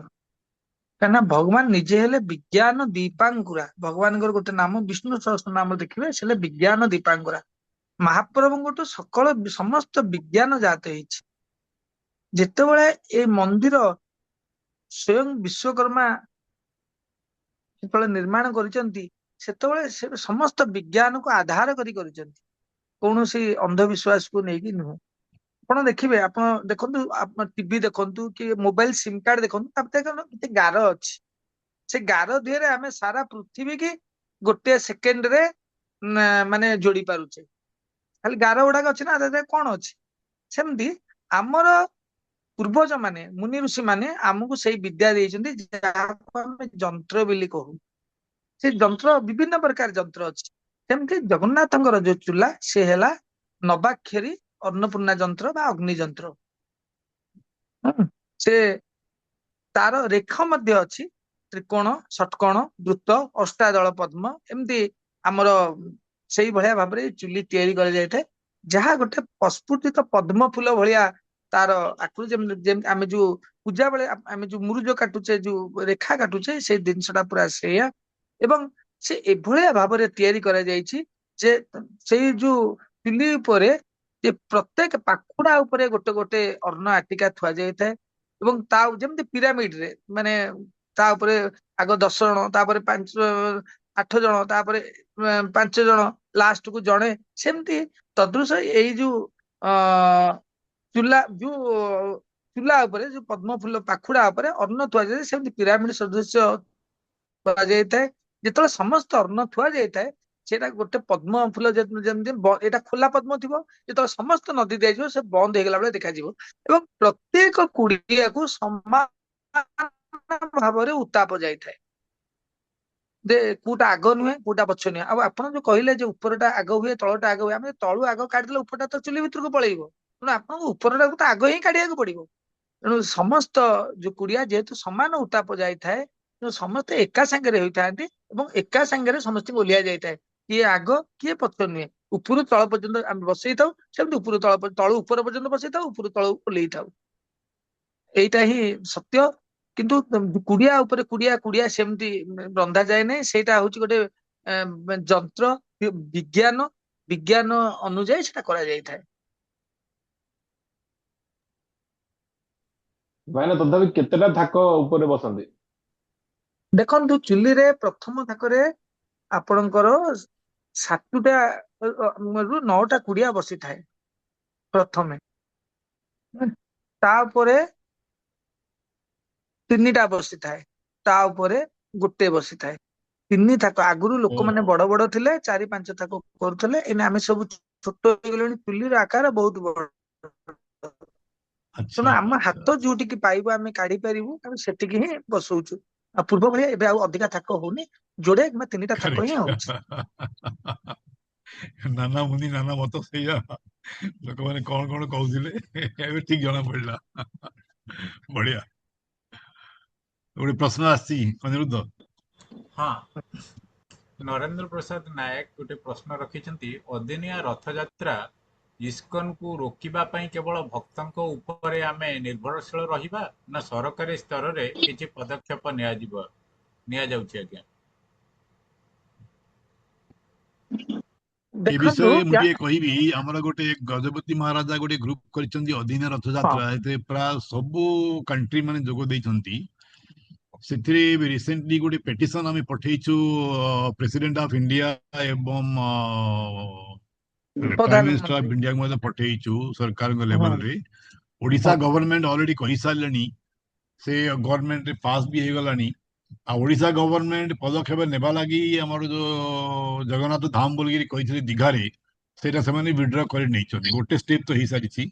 କାହିଁକିନା ଭଗବାନ ନିଜେ ହେଲେ ବିଜ୍ଞାନ ଦୀପାଙ୍କୁରା। ଭଗବାନଙ୍କର ଗୋଟେ ନାମ ବିଷ୍ଣୁ ସହସ୍ର ନାମ ଦେଖିବେ, ସେ ହେଲେ ବିଜ୍ଞାନ ଦୀପାଙ୍କୁରା। ମହାପ୍ରଭୁଙ୍କଠୁ ସମସ୍ତ ବିଜ୍ଞାନ ଜାତ ହେଇଛି। ଯେତେବେଳେ ଏଇ ମନ୍ଦିର ସ୍ୱୟଂ ବିଶ୍ୱକର୍ମା ଯେତେବେଳେ ନିର୍ମାଣ କରିଛନ୍ତି, ସେତେବେଳେ ସେ ସମସ୍ତ ବିଜ୍ଞାନକୁ ଆଧାର କରି କରିଛନ୍ତି, କୌଣସି ଅନ୍ଧବିଶ୍ୱାସକୁ ନେଇକି ନୁହଁ। ଆପଣ ଦେଖିବେ, ଆପଣ ଦେଖନ୍ତୁ, ଆପଣ ଟିଭି ଦେଖନ୍ତୁ କି ମୋବାଇଲ ସିମ୍ କାର୍ଡ ଦେଖନ୍ତୁ, ତାପରେ ଦେଖନ୍ତୁ କେତେ ଗାର ଅଛି। ସେ ଗାର ଦିହରେ ଆମେ ସାରା ପୃଥିବୀ କି ଗୋଟିଏ ସେକେଣ୍ଡରେ ମାନେ ଯୋଡି ପାରୁଛେ। ଖାଲି ଗାର ଗୁଡାକ ଅଛି ନା, ତା ଦେହରେ କଣ ଅଛି? ସେମିତି ଆମର ପୂର୍ବଜ ମାନେ, ମୁନି ଋଷି ମାନେ ଆମକୁ ସେଇ ବିଦ୍ୟା ଦେଇଛନ୍ତି, ଯାହାକୁ ଆମେ ଯନ୍ତ୍ର ବୋଲି କହୁ। ସେ ଯନ୍ତ୍ର ବିଭିନ୍ନ ପ୍ରକାର ଯନ୍ତ୍ର ଅଛି। ସେମିତି ଜଗନ୍ନାଥଙ୍କର ଯୋଉ ଚୁଲା, ସେ ହେଲା ନବାକ୍ଷରୀ ଅନ୍ନପୂର୍ଣ୍ଣା ଯନ୍ତ୍ର ବା ଅଗ୍ନି ଯନ୍ତ୍ର। ସେ ତାର ରେଖ ମଧ୍ୟ ଅଛି, ତ୍ରିକୋଣ, ଷଟକୋଣ, ବୃତ୍ତ, ଅଷ୍ଟାଦଳ ପଦ୍ମ, ଏମିତି ଆମର ସେଇଭଳିଆ ଭାବରେ ଚୁଲି ତିଆରି କରାଯାଇଥାଏ, ଯାହା ଗୋଟେ ପ୍ରସ୍ଫୁଟିତ ପଦ୍ମ ଫୁଲ ଭଳିଆ ତାର ଆକୃତି। ଯେମିତି ଆମେ ଯୋଉ ପୂଜା ବେଳେ ଆମେ ଯୋଉ ମୁରୁଜ କାଟୁଛେ, ଯୋଉ ରେଖା କାଟୁଛେ, ସେଇ ଜିନିଷଟା ପୁରା ସେଇଆ। ଏବଂ ସେ ଏଭଳିଆ ଭାବରେ ତିଆରି କରାଯାଇଛି ଯେ ସେଇ ଯୋଉ ଚୁଲି ଉପରେ ଯେ ପ୍ରତ୍ୟେକ ପାଖୁଡା ଉପରେ ଗୋଟେ ଗୋଟେ ଅର୍ଣ୍ଣ ଆଟିକା ଥୁଆଯାଇଥାଏ। ଏବଂ ତା ଯେମିତି ପିରାମିଡ ରେ, ମାନେ ତା ଉପରେ ଆଗ 10 ଜଣ, ତାପରେ 8 ଜଣ, ତାପରେ 5 ଜଣ, ଲାଷ୍ଟ କୁ ଜଣେ, ସେମିତି ତଦୃଶ ଏଇ ଯୋଉ ଅ ଚୁଲା ଉପରେ ଯୋଉ ପଦ୍ମ ଫୁଲ ପାଖୁଡା ଉପରେ ଅନ୍ନ ଥୁଆଯାଏ, ସେମିତି ପିରାମିଡ ସଦୃଶ୍ୟ କରାଯାଇଥାଏ। ଯେତେବେଳେ ସମସ୍ତ ଅନ୍ନ ଥୁଆ ଯାଇଥାଏ, ସେଇଟା ଗୋଟେ ପଦ୍ମ ଫୁଲ ଯେମିତି ଏଇଟା ଖୋଲା ପଦ୍ମ ଥିବ, ଯେତେବେଳେ ସମସ୍ତ ନଦୀ ଦିଆଯିବ, ସେ ବନ୍ଦ ହେଇଗଲା ବେଳେ ଦେଖାଯିବ। ଏବଂ ପ୍ରତ୍ୟେକ କୁଡିଆକୁ ସମାନ ଭାବରେ ଉତ୍ତାପ ଯାଇଥାଏ, ଯେ କୋଉଟା ଆଗ ନୁହେଁ, କୋଉଟା ପଛ ନୁହେଁ। ଆଉ ଆପଣ ଯୋଉ କହିଲେ ଯେ ଉପରଟା ଆଗ ହୁଏ, ତଳଟା ଆଗ ହୁଏ, ଆମେ ତଳୁ ଆଗ କାଢିଦେଲେ ଉପରଟା ତ ଚୁଲି ଭିତରକୁ ପଳେଇବ। ତେଣୁ ଆପଣଙ୍କୁ ଉପରଟାକୁ ତ ଆଗ ହିଁ କାଢିବାକୁ ପଡିବ। ତେଣୁ ସମସ୍ତ ଯୋଉ କୁଡିଆ ଯେହେତୁ ସମାନ ଉତ୍ତାପ ଯାଇଥାଏ, ତେଣୁ ସମସ୍ତେ ଏକା ସାଙ୍ଗରେ ହୋଇଥାନ୍ତି ଏବଂ ଏକା ସାଙ୍ଗରେ ସମସ୍ତଙ୍କୁ ଓହ୍ଲିଆ ଯାଇଥାଏ। କିଏ ଆଗ କିଏ ପଛ ନୁହେଁ, ଉପରୁ ତଳ ପର୍ଯ୍ୟନ୍ତ ଆମେ ବସେଇଥାଉ, ସେମିତି ଉପରୁ ତଳୁ ଉପର ପର୍ଯ୍ୟନ୍ତ ବସେଇଥାଉ, ଉପରୁ ତଳକୁ ଓହ୍ଲେଇଥାଉ। ଏଇଟା ହିଁ ସତ୍ୟ। କିନ୍ତୁ କୁଡିଆ ଉପରେ କୁଡିଆ କୁଡିଆ ସେମିତି ରନ୍ଧା ଯାଏ ନାହିଁ। ସେଇଟା ହଉଛି ଗୋଟେ ଯନ୍ତ୍ର, ବିଜ୍ଞାନ ବିଜ୍ଞାନ ଅନୁଯାୟୀ ସେଟା କରାଯାଇଥାଏ। ଭାଇନା ତଥାପି କେତେଟା ଥାକ ଉପରେ ବସନ୍ତି? ଦେଖନ୍ତୁ, ଚୁଲିରେ ପ୍ରଥମ ଥାକରେ ଆପଣଙ୍କର 7ଟା ରୁ 9ଟା କୁଡିଆ ବସିଥାଏ ପ୍ରଥମେ। ତା ଉପରେ 3ଟା ବସିଥାଏ, ତା ଉପରେ ଗୋଟେ ବସିଥାଏ। 3 ଥାକ। ଆଗରୁ ଲୋକମାନେ ଓହୋ। ବଡ ବଡ ଥିଲେ, 4-5 ଥାକ କରୁଥିଲେ। ଏଇନା ଆମେ ସବୁ ଛୋଟ ହେଇଗଲେଣି, ଚୁଲିର ଆକାର ବହୁତ ବଡ। ତେଣୁ ଆଚ୍ଛା ଆମ ଆଚ୍ଛା ହାତ ଯୋଉଠିକି ପାଇବ ଆମେ କାଢି ପାରିବୁ, ଆମେ ସେଠିକି ହିଁ ବସଉଛୁ। ଆଉ ପୂର୍ବ ଭଳିଆ ଏବେ ଆଉ ଅଧିକା ଥାକ ହଉନି, ଯୋଡେ କିମ୍ବା 3ଟା ଥାକ ହିଁ ହଉଛି। କରେକ୍ଟ। ନାନା ମୁନି ନାନା ମତ, ସେଇଆ ଲୋକମାନେ କଣ କଣ କହୁଥିଲେ, ଏବେ ଠିକ ଜଣା ପଡିଲା। ବଢିଆ। ଗୋଟେ ପ୍ରଶ୍ନ ଆସିଛି, ଅନିରୁଦ୍ଧ। ହଁ, ନରେନ୍ଦ୍ର ପ୍ରସାଦ ନାୟକ ଗୋଟେ ପ୍ରଶ୍ନ ରଖିଛନ୍ତି। ଅଦିନିଆ ରଥଯାତ୍ରା ଇସ୍କନକୁ ରୋକିବା ପାଇଁ କେବଳ ଭକ୍ତଙ୍କ ଉପରେ ଆମେ ନିର୍ଭରଶୀଳ ରହିବା, ନା ସରକାରୀ ସ୍ତରରେ କିଛି ପଦକ୍ଷେପ ନିଆଯାଉଛି? ଆଜ୍ଞା, ଏ ଦେଖନ୍ତୁ ବିଷୟରେ ମୁଁ ଟିକେ କହିବି। ଆମର ଗୋଟେ ଗଜପତି ମହାରାଜା ଗୋଟେ ଗ୍ରୁପ କରିଛନ୍ତି ଅଦିନିଆ ହଁ ରଥଯାତ୍ରା, ଏଥିରେ ପ୍ରାୟ ସବୁ କଣ୍ଟ୍ରି ମାନେ ଯୋଗ ଦେଇଛନ୍ତି। ସେଥିରେ ରିସେଣ୍ଟଲି ଗୋଟେ ପେଟିସନ ଆମେ ପଠେଇଛୁ ପ୍ରେସିଡେଣ୍ଟ ଅଫ ଇଣ୍ଡିଆ ଏବଂ ପ୍ରାଇମ ମିନିଷ୍ଟର ପ୍ରଧାନମନ୍ତ୍ରୀ। ଅଫ ଇଣ୍ଡିଆକୁ ମଧ୍ୟ ପଠେଇଛୁ ସରକାରଙ୍କ ହଁ ଲେଭେଲରେ। ଓଡିଶା ହଁ ଗଭର୍ଣମେଣ୍ଟ ଅଲରେଡି କହିସାରିଲେଣି, ସେ ଗଭର୍ଣମେଣ୍ଟରେ ପାସ୍ ବି ହେଇଗଲାଣି। ଆଉ ଓଡିଶା ଗଭର୍ଣମେଣ୍ଟ ପଦକ୍ଷେପ ନେବା ଲାଗି ଆମର ଯୋଉ ଜଗନ୍ନାଥ ଧାମ ବୋଲିକିରି କହିଥିଲେ ଦୀଘାରେ, ସେଇଟା ସେମାନେ ୱିଡ୍ର କରି ନେଇଛନ୍ତି। ଗୋଟେ ଷ୍ଟେପ ତ ହେଇସାରିଛି,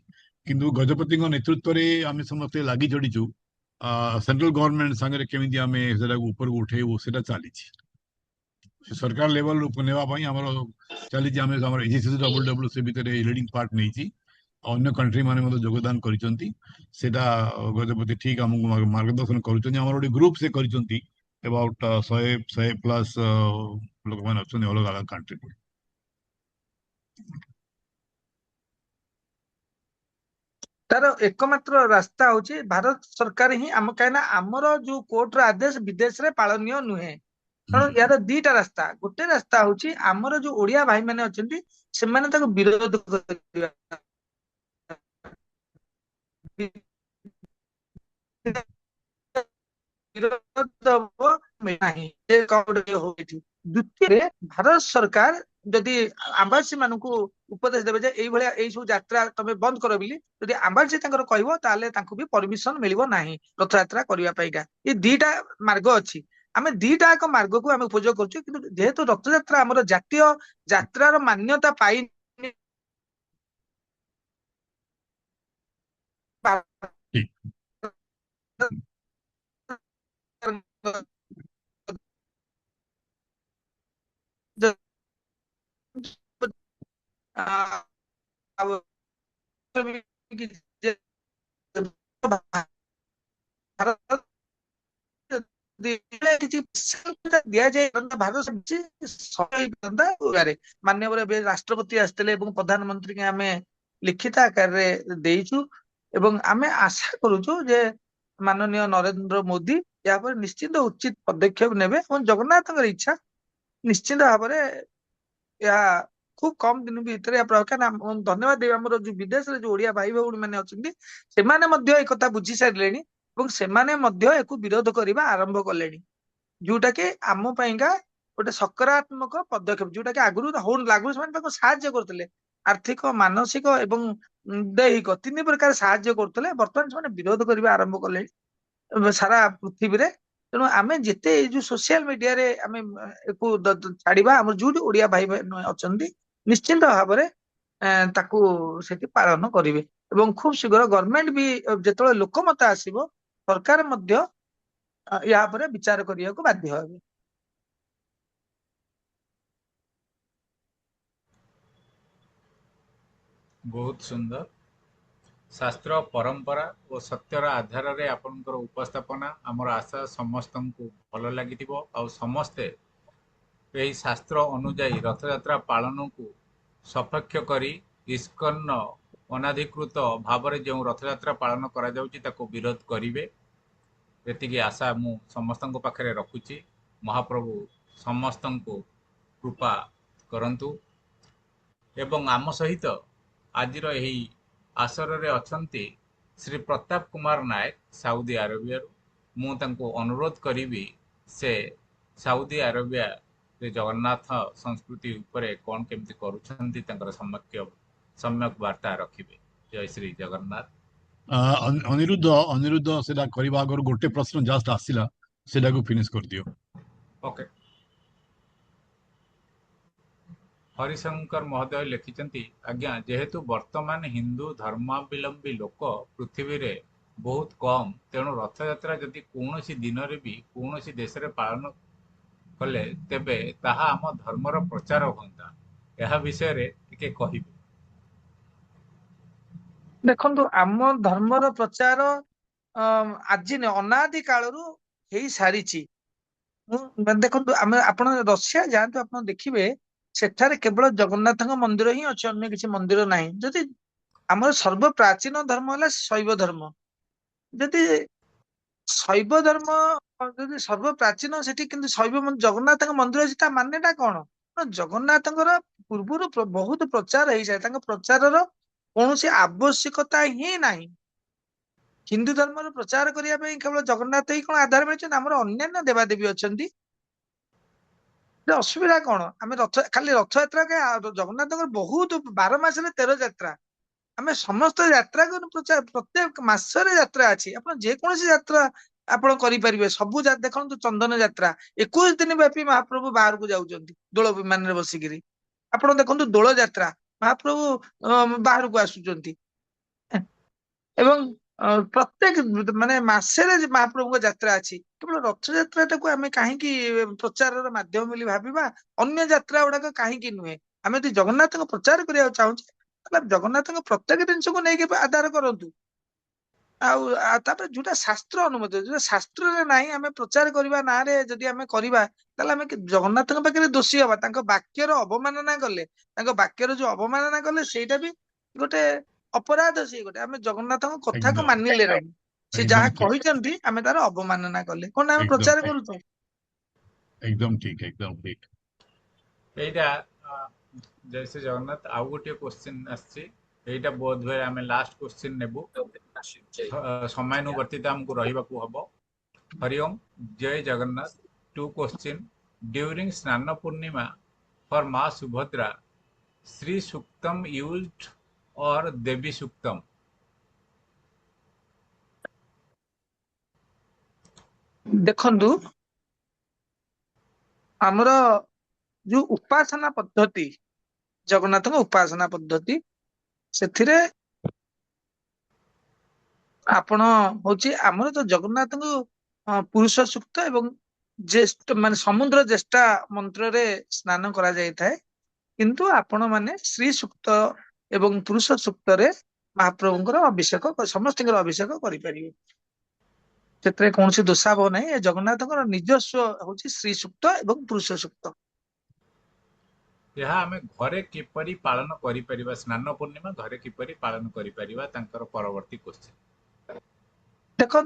କିନ୍ତୁ ଗଜପତିଙ୍କ ନେତୃତ୍ୱରେ ଆମେ ସମସ୍ତେ ଲାଗି ଚଢିଛୁ। ସେଣ୍ଟ୍ରାଲ ଗଭର୍ଣମେଣ୍ଟ ସାଙ୍ଗରେ କେମିତି ଆମେ ସେଟାକୁ ଉପରକୁ ଉଠେଇବୁ, ସେଟା ଚାଲିଛି। ସରକାର ଲେଭେଲ ନେବା ପାଇଁ ଆମର ଚାଲିଛି। ଆମେ ଆମର AGCC ଭିତରେ ଲିଡିଂ ପାର୍ଟ ନେଇଛି, ଅନ୍ୟ କଣ୍ଟ୍ରି ମାନେ ମଧ୍ୟ ଯୋଗଦାନ କରିଛନ୍ତି। ସେଟା ଗଜପତି ଠିକ ଆମକୁ ମାର୍ଗଦର୍ଶନ କରୁଛନ୍ତି। ଆମର ଗୋଟେ ଗ୍ରୁପ ସେ କରିଛନ୍ତି, ଏବାଉଟ 100+ ଲୋକମାନେ ଅଛନ୍ତି ଅଲଗା ଅଲଗା କଣ୍ଟ୍ରି। ତାର एकमात्र रास्ता हଉଛି ଭାରତ ସରକାର ହିଁ ଆମ କାହିଁକି ନା ଆମର ଯୋଉ କୋର୍ଟର ଆଦେଶ ବିଦେଶରେ ପାଳନୀୟ ନୁହେଁ। କାରଣ ୟାର ଦିଟା ରାସ୍ତା, ଗୋଟେ ରାସ୍ତା ହଉଛି ଆମର ଯୋଉ ଓଡିଆ ଭାଇ ମାନେ ଅଛନ୍ତି ସେମାନେ ତାକୁ ବିରୋଧ କରିବା, ବିରୋଧ ହବ ନାହିଁ ଯେ କଣ ଗୋଟେ ହଉ ଏଠି। ଦ୍ୱିତୀୟରେ ଭାରତ ସରକାର ଯଦି ଆମ୍ବାସୀ ମାନଙ୍କୁ ଉପଦେଶ ଦେବେ ଯେ ଏଇଭଳିଆ ଏଇ ସବୁ ଯାତ୍ରା ତମେ ବନ୍ଦ କର ବୋଲି, ଯଦି ଆମ୍ବାସୀ ତାଙ୍କର କହିବ ତାହେଲେ ତାଙ୍କୁ ବି ପରମିଶନ ମିଳିବ ନାହିଁ ରଥଯାତ୍ରା କରିବା ପାଇଁକା। ଏ ଦିଟା ମାର୍ଗ ଅଛି, ଆମେ ଦିଟା ଏକ ମାର୍ଗକୁ ଆମେ ଉପଯୋଗ କରୁଛୁ। କିନ୍ତୁ ଯେହେତୁ ରଥଯାତ୍ରା ଆମର ଜାତୀୟ ଯାତ୍ରାର ମାନ୍ୟତା ପାଇନି, ଠିକ। ମାନ୍ୟବର ଏବେ ରାଷ୍ଟ୍ରପତି ଆସିଥିଲେ ଏବଂ ପ୍ରଧାନମନ୍ତ୍ରୀ ଆମେ ଲିଖିତ ଆକାରରେ ଦେଇଛୁ ଏବଂ ଆମେ ଆଶା କରୁଛୁ ଯେ ମାନନୀୟ ନରେନ୍ଦ୍ର ମୋଦି ଏହାପରେ ନିଶ୍ଚିତ ଉଚିତ ପଦକ୍ଷେପ ନେବେ ଏବଂ ଜଗନ୍ନାଥଙ୍କର ଇଚ୍ଛା ନିଶ୍ଚିତ ଭାବରେ ଏହା ଖୁବ କମ ଦିନ ଭିତରେ ଧନ୍ୟବାଦ ଦେବି ଆମର ଯୋଉ ବିଦେଶରେ ଯୋଉ ଓଡିଆ ଭାଇ ଭଉଣୀ ମାନେ ଅଛନ୍ତି ସେମାନେ ମଧ୍ୟ ଏକଥା ବୁଝି ସାରିଲେଣି ଏବଂ ସେମାନେ ମଧ୍ୟ ଏକୁ ବିରୋଧ କରିବା ଆରମ୍ଭ କଲେଣି, ଯୋଉଟା କି ଆମ ପାଇଁକା ଗୋଟେ ସକାରାତ୍ମକ ପଦକ୍ଷେପ। ଯୋଉଟା କି ଆଗରୁ ହଉ ଲାଗୁନି, ସେମାନେ ତାଙ୍କୁ ସାହାଯ୍ୟ କରୁଥିଲେ ଆର୍ଥିକ, ମାନସିକ ଏବଂ ଦୈହିକ ତିନି ପ୍ରକାର ସାହାଯ୍ୟ କରୁଥିଲେ, ବର୍ତ୍ତମାନ ସେମାନେ ବିରୋଧ କରିବା ଆରମ୍ଭ କଲେଣି ସାରା ପୃଥିବୀରେ। ତେଣୁ ଆମେ ଯେତେ ଏଇ ଯୋଉ ସୋସିଆଲ ମିଡିଆରେ ଆମେ ଏକୁ ଛାଡିବା, ଆମର ଯୋଉଠି ଓଡିଆ ଭାଇ ଅଛନ୍ତି ନିଶ୍ଚିନ୍ତ ଭାବରେ ତାକୁ ସେଠି ପାଳନ କରିବେ ଏବଂ ଖୁବ ଶୀଘ୍ର ଗଭର୍ଣମେଣ୍ଟ ବି ଯେତେବେଳେ ଲୋକମତ ଆସିବ ସରକାର ମଧ୍ୟ ୟା ଉପରେ ବିଚାର କରିବାକୁ ବାଧ୍ୟ ହେବେ। ବହୁତ ସୁନ୍ଦର। ଶାସ୍ତ୍ର, ପରମ୍ପରା ଓ ସତ୍ୟର ଆଧାରରେ ଆପଣଙ୍କର ଉପସ୍ଥାପନା, ଆମର ଆଶା ସମସ୍ତଙ୍କୁ ଭଲ ଲାଗିଥିବ ଆଉ ସମସ୍ତେ ଏହି ଶାସ୍ତ୍ର ଅନୁଯାୟୀ ରଥଯାତ୍ରା ପାଳନକୁ ସପକ୍ଷ କରି ଇସ୍କନ ଅନାଧିକୃତ ଭାବରେ ଯେଉଁ ରଥଯାତ୍ରା ପାଳନ କରାଯାଉଛି ତାକୁ ବିରୋଧ କରିବେ, ଏତିକି ଆଶା ମୁଁ ସମସ୍ତଙ୍କ ପାଖରେ ରଖୁଛି। ମହାପ୍ରଭୁ ସମସ୍ତଙ୍କୁ କୃପା କରନ୍ତୁ। ଏବଂ ଆମ ସହିତ ଆଜିର ଏହି ଆସରରେ ଅଛନ୍ତି ଶ୍ରୀ ପ୍ରତାପ କୁମାର ନାୟକ ସାଉଦି ଆରବିଆରୁ। ମୁଁ ତାଙ୍କୁ ଅନୁରୋଧ କରିବି ସେ ସାଉଦି ଆରବିଆରେ ଜଗନ୍ନାଥ ସଂସ୍କୃତି ଉପରେ କ'ଣ କେମିତି କରୁଛନ୍ତି ତାଙ୍କର ସମ୍ୟକ ବାର୍ତ୍ତା ରଖିବେ। ଜୟ ଶ୍ରୀ ଜଗନ୍ନାଥ। ଅନିରୁଦ୍ଧ ସେଟା କରିବା ଆଗରୁ ଗୋଟେ ପ୍ରଶ୍ନ ଜଷ୍ଟ ଆସିଲା, ସେଟାକୁ ଫିନିଶ କରିଦିଅ। ଓକେ। ହରିଶଙ୍କର ମହୋଦୟ ଲେଖିଛନ୍ତି, ଆଜ୍ଞା ଯେହେତୁ ବର୍ତ୍ତମାନ ହିନ୍ଦୁ ଧର୍ମାବଲମ୍ବୀ ଲୋକ ପୃଥିବୀରେ ବହୁତ କମ୍, ତେଣୁ ରଥଯାତ୍ରା ଯଦି କୌଣସି ଦିନରେ ବି କୌଣସି ଦେଶରେ ପାଳନ କଲେ ତେବେ ତାହା ଆମ ଧର୍ମର ପ୍ରଚାର ହୁଅନ୍ତା। ଏହା ବିଷୟରେ ଟିକେ କହିବେ। ଦେଖନ୍ତୁ ଆମ ଧର୍ମର ପ୍ରଚାର ଆଜି ଅନାଦି କାଳରୁ ହେଇ ସାରିଛି। ଦେଖନ୍ତୁ ଆପଣ ରଷିଆ ଯାଆନ୍ତୁ, ଆପଣ ଦେଖିବେ ସେଠାରେ କେବଳ ଜଗନ୍ନାଥଙ୍କ ମନ୍ଦିର ହିଁ ଅଛି, ଅନ୍ୟ କିଛି ମନ୍ଦିର ନାହିଁ। ଯଦି ଆମର ସର୍ବ ପ୍ରାଚୀନ ଧର୍ମ ହେଲା ଶୈବ ଧର୍ମ, ଯଦି ଶୈବ ଧର୍ମ ଯଦି ସର୍ବ ପ୍ରାଚୀନ ସେଠି କିନ୍ତୁ ଶୈବ ଜଗନ୍ନାଥଙ୍କ ମନ୍ଦିର ଅଛି, ତା ମାନେଟା କଣ? ଜଗନ୍ନାଥଙ୍କର ପୂର୍ବରୁ ବହୁତ ପ୍ରଚାର ହେଇଯାଏ, ତାଙ୍କ ପ୍ରଚାରର କୌଣସି ଆବଶ୍ୟକତା ହିଁ ନାହିଁ। ହିନ୍ଦୁ ଧର୍ମର ପ୍ରଚାର କରିବା ପାଇଁ କେବଳ ଜଗନ୍ନାଥ ହିଁ କଣ ଆଧାର ମିଳିଛନ୍ତି? ଆମର ଅନ୍ୟାନ୍ୟ ଦେବାଦେବୀ ଅଛନ୍ତି। ଅସୁବିଧା କଣ? ଆମେ ଖାଲି ରଥଯାତ୍ରା ଜଗନ୍ନାଥଙ୍କର ବହୁତ 12 ମାସରେ 13 ଯାତ୍ରା, ଆମେ ସମସ୍ତ ଯାତ୍ରାକୁ ପ୍ରଚାର, ପ୍ରତ୍ୟେକ ମାସରେ ଯାତ୍ରା ଅଛି। ଆପଣ ଯେକୌଣସି ଯାତ୍ରା ଆପଣ କରିପାରିବେ। ସବୁ ଦେଖନ୍ତୁ ଚନ୍ଦନ ଯାତ୍ରା 21 ଦିନ ବ୍ୟାପୀ ମହାପ୍ରଭୁ ବାହାରକୁ ଯାଉଛନ୍ତି ଦୋଳ ବିମାନରେ ବସିକିରି। ଆପଣ ଦେଖନ୍ତୁ ଦୋଳ ଯାତ୍ରା ମହାପ୍ରଭୁ ବାହାରକୁ ଆସୁଛନ୍ତି ଏବଂ ପ୍ରତ୍ୟେକ ମାନେ ମାସରେ ମହାପ୍ରଭୁଙ୍କ ଯାତ୍ରା ଅଛି। କେବଳ ରଥଯାତ୍ରାଟାକୁ ଆମେ କାହିଁକି ପ୍ରଚାରର ମାଧ୍ୟମ ବୋଲି ଭାବିବା, ଅନ୍ୟ ଯାତ୍ରା ଗୁଡାକ କାହିଁକି ନୁହେଁ? ଆମେ ଯଦି ଜଗନ୍ନାଥଙ୍କ ପ୍ରଚାର କରିବାକୁ ଚାହୁଁଛେ ତାହେଲେ ଜଗନ୍ନାଥଙ୍କ ପ୍ରତ୍ୟେକ ଜିନିଷକୁ ନେଇକି ଆଧାର କରନ୍ତୁ। ଆଉ ତାପରେ ଯୋଉଟା ଶାସ୍ତ୍ର ଅନୁମତି, ଯୋଉଟା ଶାସ୍ତ୍ରରେ ନାହିଁ ଆମେ ପ୍ରଚାର କରିବା ନାଁରେ ଯଦି ଆମେ କରିବା ତାହେଲେ ଆମେ ଜଗନ୍ନାଥଙ୍କ ପାଖରେ ଦୋଷୀ ହବା। ତାଙ୍କ ବାକ୍ୟର ଅବମାନନା କଲେ, ତାଙ୍କ ବାକ୍ୟର ଯୋଉ ଅବମାନନା କଲେ ସେଇଟା ବି ଗୋଟେ अपराध से गोटे आम जगन्नाथ कथा को एकदम मानिले नहीं से एकदम जहाँ ठीक कहते आम तार अवमानना कले कौन आम एकदम प्रचार ठीक करूँ एकदम ठीक एकदम ठीक এইটা जय श्री जगन्नाथ आउ गोटे क्वेश्चन आसछि এইটা बोध हुए आम लास्ट क्वेश्चन नेबु समयानुवर्तित हमको रहिबाकू हबो हरिओम जय जगन्नाथ टू क्वेश्चन ड्यूरिंग स्नान पूर्णिमा फॉर मां सुभद्रा श्री सुक्तम यूज्ड और देवी सुक्तम देखु आमर जो उपासना पद्धति जगन्नाथ उपासना पद्धति से आपण हूँ आमर तो जगन्नाथ पुरुष सूक्त एवं ज्येष्ठ मान समुद्र ज्येष्ठा मंत्र रे स्नान करा जाय थाए किंतु आपण माने श्री सूक्त एवं पुरुष सूक्त रे महाप्रभुंकर अभिषेक समस्त अभिषेक करें से कौन दोषाभाव नहीं जगन्नाथ निजस्व हूँ श्री सूक्त एवं पुरुष सूक्त यह आम घरे किपरि पालन करि परिबा स्नान पूर्णिमा घरे किपरि पालन करि परिबा तांकर परवर्ती क्वेश्चन देखु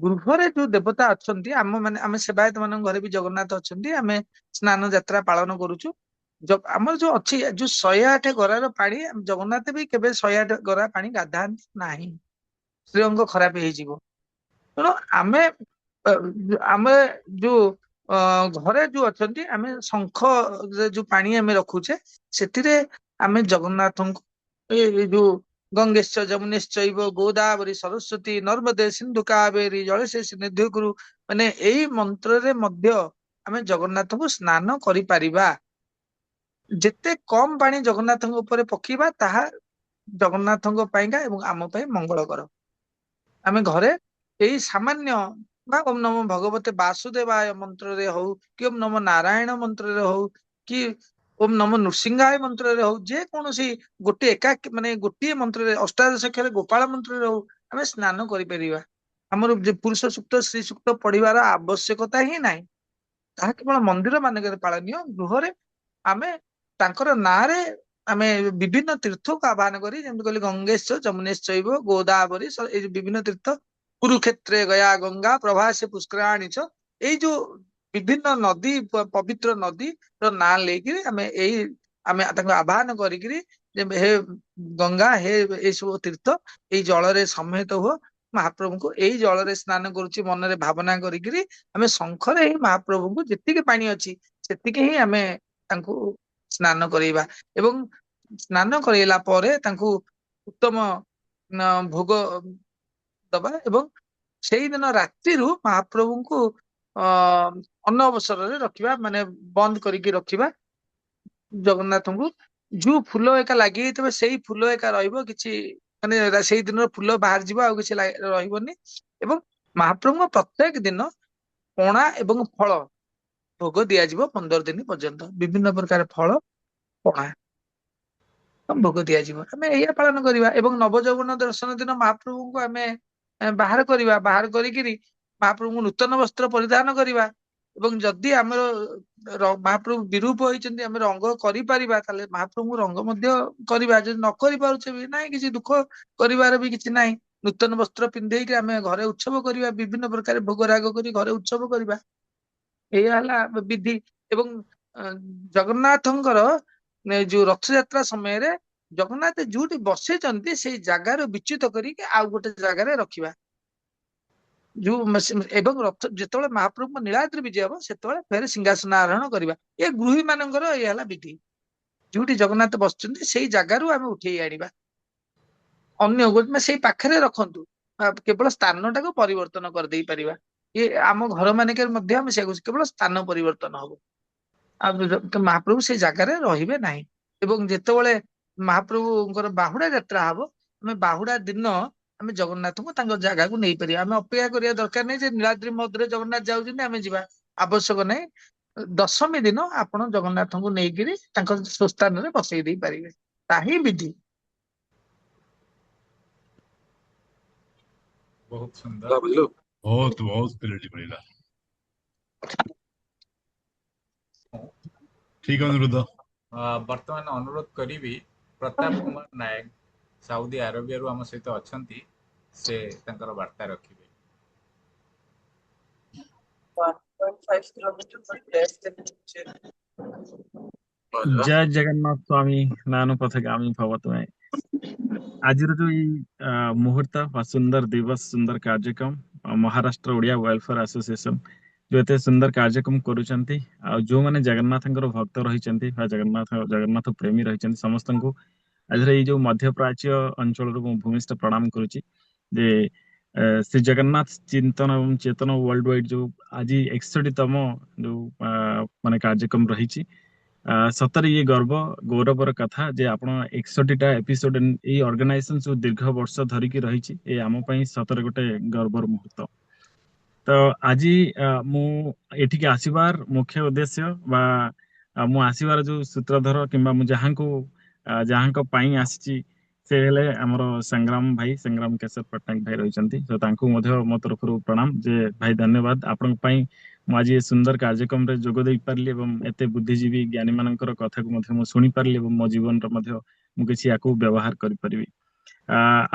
गृह जो देवता अच्छा आम माने आम सेवायत मान घरे भी जगन्नाथ अच्छा आम स्नान यात्रा पालन करुचु आम जो अच्छी जो 108 गरार पानी जगन्नाथ भी केबे 108 गरा पानी गाधा ना श्रीअंग खराब हो तेणु आमे आमे जो घरे जो अच्छा आम शंख जो पानी आम रखुचे से आम जगन्नाथ जो गंगेश्च जमुनेश्चैव गोदावरी सरस्वती नर्मदे सिंधु कावेरी जलशेष निधि गुरु माने यही मंत्र रे मध्य आम जगन्नाथ को स्नान करि परिबा जेते कम पानी जगन्नाथ ऊपर पकीबा ताहा जगन्नाथ एवं आम मंगलकर आम घरे यही सामान्य ओम नमो भगवते वासुदेवाय मंत्र रे हो कि ओम नमो नारायण मंत्र रे हो कि ओम नमो नृसिंहाय मंत्र रे हो जे कौन सी गोटे एका माने गोटे मंत्र रे अष्टादश अक्षर गोपाल मंत्र रे हो आम स्नान करिपरिबा हमर पुरुष सूक्त श्री सूक्त पढ़िबार आवश्यकता ही नाही ताहा केवल मंदिर मानक पालनीय गृह आमे तांकर नारे आमे विभिन्न तीर्थ को आह्वान करी जेमति कहली गंगेश जमुनेश गोदावरी विभिन्न तीर्थ कुरुक्षेत्रे गया गंगा प्रभासे पुष्कराणी ये जो विभिन्न नदी पवित्र नदी ना लेकिन आमे यही आमे तांको आह्वान करी हे गंगा हे ये सब तीर्थ ये जल रे समेत हो महाप्रभु को यही जल रे स्नान करुची मन रे भावना करी आमे शंखरे ही महाप्रभु को जेतिके पानी अच्छी सेतिके ही आमे तांको स्नान करेवा एवं स्नान करेला परे तांको उत्तम भोग दबा एवं सेई दिन रात्रि महाप्रभु को अन्न अवसर रे रखिबा माने बंद करके रखिबा जगन्नाथ को जो फूल एका लगी से फूल एका रहिबो किछि माने सेई दिन फूल बाहर जीवा आ किछि रहिबोनी एवं महाप्रभु प्रत्येक दिन पणा एवं फल भोग दिया जिवो 15 दिन पर्यंत विभिन्न प्रकार फल पणा भोग दिया जिवो आमे एया पालन करिबा एवं नवजौवन दर्शन दिन महाप्रभु को आमे बाहर करिबा बाहर करिकिरी महाप्रभु को नूतन वस्त्र परिधान करिबा एवं जदि हमर महाप्रभु विरूप होइचंदी हम रंग करि परिबा ताले महाप्रभु रंग मध्य करिबा जे न करि पारुचे भी नाही किछि दुख करिवार भी किछि नाही नूतन वस्त्र पिंधेई के आमे घरे उत्सव करिबा विभिन्न प्रकार भोग राग करी घरे उत्सव करिबा एया हला विधि एवं जगन्नाथंकर जो रथ यात्रा समय रे जगन्नाथ जोटी बसेचंती से जगार विच्युत करी आउ गोटे जगार रखिबा जो एवं रथ जेतବେଳେ महाप्रभु नीलाद्रि विजय हम से फेर सिंहासन आरोहण करवा ये गृही मानकर ये विधि जोटी जगन्नाथ बसुंच से जगार आम उठे आनिबा अन्य से पाखरे रखंतु केवल स्थान टाक परिवर्तन कर दे परिबा ये आम घर मानक केवल स्थान परिवर्तन हम महाप्रभु से जगार रहिबे नाही एवं जेतବେଳେ महाप्रभुଙ୍କର बाहुडा यात्रा हम आम बाहुडा दिन आम जगन्नाथ को जगह को नहीं पार आम अपेक्षा करिया दरकार नहीं नीलाद्रि महोदय जगन्नाथ जाउछन्ती आम जीवा आवश्यक नहीं दशमी दिन आपण जगन्नाथ को लेकिन स्वस्थान में बसई दे पारे ताही विधि बहुत सुंदर बहुत बहुत क्लियरिटी मिला ठीक अनुरोध वर्तमान अनुरोध करी प्रताप कुमार नायक ସାଉଦି ଆରବିଆରୁ ଆମ ସହିତ ଅଛନ୍ତି, ସେ ତାଙ୍କର ବାର୍ତ୍ତା ରଖିବେ। 1.5 କିଲୋମିଟର ଜୟ ଜଗନ୍ନାଥ ସ୍ୱାମୀ ନାनु ପଥଗାମୀ ଭବ ତୁମେ। ଆଜିର ଯୋଉ ଏଇ ମୁହୂର୍ତ୍ତ ବା ସୁନ୍ଦର ଦିବସ ସୁନ୍ଦର କାର୍ଯ୍ୟକ୍ରମ ମହାରାଷ୍ଟ୍ର ଓଡ଼ିଆ ୱେଲଫେୟାର ଆସୋସିଏସନ ଯୋଉ ଏତେ ସୁନ୍ଦର କାର୍ଯ୍ୟକ୍ରମ କରୁଛନ୍ତି, ଆଉ ଯୋଉମାନେ ଜଗନ୍ନାଥଙ୍କର ଭକ୍ତ ରହିଛନ୍ତି ବା ଜଗନ୍ନାଥ ପ୍ରେମୀ ରହିଛନ୍ତି, ସମସ୍ତଙ୍କୁ ଆଜିର ଏଇ ଯୋଉ ମଧ୍ୟପ୍ରାଚ୍ୟ ଅଞ୍ଚଳରୁ ମୁଁ ଭୂମିଷ୍ଠ ପ୍ରଣାମ କରୁଛି ଯେ ଶ୍ରୀ ଜଗନ୍ନାଥ ଚିନ୍ତନ ଏବଂ ଚେତନ ୱାର୍ଲଡ ୱାଇଡ ଯୋଉ ଆଜି 61ତମ ଯୋଉ ମାନେ କାର୍ଯ୍ୟକ୍ରମ ରହିଛି, ସତରେ ଇଏ ଗୌରବର କଥା ଯେ ଆପଣ 61ଟା ଏପିସୋଡ ଏଇ ଅର୍ଗାନାଇଜେସନ ସବୁ ଦୀର୍ଘ ବର୍ଷ ଧରିକି ରହିଛି, ଏ ଆମ ପାଇଁ ସତରେ ଗୋଟେ ଗର୍ବର ମୁହୂର୍ତ୍ତ। ତ ଆଜି ମୁଁ ଏଠିକି ଆସିବାର ମୁଖ୍ୟ ଉଦ୍ଦେଶ୍ୟ ବା ମୁଁ ଆସିବାର ଯୋଉ ସୂତ୍ରଧର କିମ୍ବା ମୁଁ ଯାହାଙ୍କ ପାଇଁ ଆସିଛି ସେ ହେଲେ ଆମର ସଂଗ୍ରାମ କେଶର ପଟ୍ଟନାୟକ ଭାଇ ରହିଛନ୍ତି। ତ ତାଙ୍କୁ ମଧ୍ୟ ମୋ ତରଫରୁ ପ୍ରଣାମ ଯେ ଭାଇ ଧନ୍ୟବାଦ, ଆପଣଙ୍କ ପାଇଁ ମୁଁ ଆଜି ଏ ସୁନ୍ଦର କାର୍ଯ୍ୟକ୍ରମରେ ଯୋଗ ଦେଇପାରିଲି ଏବଂ ଏତେ ବୁଦ୍ଧିଜୀବୀ ଜ୍ଞାନୀ ମାନଙ୍କର କଥାକୁ ମଧ୍ୟ ମୁଁ ଶୁଣିପାରିଲି ଏବଂ ମୋ ଜୀବନରେ ମଧ୍ୟ ମୁଁ କିଛି ୟାକୁ ବ୍ୟବହାର କରିପାରିବି।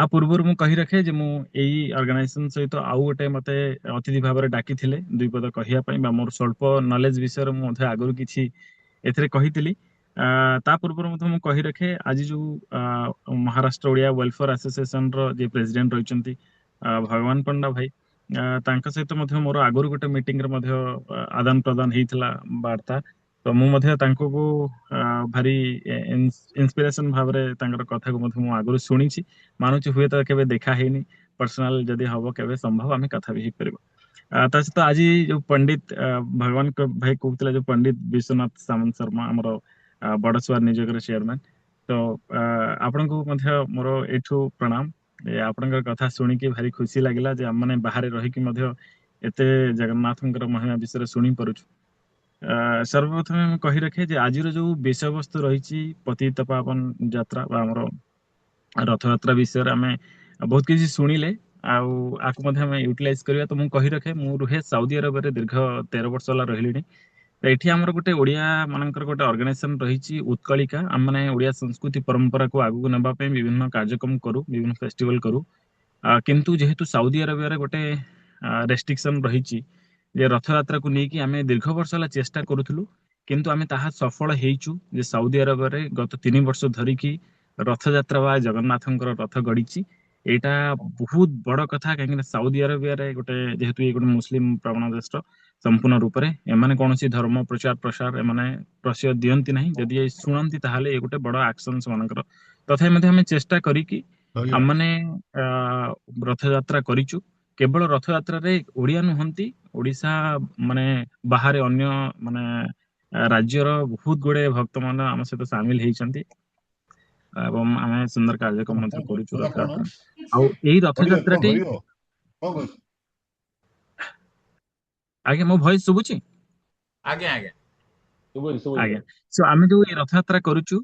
ଆ ପୂର୍ବରୁ ମୁଁ କହି ରଖେ ଯେ ମୁଁ ଏଇ ଅର୍ଗାନାଇଜେସନ ସହିତ ଆଉ ଗୋଟେ ମତେ ଅତିଥି ଭାବରେ ଡାକିଥିଲେ ଦୁଇ ପଦ କହିବା ପାଇଁ ବା ମୋର ସ୍ୱଳ୍ପ ନଲେଜ ବିଷୟରେ ମୁଁ ମଧ୍ୟ ଆଗରୁ କିଛି ଏଥିରେ କହିଥିଲି। ତା ପୂର୍ବରୁ ମଧ୍ୟ ମୁଁ କହି ରଖେ ଆଜି ଯୋଉ ମହାରାଷ୍ଟ୍ର ଓଡ଼ିଆ ୱେଲଫେୟାର ଆସୋସିଏସନର ଯିଏ ପ୍ରେସିଡେଣ୍ଟ ରହିଛନ୍ତି ଭଗବାନ ପଣ୍ଡା ଭାଇ, ତାଙ୍କ ସହିତ ମଧ୍ୟ ମୋର ଆଗରୁ ଗୋଟେ ମିଟିଂରେ ମଧ୍ୟ ଆଦାନ ପ୍ରଦାନ ହେଇଥିଲା ବାର୍ତ୍ତା। ତ ମୁଁ ମଧ୍ୟ ତାଙ୍କୁ ଭାରି ଇନ୍ସପିରେସନ ଭାବରେ ତାଙ୍କର କଥାକୁ ମଧ୍ୟ ମୁଁ ଆଗରୁ ଶୁଣିଛି, ମାନୁଛି ହୁଏତ କେବେ ଦେଖା ହେଇନି, ପର୍ସନାଲ ଯଦି ହବ କେବେ ସମ୍ଭବ ଆମେ କଥା ବି ହେଇପାରିବ। ତା ସହିତ ଆଜି ଯୋଉ ପଣ୍ଡିତ ଭଗବାନ ଭାଇ କହୁଥିଲେ ଯୋଉ ପଣ୍ଡିତ ବିଶ୍ୱନାଥ ସାମନ୍ତ ଶର୍ମା ଆମର ବଡସୁଆର ନିଯୋଗର ଚେୟାରମ୍ୟାନ, ତ ଆପଣଙ୍କୁ ମଧ୍ୟ ମୋର ଏଇଠୁ ପ୍ରଣାମ। ଆପଣଙ୍କର କଥା ଶୁଣିକି ଭାରି ଖୁସି ଲାଗିଲା ଯେ ଆମମାନେ ବାହାରେ ରହିକି ମଧ୍ୟ ଏତେ ଜଗନ୍ନାଥଙ୍କର ମହିମା ବିଷୟରେ ଶୁଣି ପାରୁଛୁ। ସର୍ବପ୍ରଥମେ ମୁଁ କହି ରଖେ ଯେ ଆଜିର ଯୋଉ ବିଷୟବସ୍ତୁ ରହିଛି ପତିତ ପାବନ ଯାତ୍ରା ବା ଆମର ରଥଯାତ୍ରା ବିଷୟରେ ଆମେ ବହୁତ କିଛି ଶୁଣିଲେ, ଆଉ ଆକୁ ମଧ୍ୟ ଆମେ ୟୁଟିଲାଇଜ କରିବା। ତ ମୁଁ କହି ରଖେ ମୁଁ ରୁହେ ସାଉଦି ଆରବରେ ଦୀର୍ଘ 13 ବର୍ଷ ହେଲା ରହିଲିଣି। ତ ଏଠି ଆମର ଗୋଟେ ଓଡ଼ିଆ ମାନଙ୍କର ଗୋଟେ ଅର୍ଗାନାଇଜେସନ ରହିଛି ଉତ୍କଳିକା। ଆମମାନେ ଓଡ଼ିଆ ସଂସ୍କୃତି ପରମ୍ପରାକୁ ଆଗକୁ ନେବା ପାଇଁ ବିଭିନ୍ନ କାର୍ଯ୍ୟକ୍ରମ କରୁ, ବିଭିନ୍ନ ଫେଷ୍ଟିଭାଲ କରୁ। କିନ୍ତୁ ଯେହେତୁ ସାଉଦି ଆରବିଆରେ ଗୋଟେ ରେଷ୍ଟ୍ରିକ୍ସନ ରହିଛି ଯେ ରଥଯାତ୍ରାକୁ ନେଇକି ଆମେ ଦୀର୍ଘ ବର୍ଷ ହେଲା ଚେଷ୍ଟା କରୁଥିଲୁ, କିନ୍ତୁ ଆମେ ତାହା ସଫଳ ହେଇଛୁ ଯେ ସାଉଦି ଆରବରେ ଗତ 3 ବର୍ଷ ଧରିକି ରଥଯାତ୍ରା ବା ଜଗନ୍ନାଥଙ୍କର ରଥ ଗଡ଼ିଛି। ଏଇଟା ବହୁତ ବଡ କଥା, କାହିଁକି ନା ସାଉଦି ଆରବିଆରେ ଯେହେତୁ ଇଏ ଗୋଟେ ମୁସଲିମ ପ୍ରବଣ ଦେଶ ସମ୍ପୂର୍ଣ୍ଣ ରୂପରେ, ଏମାନେ କୌଣସି ଧର୍ମ ପ୍ରଚାର ପ୍ରସାର ଏମାନେ ପ୍ରଶ୍ରୟ ଦିଅନ୍ତି ନାହିଁ, ଯଦି ଶୁଣନ୍ତି ତାହେଲେ ଏ ଗୋଟେ ବଡ ଆକ୍ସନ ସେମାନଙ୍କର। ତଥାପି ମଧ୍ୟ ଆମେ ଚେଷ୍ଟା କରିକି ଆମମାନେ ରଥଯାତ୍ରା କରିଛୁ। କେବଳ ରଥଯାତ୍ରାରେ ଓଡ଼ିଆ ନୁହନ୍ତି, ଓଡ଼ିଶା ମାନେ ବାହାରେ ଅନ୍ୟ ମାନେ ରାଜ୍ୟର ବହୁତ ଗୁଡେ ଭକ୍ତ ମାନେ ଆମ ସହିତ ସାମିଲ ହେଇଛନ୍ତି ଏବଂ ଆମେ ସୁନ୍ଦର କାର୍ଯ୍ୟକ୍ରମ ମଧ୍ୟ କରୁଛୁ ରଥଯାତ୍ରା। ଆଉ ଏଇ ରଥଯାତ୍ରାଟି ଆଜ୍ଞା ମୋ ଭଏସ ଶୁଭୁଛି? ଆଜ୍ଞା ଆଜ୍ଞା ଆଜ୍ଞା। ସୋ ଆମେ ଯୋଉ ଏଇ ରଥଯାତ୍ରା କରୁଛୁ,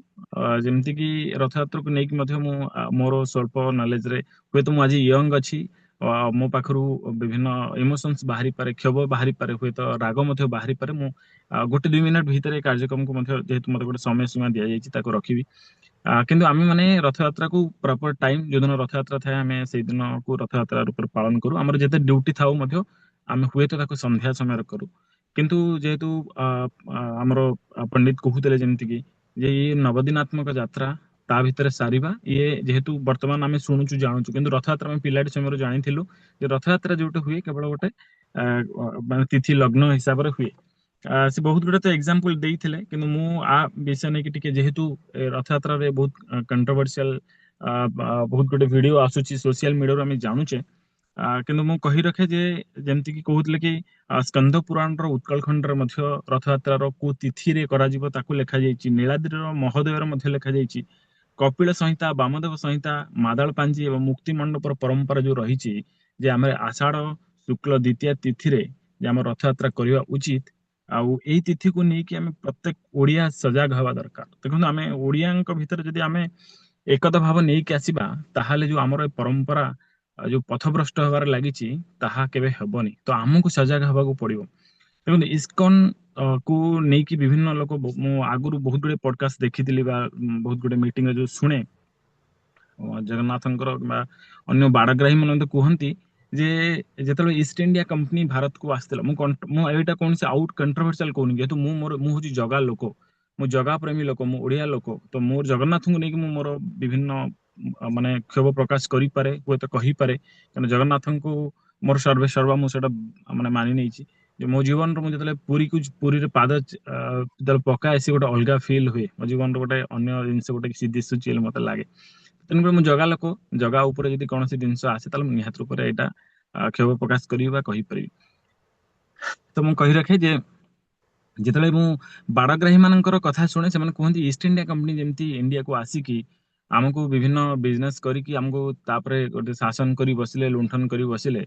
ଯେମିତି କି ରଥଯାତ୍ରାକୁ ନେଇକି ମଧ୍ୟ ମୁଁ ମୋର ସ୍ୱଳ୍ପ ନଲେଜରେ ହୁଏତ ମୁଁ ଆଜି ୟଙ୍ଗ ଅଛି, ମୋ ପାଖରୁ ବିଭିନ୍ନ ଇମୋସନ୍ସ ବାହାରିପାରେ, କ୍ଷୋଭ ବାହାରିପାରେ, ହୁଏତ ରାଗ ମଧ୍ୟ ବାହାରିପାରେ। ମୁଁ 1-2 ମିନିଟ ଭିତରେ କାର୍ଯ୍ୟକ୍ରମକୁ ମଧ୍ୟ ଯେହେତୁ ମତେ ଗୋଟେ ସମୟ ସୀମା ଦିଆଯାଇଛି ତାକୁ ରଖିବି। କିନ୍ତୁ ଆମେ ମାନେ ରଥଯାତ୍ରାକୁ ପ୍ରପର ଟାଇମ ଯୋଉଦିନ ରଥଯାତ୍ରା ଥାଏ ଆମେ ସେଇଦିନକୁ ରଥଯାତ୍ରା ରୂପରେ ପାଳନ କରୁ। ଆମର ଯେତେ ଡ୍ୟୁଟି ଥାଉ ମଧ୍ୟ ଆମେ ହୁଏତ ତାକୁ ସନ୍ଧ୍ୟା ସମୟରେ କରୁ। କିନ୍ତୁ ଯେହେତୁ ଆମର ପଣ୍ଡିତ କହୁଥିଲେ ଯେମିତିକି ଯେ ଇଏ ନବଦିନାତ୍ମକ ଯାତ୍ରା, ତା ଭିତରେ ସାରିବା ଇଏ ଯେହେତୁ ବର୍ତ୍ତମାନ ଆମେ ଶୁଣୁଛୁ ଜାଣୁଛୁ, କିନ୍ତୁ ରଥଯାତ୍ରା ଆମେ ପିଲାଟି ସମୟରେ ଜାଣିଥିଲୁ ଯେ ରଥଯାତ୍ରା ଯୋଉଟା ହୁଏ କେବଳ ଗୋଟେ ମାନେ ତିଥି ଲଗ୍ନ ହିସାବରେ ହୁଏ। ସେ ବହୁତ ଗୁଡେ ତ ଏକ୍ସାମ୍ପଲ ଦେଇଥିଲେ, କିନ୍ତୁ ମୁଁ ଆ ବିଷୟ ନେଇକି ଟିକେ ଯେହେତୁ ରଥଯାତ୍ରାରେ ବହୁତ କଣ୍ଟ୍ରୋଭର୍ସିଆଲ ବହୁତ ଗୁଡେ ଭିଡିଓ ଆସୁଛି ସୋସିଆଲ ମିଡିଆରୁ ଆମେ ଜାଣୁଛେ, କିନ୍ତୁ ମୁଁ କହି ରଖେ ଯେ ଯେମିତିକି କହୁଥିଲେ କି ସ୍କନ୍ଦ ପୁରାଣର ଉତ୍କଳ ଖଣ୍ଡରେ ମଧ୍ୟ ରଥଯାତ୍ରାର କୋଉ ତିଥିରେ କରାଯିବ ତାକୁ ଲେଖାଯାଇଛି, ନୀଳାଦ୍ରିର ମହୋଦୟରେ ମଧ୍ୟ ଲେଖାଯାଇଛି, କପିଳ ସଂହିତା, ବାମଦେବ ସଂହିତା, ମାଦାଳ ପାଞ୍ଜି ଏବଂ ମୁକ୍ତି ମଣ୍ଡପର ପରମ୍ପରା ଯୋଉ ରହିଛି ଯେ ଆମେ ଆଷାଢ ଶୁକ୍ଳ ଦ୍ୱିତୀୟା ତିଥିରେ ଯେ ଆମ ରଥଯାତ୍ରା କରିବା ଉଚିତ। ଆଉ ଏଇ ତିଥିକୁ ନେଇକି ଆମେ ପ୍ରତ୍ୟେକ ଓଡିଆ ସଜାଗ ହବା ଦରକାର। ଦେଖନ୍ତୁ ଆମେ ଓଡିଆଙ୍କ ଭିତରେ ଯଦି ଆମେ ଏକତା ଭାବ ନେଇକି ଆସିବା, ତାହେଲେ ଯୋଉ ଆମର ଏ ପରମ୍ପରା ଯୋଉ ପଥଭ୍ରଷ୍ଟ ହେବାରେ ଲାଗିଛି ତାହା କେବେ ହେବନି। ତ ଆମକୁ ସଜାଗ ହେବାକୁ ପଡିବ। ଦେଖନ୍ତୁ ଇସ୍କନ କୁ ନେଇକି ବିଭିନ୍ନ ଲୋକ, ମୁଁ ଆଗରୁ ବହୁତ ଗୁଡେ ପଡକାଷ୍ଟ ଦେଖିଥିଲି ବା ବହୁତ ଗୁଡେ ମିଟିଂରେ ଯୋଉ ଶୁଣେ, ଜଗନ୍ନାଥଙ୍କର କିମ୍ବା ଅନ୍ୟ ବାଡ଼ଗ୍ରାହୀ ମାନେ ମଧ୍ୟ କୁହନ୍ତି ଯେ ଯେତେବେଳେ ଇଷ୍ଟ ଇଣ୍ଡିଆ କମ୍ପାନୀ ଭାରତକୁ ଆସିଥିଲା, ମୁଁ ଏଇଟା କୌଣସି ଆଉଟ କଣ୍ଟ୍ରୋଭର୍ସିଆଲ କହୁନି, ଯେହେତୁ ମୁଁ ହଉଛି ଜଗା ଲୋକ, ମୁଁ ଜଗା ପ୍ରେମୀ ଲୋକ, ମୁଁ ଓଡ଼ିଆ ଲୋକ, ତ ମୁଁ ଜଗନ୍ନାଥଙ୍କୁ ନେଇକି ମୁଁ ମୋର ବିଭିନ୍ନ ମାନେ କ୍ଷୋଭ ପ୍ରକାଶ କରିପାରେ, ହୁଏତ କହିପାରେ, କାରଣ ଜଗନ୍ନାଥଙ୍କୁ ମୋର ସର୍ବେ ସର୍ବା ମୁଁ ସେଟା ମାନେ ମାନି ନେଇଛି। ଯେ ମୋ ଜୀବନର ମୁଁ ଯେତେବେଳେ ପୁରୀରେ ପାଦ ଯେତେବେଳେ ପକାଏ, ସେ ଗୋଟେ ଅଲଗା ଫିଲ୍ ହୁଏ, ମୋ ଜୀବନର ଗୋଟେ ଅନ୍ୟ ଜିନିଷ ଗୋଟେ କିଛି ଦିଶୁଛି ବୋଲି ମତେ ଲାଗେ। ତେଣୁକରି ମୁଁ ଜଗା ଲୋକ, ଜଗା ଉପରେ ଯଦି କୌଣସି ଜିନିଷ ଆସେ ତାହେଲେ ମୁଁ ନିହାତି ରୂପରେ ଏଇଟା କ୍ଷୋଭ ପ୍ରକାଶ କରିବି ବା କହିପାରିବି। ତ ମୁଁ କହି ରଖେ ଯେ ଯେତେବେଳେ ମୁଁ ବାଡ଼ଗ୍ରାହୀ ମାନଙ୍କର କଥା ଶୁଣେ, ସେମାନେ କୁହନ୍ତି ଇଷ୍ଟ ଇଣ୍ଡିଆ କମ୍ପାନୀ ଯେମିତି ଇଣ୍ଡିଆକୁ ଆସିକି ଆମକୁ ବିଭିନ୍ନ ବିଜନେସ୍ କରିକି ଆମକୁ ତାପରେ ଗୋଟେ ଶାସନ କରି ବସିଲେ, ଲୁଣ୍ଠନ କରି ବସିଲେ,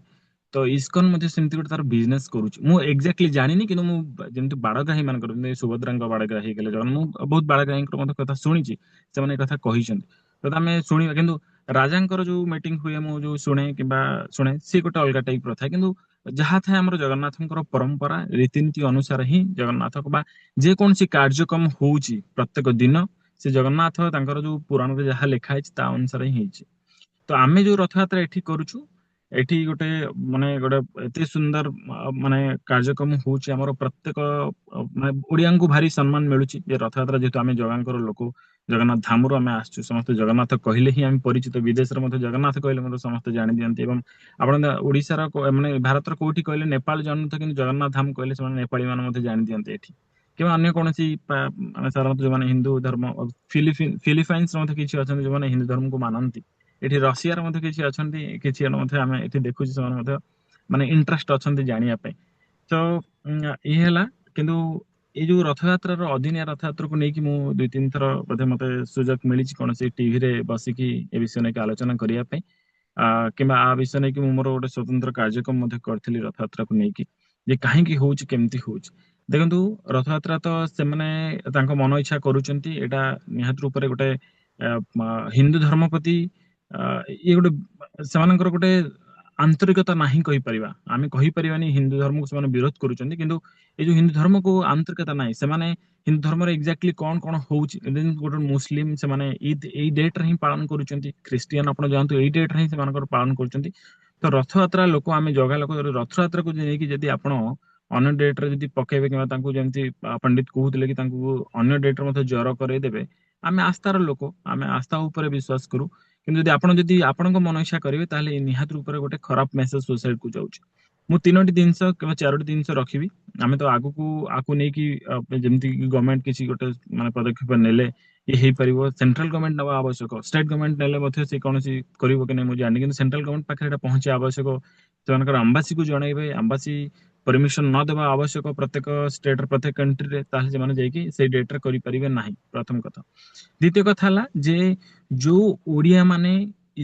ତ ଇସ୍କନ ମଧ୍ୟ ସେମିତି ଗୋଟେ ତାର ବିଜନେସ୍ କରୁଛି। ମୁଁ ଏକ୍ଜାକ୍ଟଲି ଜାଣିନି, କିନ୍ତୁ ମୁଁ ଯେମିତି ବାଡ଼ଗ୍ରାହୀ ମାନଙ୍କର, ଯେମିତି ସୁଭଦ୍ରାଙ୍କ ବାଡ଼ଗ୍ରାହୀ ହେଇଗଲେ, ମୁଁ ବହୁତ ବାଡ଼ଗ୍ରାହୀଙ୍କର ମଧ୍ୟ କଥା ଶୁଣିଛି, ସେମାନେ ଏ କଥା କହିଛନ୍ତି, ତ ଆମେ ଶୁଣିବା। କିନ୍ତୁ ରାଜାଙ୍କର ଯୋଉ ମିଟିଂ ହୁଏ ମୁଁ ଯୋଉ ଶୁଣେ ସିଏ ଗୋଟେ ଅଲଗା ଟାଇପର ଥାଏ। କିନ୍ତୁ ଯାହା ଥାଏ ଆମର ଜଗନ୍ନାଥଙ୍କର ପରମ୍ପରା ରୀତିନୀତି ଅନୁସାରେ ହିଁ ଜଗନ୍ନାଥ ବା ଯେକୌଣସି କାର୍ଯ୍ୟକ୍ରମ ହଉଛି ପ୍ରତ୍ୟେକ ଦିନ ସେ ଜଗନ୍ନାଥ ତାଙ୍କର ଯୋଉ ପୁରାଣରେ ଯାହା ଲେଖା ହେଇଛି ତା ଅନୁସାରେ ହିଁ ହେଇଛି। ତ ଆମେ ଯୋଉ ରଥଯାତ୍ରା ଏଠି କରୁଛୁ, ଏଠି ଗୋଟେ ଏତେ ସୁନ୍ଦର ମାନେ କାର୍ଯ୍ୟକ୍ରମ ହଉଛି, ଆମର ପ୍ରତ୍ୟେକ ମାନେ ଓଡ଼ିଆଙ୍କୁ ଭାରି ସମ୍ମାନ ମିଳୁଛି ଯେ ରଥଯାତ୍ରା ଯେହେତୁ ଆମେ ଜଗାଙ୍କର ଲୋକ, ଜଗନ୍ନାଥ ଧାମରୁ ଆମେ ଆସିଛୁ, ସମସ୍ତେ ଜଗନ୍ନାଥ କହିଲେ ହିଁ ଆମେ ପରିଚିତ, ବିଦେଶରେ ମଧ୍ୟ ଜଗନ୍ନାଥ କହିଲେ ମଧ୍ୟ ସମସ୍ତେ ଜାଣି ଦିଅନ୍ତି। ଏବଂ ଆପଣ ଓଡ଼ିଶାର ମାନେ ଭାରତର କୋଉଠି କହିଲେ ନେପାଳ ଜାଣୁନଥିବ, କିନ୍ତୁ ଜଗନ୍ନାଥ ଧାମ କହିଲେ ସେମାନେ ନେପାଳୀ ମାନେ ମଧ୍ୟ ଜାଣି ଦିଅନ୍ତି ଏଠି, କିମ୍ବା ଅନ୍ୟ କୌଣସି ମାନେ ସାଧାରଣତଃ ଯୋଉମାନେ ହିନ୍ଦୁ ଧର୍ମ, ଫିଲିପାଇନ୍ସର ମଧ୍ୟ କିଛି ଅଛନ୍ତି ଯୋଉମାନେ ହିନ୍ଦୁ ଧର୍ମକୁ ମାନନ୍ତି, ଏଠି ରଷିଆର ମଧ୍ୟ କିଛି ଅଛନ୍ତି, କିଛି ଜଣ ମଧ୍ୟ ଆମେ ଏଠି ଦେଖୁଛୁ ସେମାନେ ମଧ୍ୟ ମାନେ ଇଣ୍ଟରେଷ୍ଟ ଅଛନ୍ତି ଜାଣିବା ପାଇଁ। ତ ଇଏ ହେଲା। କିନ୍ତୁ ଏଇ ଯୋଉ ରଥଯାତ୍ରାର ଅଦିନିଆ ରଥଯାତ୍ରାକୁ ନେଇକି ମୁଁ 2-3 ଥର ବୋଧେ ମତେ ସୁଯୋଗ ମିଳିଛି କୌଣସି ଟିଭିରେ ବସିକି ଏ ବିଷୟ ନେଇକି ଆଲୋଚନା କରିବା ପାଇଁ, କିମ୍ବା ଆ ବିଷୟ ନେଇକି ମୁଁ ମୋର ଗୋଟେ ସ୍ୱତନ୍ତ୍ର କାର୍ଯ୍ୟକ୍ରମ ମଧ୍ୟ କରିଥିଲି ରଥଯାତ୍ରାକୁ ନେଇକି, ଯେ କାହିଁକି ହଉଛି, କେମିତି ହଉଛି। ଦେଖନ୍ତୁ, ରଥଯାତ୍ରା ତ ସେମାନେ ତାଙ୍କ ମନ ଇଚ୍ଛା କରୁଛନ୍ତି, ଏଇଟା ନିହାତି ରୂପରେ ଗୋଟେ ହିନ୍ଦୁ ଧର୍ମ ପ୍ରତି ଇଏ ଗୋଟେ ସେମାନଙ୍କର ଗୋଟେ ଆନ୍ତରିକତା ନାହିଁ କହିପାରିବା। ଆମେ କହିପାରିବାନି ହିନ୍ଦୁ ଧର୍ମକୁ ସେମାନେ ବିରୋଧ କରୁଛନ୍ତି, କିନ୍ତୁ ଏଇ ଯୋଉ ହିନ୍ଦୁ ଧର୍ମକୁ ଆନ୍ତରିକତା ନାହିଁ, ସେମାନେ ହିନ୍ଦୁ ଧର୍ମରେ ଏକ୍ଜାକ୍ଟଲି କଣ କଣ ହଉଛି, ଗୋଟେ ମୁସଲିମ ସେମାନେ ଇଦ୍ ଏଇ ଡେଟ୍ରେ ହିଁ ପାଳନ କରୁଛନ୍ତି, ଖ୍ରୀଷ୍ଟିଆନ ଆପଣ ଯାଆନ୍ତୁ ଏଇ ଡେଟ୍ରେ ହିଁ ସେମାନଙ୍କର ପାଳନ କରୁଛନ୍ତି। ତ ରଥଯାତ୍ରା ଲୋକ, ଆମେ ଜଗା ଲୋକ, ରଥଯାତ୍ରାକୁ ନେଇକି ଯଦି ଆପଣ ଅନ୍ୟ ଡେଟ୍ରେ ଯଦି ପକେଇବେ, କିମ୍ବା ତାଙ୍କୁ ଯେମିତି ପଣ୍ଡିତ କହୁଥିଲେ କି ତାଙ୍କୁ ଅନ୍ୟ ଡେଟ୍ରେ ମଧ୍ୟ ଜ୍ୱର କରେଇଦେବେ, ଆମେ ଆସ୍ଥାର ଲୋକ, ଆମେ ଆସ୍ଥା ଉପରେ ବିଶ୍ୱାସ କରୁ। କିନ୍ତୁ ଯଦି ଆପଣଙ୍କ ମନ ଇଚ୍ଛା କରିବେ, ତାହେଲେ ନିହାତି ରୂପରେ ଗୋଟେ ଖରାପ ମେସେଜ ସୋସାଇଟିକୁ ଯାଉଛି। ମୁଁ 3ଟି ଜିନିଷ କିମ୍ବା 4ଟି ଜିନିଷ ରଖିବି। ଆମେ ତ ଆକୁ ନେଇକି ଯେମିତି ଗଭର୍ଣ୍ଣମେଣ୍ଟ କିଛି ଗୋଟେ ମାନେ ପଦକ୍ଷେପ ନେଲେ ଇଏ ହେଇପାରିବ, ସେଣ୍ଟ୍ରାଲ ଗଭର୍ଣ୍ଣମେଣ୍ଟ ନେବା ଆବଶ୍ୟକ, ଷ୍ଟେଟ ଗଭର୍ଣ୍ଣମେଣ୍ଟ ନେଲେ ମଧ୍ୟ ସେ କୌଣସି କରିବ କି ନାହିଁ ମୁଁ ଜାଣିନି, କିନ୍ତୁ ସେଣ୍ଟ୍ରାଲ ଗଭର୍ଣ୍ଣମେଣ୍ଟ ପାଖରେ ଏଟା ପହଞ୍ଚିବା ଆବଶ୍ୟକ, ସେମାନଙ୍କର ଆମ୍ବାସିକୁ ଜଣାଇବେ, ଆମ୍ବାସି ପରମିଶନ ନ ଦେବା ଆବଶ୍ୟକ ପ୍ରତ୍ୟେକ ଷ୍ଟେଟର ପ୍ରତ୍ୟେକ କଣ୍ଟ୍ରିରେ, ତାହେଲେ ସେମାନେ ଯାଇକି ସେଇ ଡେଟ୍ରେ କରିପାରିବେ ନାହିଁ, ପ୍ରଥମ କଥା। ଦ୍ୱିତୀୟ କଥା ହେଲା ଯେ ଯୋଉ ଓଡ଼ିଆ ମାନେ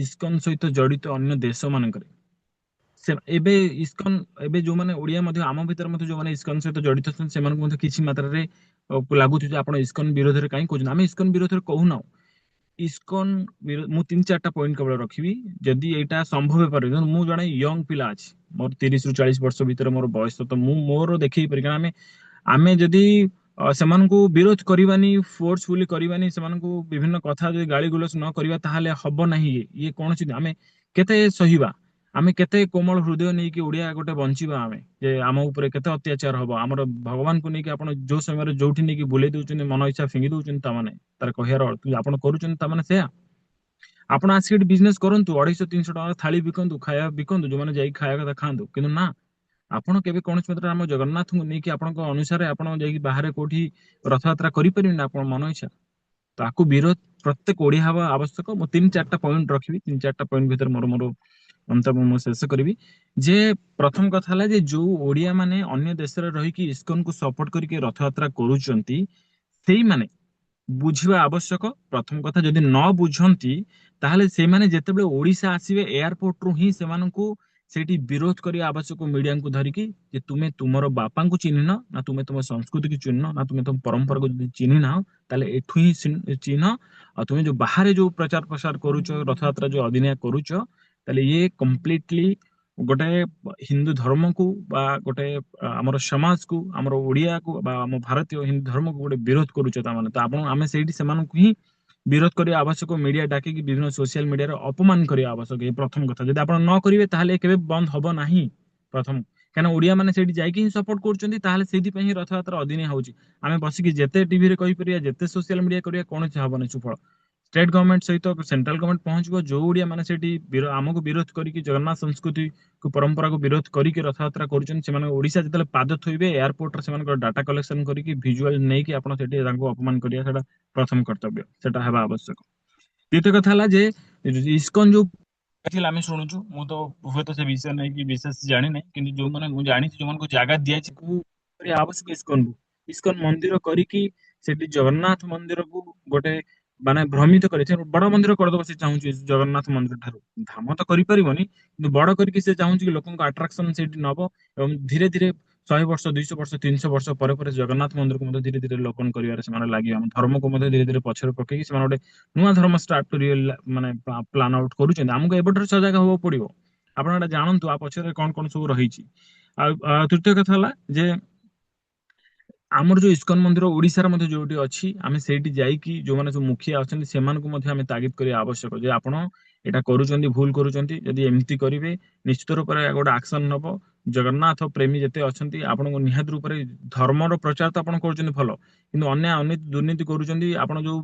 ଇସ୍କନ ସହିତ ଜଡିତ ଅନ୍ୟ ଦେଶ ମାନଙ୍କରେ, ଏବେ ଯୋଉମାନେ ଓଡ଼ିଆ ମଧ୍ୟ ଆମ ଭିତରେ ମଧ୍ୟ ଯୋଉମାନେ ଇସ୍କନ ସହିତ ଜଡିତ ଅଛନ୍ତି, ସେମାନଙ୍କୁ ମଧ୍ୟ କିଛି ମାତ୍ରାରେ ଲାଗୁଛି ଯେ ଆପଣ ଇସ୍କନ ବିରୋଧରେ କାହିଁ କହୁଛନ୍ତି। ଆମେ ଇସ୍କନ ବିରୋଧରେ କହୁନାହୁଁ। ଇସ୍କନ ମୁଁ 3-4ଟା ପଏଣ୍ଟ କେବଳ ରଖିବି, ଯଦି ଏଇଟା ସମ୍ଭବ ହେଇପାରେ। ମୁଁ ଜଣେ ୟଙ୍ଗ ପିଲା ଅଛି, ମୋର 30ରୁ 40 ବର୍ଷ ଭିତରେ ମୋର ବୟସ, ତ ମୁଁ ମୋର ଦେଖେଇ ପାରି, କାରଣ ଆମେ ଯଦି ସେମାନଙ୍କୁ ବିରୋଧ କରିବାନି, ଫୋର୍ସଫୁଲି କରିବାନି, ସେମାନଙ୍କୁ ବିଭିନ୍ନ କଥା ଯଦି ଗାଳି ଗୁଲଜ ନ କରିବା, ତାହେଲେ ହବ ନାହିଁ। ଇଏ କୌଣସି ଆମେ କେତେ ସହିବା, ଆମେ କେତେ କୋମଳ ହୃଦୟ ନେଇକି ଓଡ଼ିଆ ଗୋଟେ ବଞ୍ଚିବା, ଆମେ ଯେ ଆମ ଉପରେ କେତେ ଅତ୍ୟାଚାର ହବ। ଆମର ଭଗବାନଙ୍କୁ ନେଇକି ଆପଣ ଯୋଉ ସମୟରେ ଯୋଉଠି ନେଇକି ବୁଲେଇ ଦଉଛନ୍ତି, ମନ ଇଚ୍ଛା ଫିଙ୍ଗି ଦଉଛନ୍ତି, ତାମାନେ ତାର କହିବାର ଆପଣ କରୁଛନ୍ତି ତାମାନେ ସେୟା। ଆପଣ ଆସିକି ଏଠି ବିଜନେସ କରନ୍ତୁ, 250-300 ଟଙ୍କା ଥାଳି ବିକନ୍ତୁ, ଖାଇବା ବିକନ୍ତୁ, ଯୋଉମାନେ ଯାଇକି ଖାଇବା କଥା ଖାଆନ୍ତୁ, କିନ୍ତୁ ନା, ଆପଣ କେବେ କୌଣସି ମାତ୍ରାରେ ଆମ ଜଗନ୍ନାଥଙ୍କୁ ନେଇକି ଆପଣଙ୍କ ଅନୁସାରେ ଆପଣ ଯାଇକି ବାହାରେ କୋଉଠି ରଥଯାତ୍ରା କରିପାରିବେନି ଆପଣ ମନ ଇଚ୍ଛା। ତାକୁ ବିରୋଧ ପ୍ରତ୍ୟେକ ଓଡ଼ିଆ ହେବା ଆବଶ୍ୟକ। ମୁଁ 3-4ଟା ପଏଣ୍ଟ ରଖିବି, 3-4ଟା ପଏଣ୍ଟ ଭିତରେ ମୋର ମନ୍ତବ୍ୟ ମୁଁ ଶେଷ କରିବି। ଯେ ପ୍ରଥମ କଥା ହେଲା ଯେ ଯୋଉ ଓଡ଼ିଆ ମାନେ ଅନ୍ୟ ଦେଶରେ ରହିକି ଇସ୍କନକୁ ସପୋର୍ଟ କରିକି ରଥଯାତ୍ରା କରୁଛନ୍ତି, ସେଇମାନେ ବୁଝିବା ଆବଶ୍ୟକ। ପ୍ରଥମ କଥା, ଯଦି ନ ବୁଝନ୍ତି ତାହେଲେ ସେମାନେ ଯେତେବେଳେ ଓଡ଼ିଶା ଆସିବେ, ଏୟାରପୋର୍ଟରୁ ହିଁ ସେମାନଙ୍କୁ ସେଇଠି ବିରୋଧ କରିବା ଆବଶ୍ୟକ, ମିଡିଆଙ୍କୁ ଧରିକି, ଯେ ତୁମେ ତୁମର ବାପାଙ୍କୁ ଚିହ୍ନିନ ନା, ତୁମେ ତୁମ ସଂସ୍କୃତିକୁ ଚିହ୍ନିନ ନା, ତୁମେ ତୁମ ପରମ୍ପରାକୁ ଯଦି ଚିହ୍ନି ନାହ, ତାହେଲେ ଏଠୁ ହିଁ ଚିହ୍ନ। ଆଉ ତୁମେ ଯୋଉ ବାହାରେ ଯୋଉ ପ୍ରଚାର ପ୍ରସାର କରୁଛ, ରଥଯାତ୍ରା ଯୋଉ ଅଦିନିଆ କରୁଛ, ତାହେଲେ ଇଏ କମ୍ପ୍ଲିଟଲି ଗୋଟେ ହିନ୍ଦୁ ଧର୍ମକୁ ବା ଗୋଟେ ଆମର ସମାଜକୁ, ଆମର ଓଡ଼ିଆକୁ ବା ଆମ ଭାରତୀୟ ହିନ୍ଦୁ ଧର୍ମକୁ ଗୋଟେ ବିରୋଧ କରୁଛ ତାମାନେ। ତ ଆମେ ସେଇଠି ସେମାନଙ୍କୁ ହିଁ ବିରୋଧ କରିବା ଆବଶ୍ୟକ, ମିଡିଆ ଡାକିକି ବିଭିନ୍ନ ସୋସିଆଲ ମିଡିଆରେ ଅପମାନ କରିବା ଆବଶ୍ୟକ। ଏ ପ୍ରଥମ କଥା, ଯଦି ଆପଣ ନ କରିବେ ତାହେଲେ କେବେ ବନ୍ଦ ହବ ନାହିଁ। ପ୍ରଥମ, କାରଣ ଓଡିଆ ମାନେ ସେଇଠି ଯାଇକି ହିଁ ସପୋର୍ଟ କରୁଛନ୍ତି, ତାହେଲେ ସେଇଥିପାଇଁ ହିଁ ରଥଯାତ୍ରା ଅଦିନିଆ ହଉଛି। ଆମେ ବସିକି ଯେତେ ଟିଭିରେ କହିପାରିବା, ଯେତେ ସୋସିଆଲ ମିଡିଆ କରିବା, କୌଣସି ହବନି ସୁଫଳ। ଷ୍ଟେଟ୍ ଗଭର୍ଣ୍ଣମେଣ୍ଟ ସହିତ ସେଣ୍ଟ୍ରାଲ ଗଭର୍ଣ୍ଣମେଣ୍ଟ ପହଞ୍ଚିବ, ଯୋଉ ଓଡିଆ ମାନେ ସେଠି ଆମକୁ ବିରୋଧ କରିକି ଜଗନ୍ନାଥ ସଂସ୍କୃତି ପରମ୍ପରାକୁ ବିରୋଧ କରିକି ରଥଯାତ୍ରା କରୁଛନ୍ତି, ସେମାନେ ଓଡିଶା ଯେତେବେଳେ ପାଦ ଥୋଇବେ ଏୟାରପୋର୍ଟରେ ସେମାନଙ୍କର ଡାଟା କଲେକ୍ସନ କରିକି ଭିଜୁଆଲ ନେଇକି ଆପଣ ସେଠି ତାଙ୍କୁ ଅପମାନ କରିବା, ସେଟା ପ୍ରଥମ କର୍ତ୍ତବ୍ୟ, ସେଟା ହେବା ଆବଶ୍ୟକ। ଦ୍ୱିତୀୟ କଥା ହେଲା ଯେ ଇସ୍କନ ଯୋଉ ଥିଲା ଆମେ ଶୁଣୁଛୁ, ମୁଁ ତ ହୁଏତ ସେ ବିଷୟ ନେଇକି ବିଶେଷ ଜାଣିନାହିଁ, କିନ୍ତୁ ଯୋଉମାନେ ମୁଁ ଜାଣିଛି ଯୋଉମାନଙ୍କୁ ଜାଗା ଦିଆଯାଇଛି ଆବଶ୍ୟକ ଇସ୍କନ ମନ୍ଦିର କରିକି ସେଠି ଜଗନ୍ନାଥ ମନ୍ଦିରକୁ ଗୋଟେ ମାନେ ଭ୍ରମିତ କରି ବଡ ମନ୍ଦିର କରିଦବ ସେ ଚାହୁଁଛି ଜଗନ୍ନାଥ ମନ୍ଦିର ଠାରୁ। ଧାମ ତ କରିପାରିବନି, କିନ୍ତୁ ବଡ କରିକି ସେ ଚାହୁଁଛି କି ଲୋକଙ୍କ ଆଟ୍ରାକ୍ସନ ସେଇଠି ନବ, ଏବଂ ଧୀରେ ଧୀରେ 100 ବର୍ଷ 200 ବର୍ଷ 300 ବର୍ଷ ପରେ ପରେ ଜଗନ୍ନାଥ ମନ୍ଦିରକୁ ମଧ୍ୟ ଧୀରେ ଧୀରେ ଲୋପନ କରିବାରେ ସେମାନେ ଲାଗିବେ। ଆମ ଧର୍ମକୁ ମଧ୍ୟ ଧୀରେ ଧୀରେ ପଛରେ ପକେଇକି ସେମାନେ ଗୋଟେ ନୂଆ ଧର୍ମ ଷ୍ଟାର୍ଟ ମାନେ ପ୍ଲାନ୍ ଆଉଟ୍ କରୁଛନ୍ତି। ଆମକୁ ଏବେଠାରୁ ସଜାଗ ହବାକୁ ପଡିବ। ଆପଣ ଏଟା ଜାଣନ୍ତୁ ଆ ପଛରେ କଣ କଣ ସବୁ ରହିଛି। ଆଉ ତୃତୀୟ କଥା ହେଲା ଯେ ଆମର ଯୋଉ ଇସ୍କନ ମନ୍ଦିର ଓଡିଶାର ମଧ୍ୟ ଯୋଉଠି ଅଛି, ଆମେ ସେଇଠି ଯାଇକି ଯୋଉମାନେ ସବୁ ମୁଖିଆ ଅଛନ୍ତି ସେମାନଙ୍କୁ ମଧ୍ୟ ଆମେ ତାଗିଦ କରିବା ଆବଶ୍ୟକ ଯେ ଆପଣ ଏଇଟା କରୁଛନ୍ତି, ଭୁଲ କରୁଛନ୍ତି। ଯଦି ଏମିତି କରିବେ ନିଶ୍ଚିତ ରୂପରେ ଗୋଟେ ଆକ୍ସନ ନବ। ଜଗନ୍ନାଥ ପ୍ରେମୀ ଯେତେ ଅଛନ୍ତି ଆପଣଙ୍କୁ ନିହାତି ରୂପରେ, ଧର୍ମର ପ୍ରଚାର ତ ଆପଣ କରୁଛନ୍ତି ଭଲ, କିନ୍ତୁ ଅନ୍ୟ ଦୁର୍ନୀତି କରୁଛନ୍ତି। ଆପଣ ଯୋଉ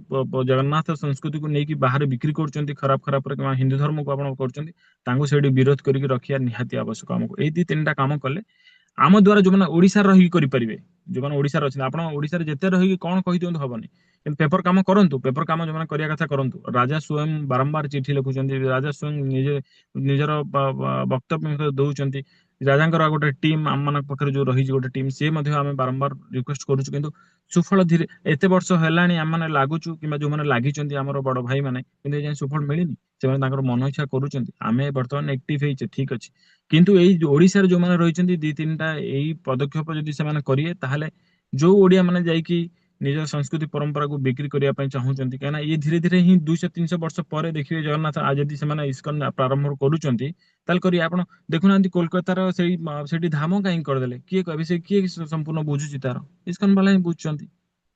ଜଗନ୍ନାଥ ସଂସ୍କୃତିକୁ ନେଇକି ବାହାରେ ବିକ୍ରି କରୁଛନ୍ତି ଖରାପ ଖରାପରେ, କିମ୍ବା ହିନ୍ଦୁ ଧର୍ମକୁ ଆପଣ କରୁଛନ୍ତି, ତାଙ୍କୁ ସେଇଠି ବିରୋଧ କରିକି ରଖିବା ନିହାତି ଆବଶ୍ୟକ ଆମକୁ। ଏଇ 2-3ଟା କାମ କଲେ ଆମ ଦ୍ୱାରା ଯୋଉମାନେ ଓଡିଶାରେ ରହିକି କରିପାରିବେ, ଯୋଉମାନେ ଓଡିଶାରେ ଅଛନ୍ତି, ଆପଣ ଓଡିଶାରେ ଯେତେ ରହିକି କଣ କହିଦିଅନ୍ତୁ ହବନି, କିନ୍ତୁ ପେପର କାମ କରନ୍ତୁ। ପେପର କାମ ଯୋଉମାନେ କରିବା କଥା କରନ୍ତୁ। ରାଜା ସ୍ୱୟଂ ବାରମ୍ବାର ଚିଠି ଲେଖୁଛନ୍ତି, ରାଜା ସ୍ୱୟଂ ନିଜର ବକ୍ତବ୍ୟ ଦଉଛନ୍ତି। ରାଜାଙ୍କର ଗୋଟେ ଟିମ୍ ଆମ ମାନଙ୍କ ପାଖରେ ଯୋଉ ରହିଛି ଗୋଟେ ଟିମ୍, ସିଏ ମଧ୍ୟ ଆମେ ବାରମ୍ବାର ରିକ୍ୱେଷ୍ଟ କରୁଛୁ, କିନ୍ତୁ ସୁଫଳ ଧୀରେ ଏତେ ବର୍ଷ ହେଲାଣି ଆମମାନେ ଲାଗୁଛୁ, କିମ୍ବା ଯୋଉମାନେ ଲାଗିଛନ୍ତି ଆମର ବଡ ଭାଇ ମାନେ, କିନ୍ତୁ ଏ ଯାଏଁ ସୁଫଳ ମିଳିନି। ସେମାନେ ତାଙ୍କର ମନ ଇଚ୍ଛା କରୁଛନ୍ତି। ଆମେ ବର୍ତ୍ତମାନ ଆକ୍ଟିଭ ହେଇଛେ, ଠିକ ଅଛି, କିନ୍ତୁ ଏଇ ଓଡିଶାରେ ଯୋଉମାନେ ରହିଛନ୍ତି 2-3ଟା ଏଇ ପଦକ୍ଷେପ ଯଦି ସେମାନେ କରିବେ, ତାହେଲେ ଯୋଉ ଓଡିଆ ମାନେ ଯାଇକି ନିଜ ସଂସ୍କୃତି ପରମ୍ପରାକୁ ବିକ୍ରି କରିବା ପାଇଁ ଚାହୁଁଛନ୍ତି, କାହିଁକିନା ଇଏ ଧୀରେ ଧୀରେ ହିଁ 200-300 ବର୍ଷ ପରେ ଦେଖିବେ ଜଗନ୍ନାଥ। ଯଦି ସେମାନେ ଇସ୍କନ ପ୍ରାରମ୍ଭ କରୁଛନ୍ତି, ତାହେଲେ କରିବେ। ଆପଣ ଦେଖୁନାହାନ୍ତି କୋଲକାତାର ସେଠି ଧାମ କାହିଁକି କରିଦେଲେ, କିଏ କହିବେ, ସେ କିଏ ସମ୍ପୂର୍ଣ୍ଣ ବୁଝୁଛି, ତାର ଇସ୍କନ ବାଲା ହିଁ ବୁଝୁଛନ୍ତି,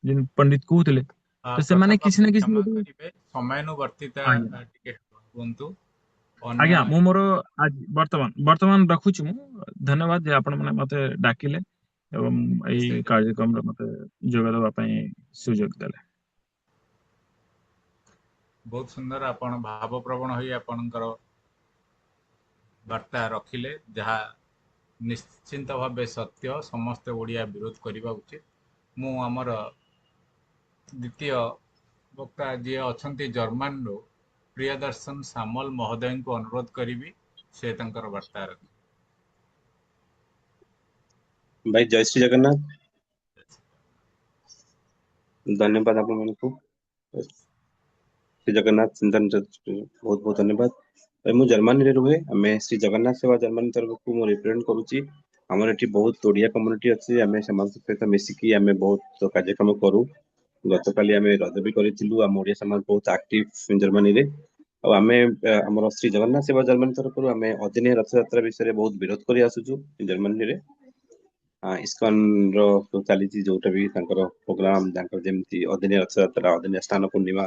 ଯେମିତି ପଣ୍ଡିତ କହୁଥିଲେ। ତ ସେମାନେ ପ୍ରତାପ କିଛି ବାବୁ ନା କିଛି କ୍ଷମା ଗୋଟେ କରିବେ, ସମୟାନୁବର୍ତ୍ତିତା ଆଜ୍ଞା ଟିକେ କୁହନ୍ତୁ। ଅନ୍ୟ ଆଜ୍ଞା ମୁଁ ମୋର ଆଜି ବର୍ତ୍ତମାନ ରଖୁଛି। ମୁଁ ଧନ୍ୟବାଦ ଯେ ଆପଣ ମାନେ ମତେ ଡାକିଲେ ଏବଂ ଏଇ ନିଶ୍ଚୟ କାର୍ଯ୍ୟକ୍ରମରେ ମତେ ଯୋଗ ଦେବା ପାଇଁ ସୁଯୋଗ ଦେଲେ। ବହୁତ ସୁନ୍ଦର, ଆପଣ ଭାବପ୍ରବଣ ହୋଇ ଆପଣଙ୍କର ବାର୍ତ୍ତା ରଖିଲେ, ଯାହା ନିଶ୍ଚିନ୍ତ ଭାବେ ସତ୍ୟ। ସମସ୍ତେ ଓଡ଼ିଆ ବିରୋଧ କରିବା ଉଚିତ। ମୁଁ ଆମର ଦ୍ୱିତୀୟ ବକ୍ତା ଯିଏ ଅଛନ୍ତି ଜର୍ମାନରୁ, ପ୍ରିୟଦର୍ଶନ ସାମଲ ମହୋଦୟଙ୍କୁ ଅନୁରୋଧ କରିବି, ସେ ତାଙ୍କର ବାର୍ତ୍ତା ରଖିବେ। ଭାଇ ଜୟ ଶ୍ରୀ ଜଗନ୍ନାଥ। ଧନ୍ୟବାଦ ଆପଣମାନଙ୍କୁ। ଶ୍ରୀ ଜଗନ୍ନାଥ ଚିନ୍ତନ ବହୁତ ବହୁତ ଧନ୍ୟବାଦ। ଭାଇ ମୁଁ ଜର୍ମାନୀରେ ରୁହେ। ଆମେ ଶ୍ରୀ ଜଗନ୍ନାଥ ସେବା ଜର୍ମାନୀ ତରଫକୁ ମୁଁ ରିପ୍ରେଜେଣ୍ଟ କରୁଛି। ଆମର ଏଠି ବହୁତ ଓଡିଆ କମ୍ୟୁନିଟି ଅଛି। ଆମେ ସେମାନଙ୍କ ସହିତ ମିଶିକି ଆମେ ବହୁତ କାର୍ଯ୍ୟକ୍ରମ କରୁ। ଗତକାଲି ଆମେ ରଜ ବି କରିଥିଲୁ। ଆମ ଓଡିଆ ସମାଜ ବହୁତ ଆକ୍ଟିଭ ଜର୍ମାନୀରେ। ଆଉ ଆମେ ଆମର ଶ୍ରୀ ଜଗନ୍ନାଥ ସେବା ଜର୍ମାନୀ ତରଫରୁ ଆମେ ଅଦିନିଆ ରଥଯାତ୍ରା ବିଷୟରେ ବହୁତ ବିରୋଧ କରି ଆସୁଛୁ ଜର୍ମାନୀରେ। ଇସ୍କନ ର ଚାଲିଛି ଯୋଉଟା ବି ତାଙ୍କର ପ୍ରୋଗ୍ରାମ, ତାଙ୍କର ଯେମିତି ଅଦିନିଆ ରଥଯାତ୍ରା, ଅଦିନିଆ ସ୍ନାନ ପୂର୍ଣ୍ଣିମା,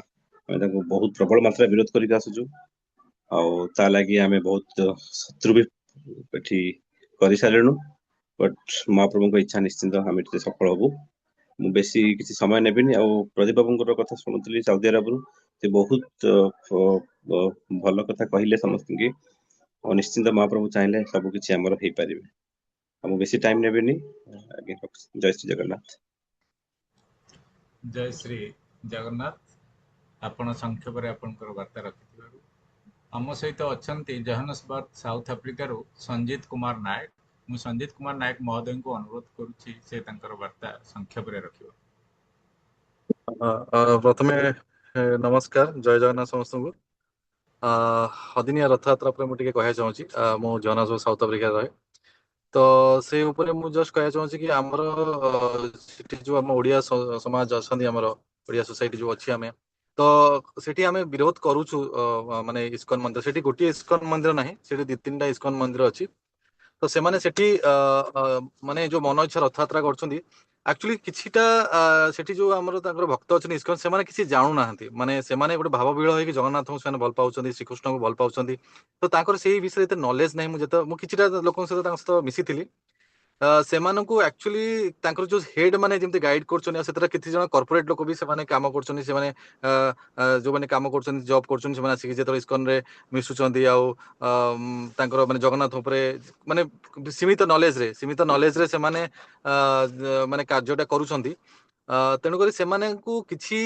ଆମେ ତାଙ୍କୁ ବହୁତ ପ୍ରବଳ ମାତ୍ରାରେ ବିରୋଧ କରିକି ଆସୁଛୁ। ଆଉ ତା ଲାଗି ଆମେ ବହୁତ ଶତ୍ରୁ ବି ଏଠି କରିସାରିଲୁଣୁ। ବଟ୍ ମହାପ୍ରଭୁଙ୍କ ଇଚ୍ଛା ନିଶ୍ଚିନ୍ତ ଆମେ ଟିକେ ସଫଳ ହବୁ। ମୁଁ ବେଶୀ କିଛି ସମୟ ନେବିନି। ଆଉ ପ୍ରଦୀପ ବାବୁଙ୍କର କଥା ଶୁଣୁଥିଲି ସାଉଦି ଆରବରୁ, ସେ ବହୁତ ଭଲ କଥା କହିଲେ ସମସ୍ତଙ୍କୁ। ଆଉ ନିଶ୍ଚିନ୍ତ ମହାପ୍ରଭୁ ଚାହିଁଲେ ସବୁ କିଛି ଆମର ହେଇପାରିବେ। ଆଉ ମୁଁ ବେଶୀ ଟାଇମ ନେବିନି। ଆଜ୍ଞା, ଜୟ ଶ୍ରୀ ଜଗନ୍ନାଥ। ଜୟ ଶ୍ରୀ ଜଗନ୍ନାଥ। ଆପଣ ସଂକ୍ଷେପରେ ଆପଣଙ୍କର ବାର୍ତ୍ତା ରଖିଥିବାରୁ। ଆମ ସହିତ ଅଛନ୍ତି ଜୋହାନ୍ସବର୍ଗ ସାଉଥ ଆଫ୍ରିକାରୁ ସଞ୍ଜିତ କୁମାର ନାୟକ। ମୁଁ ସଞ୍ଜିତ କୁମାର ନାୟକ ମହୋଦୟଙ୍କୁ ଅନୁରୋଧ କରୁଛି ସେ ତାଙ୍କର ବାର୍ତ୍ତା ସଂକ୍ଷେପରେ ରଖିବ। ପ୍ରଥମେ ନମସ୍କାର, ଜୟ ଜଗନ୍ନାଥ ସମସ୍ତଙ୍କୁ। ଅଦିନିଆ ରଥଯାତ୍ରା ଉପରେ ମୁଁ ଟିକେ କହିବାକୁ ଚାହୁଁଛି। ମୁଁ ଜୋହାନ୍ସବର୍ଗ ସାଉଥ ଆଫ୍ରିକାରେ ରହେ। ତ ସେଇ ଉପରେ ମୁଁ ଜଷ୍ଟ କହିବାକୁ ଚାହୁଁଛି କି ଆମର ସେଠି ଯୋଉ ଆମ ଓଡିଆ ସମାଜ ଅଛନ୍ତି, ଆମର ଓଡିଆ ସୋସାଇଟି ଯୋଉ ଅଛି, ଆମେ ତ ସେଠି ଆମେ ବିରୋଧ କରୁଛୁ। ମାନେ ଇସ୍କନ ମନ୍ଦିର, ସେଠି ଗୋଟିଏ ଇସ୍କନ ମନ୍ଦିର ନାହିଁ, ସେଠି 2-3ଟା ଇସ୍କନ ମନ୍ଦିର ଅଛି। तो सेमाने सेठी माने जो मन इच्छा रथयात्रा करछंती एक्चुअली किछिटा सेठी जो हमर तांकर भक्त अछन इस्कन सेमाने किछि जानु नाहंती माने सेमाने गोटे भाव विहळ होई कि जगन्नाथ को सेमाने भल पाउछंती श्री कृष्ण को भल पाउछंती तो तांकर सेही विषय एते नॉलेज नै मु जेत मु किछिटा लोकन सहित तांक सहित मिसिथिली सेमानंकु एक्चुअली तांकर जो हेड माने जेमते गाइड करछन सेतरा किछि जण कॉर्पोरेट लोक भी सेमाने काम करछन सेमाने जो माने काम करछन जॉब करछन सेमाने आसी जेत इस्कन रे मिसुचंती आ तांकर माने जगन्नाथ ऊपर माने सीमित नॉलेज रे सेमाने माने कार्यटा करूछंती तेणुकरी सेमानंकु किछि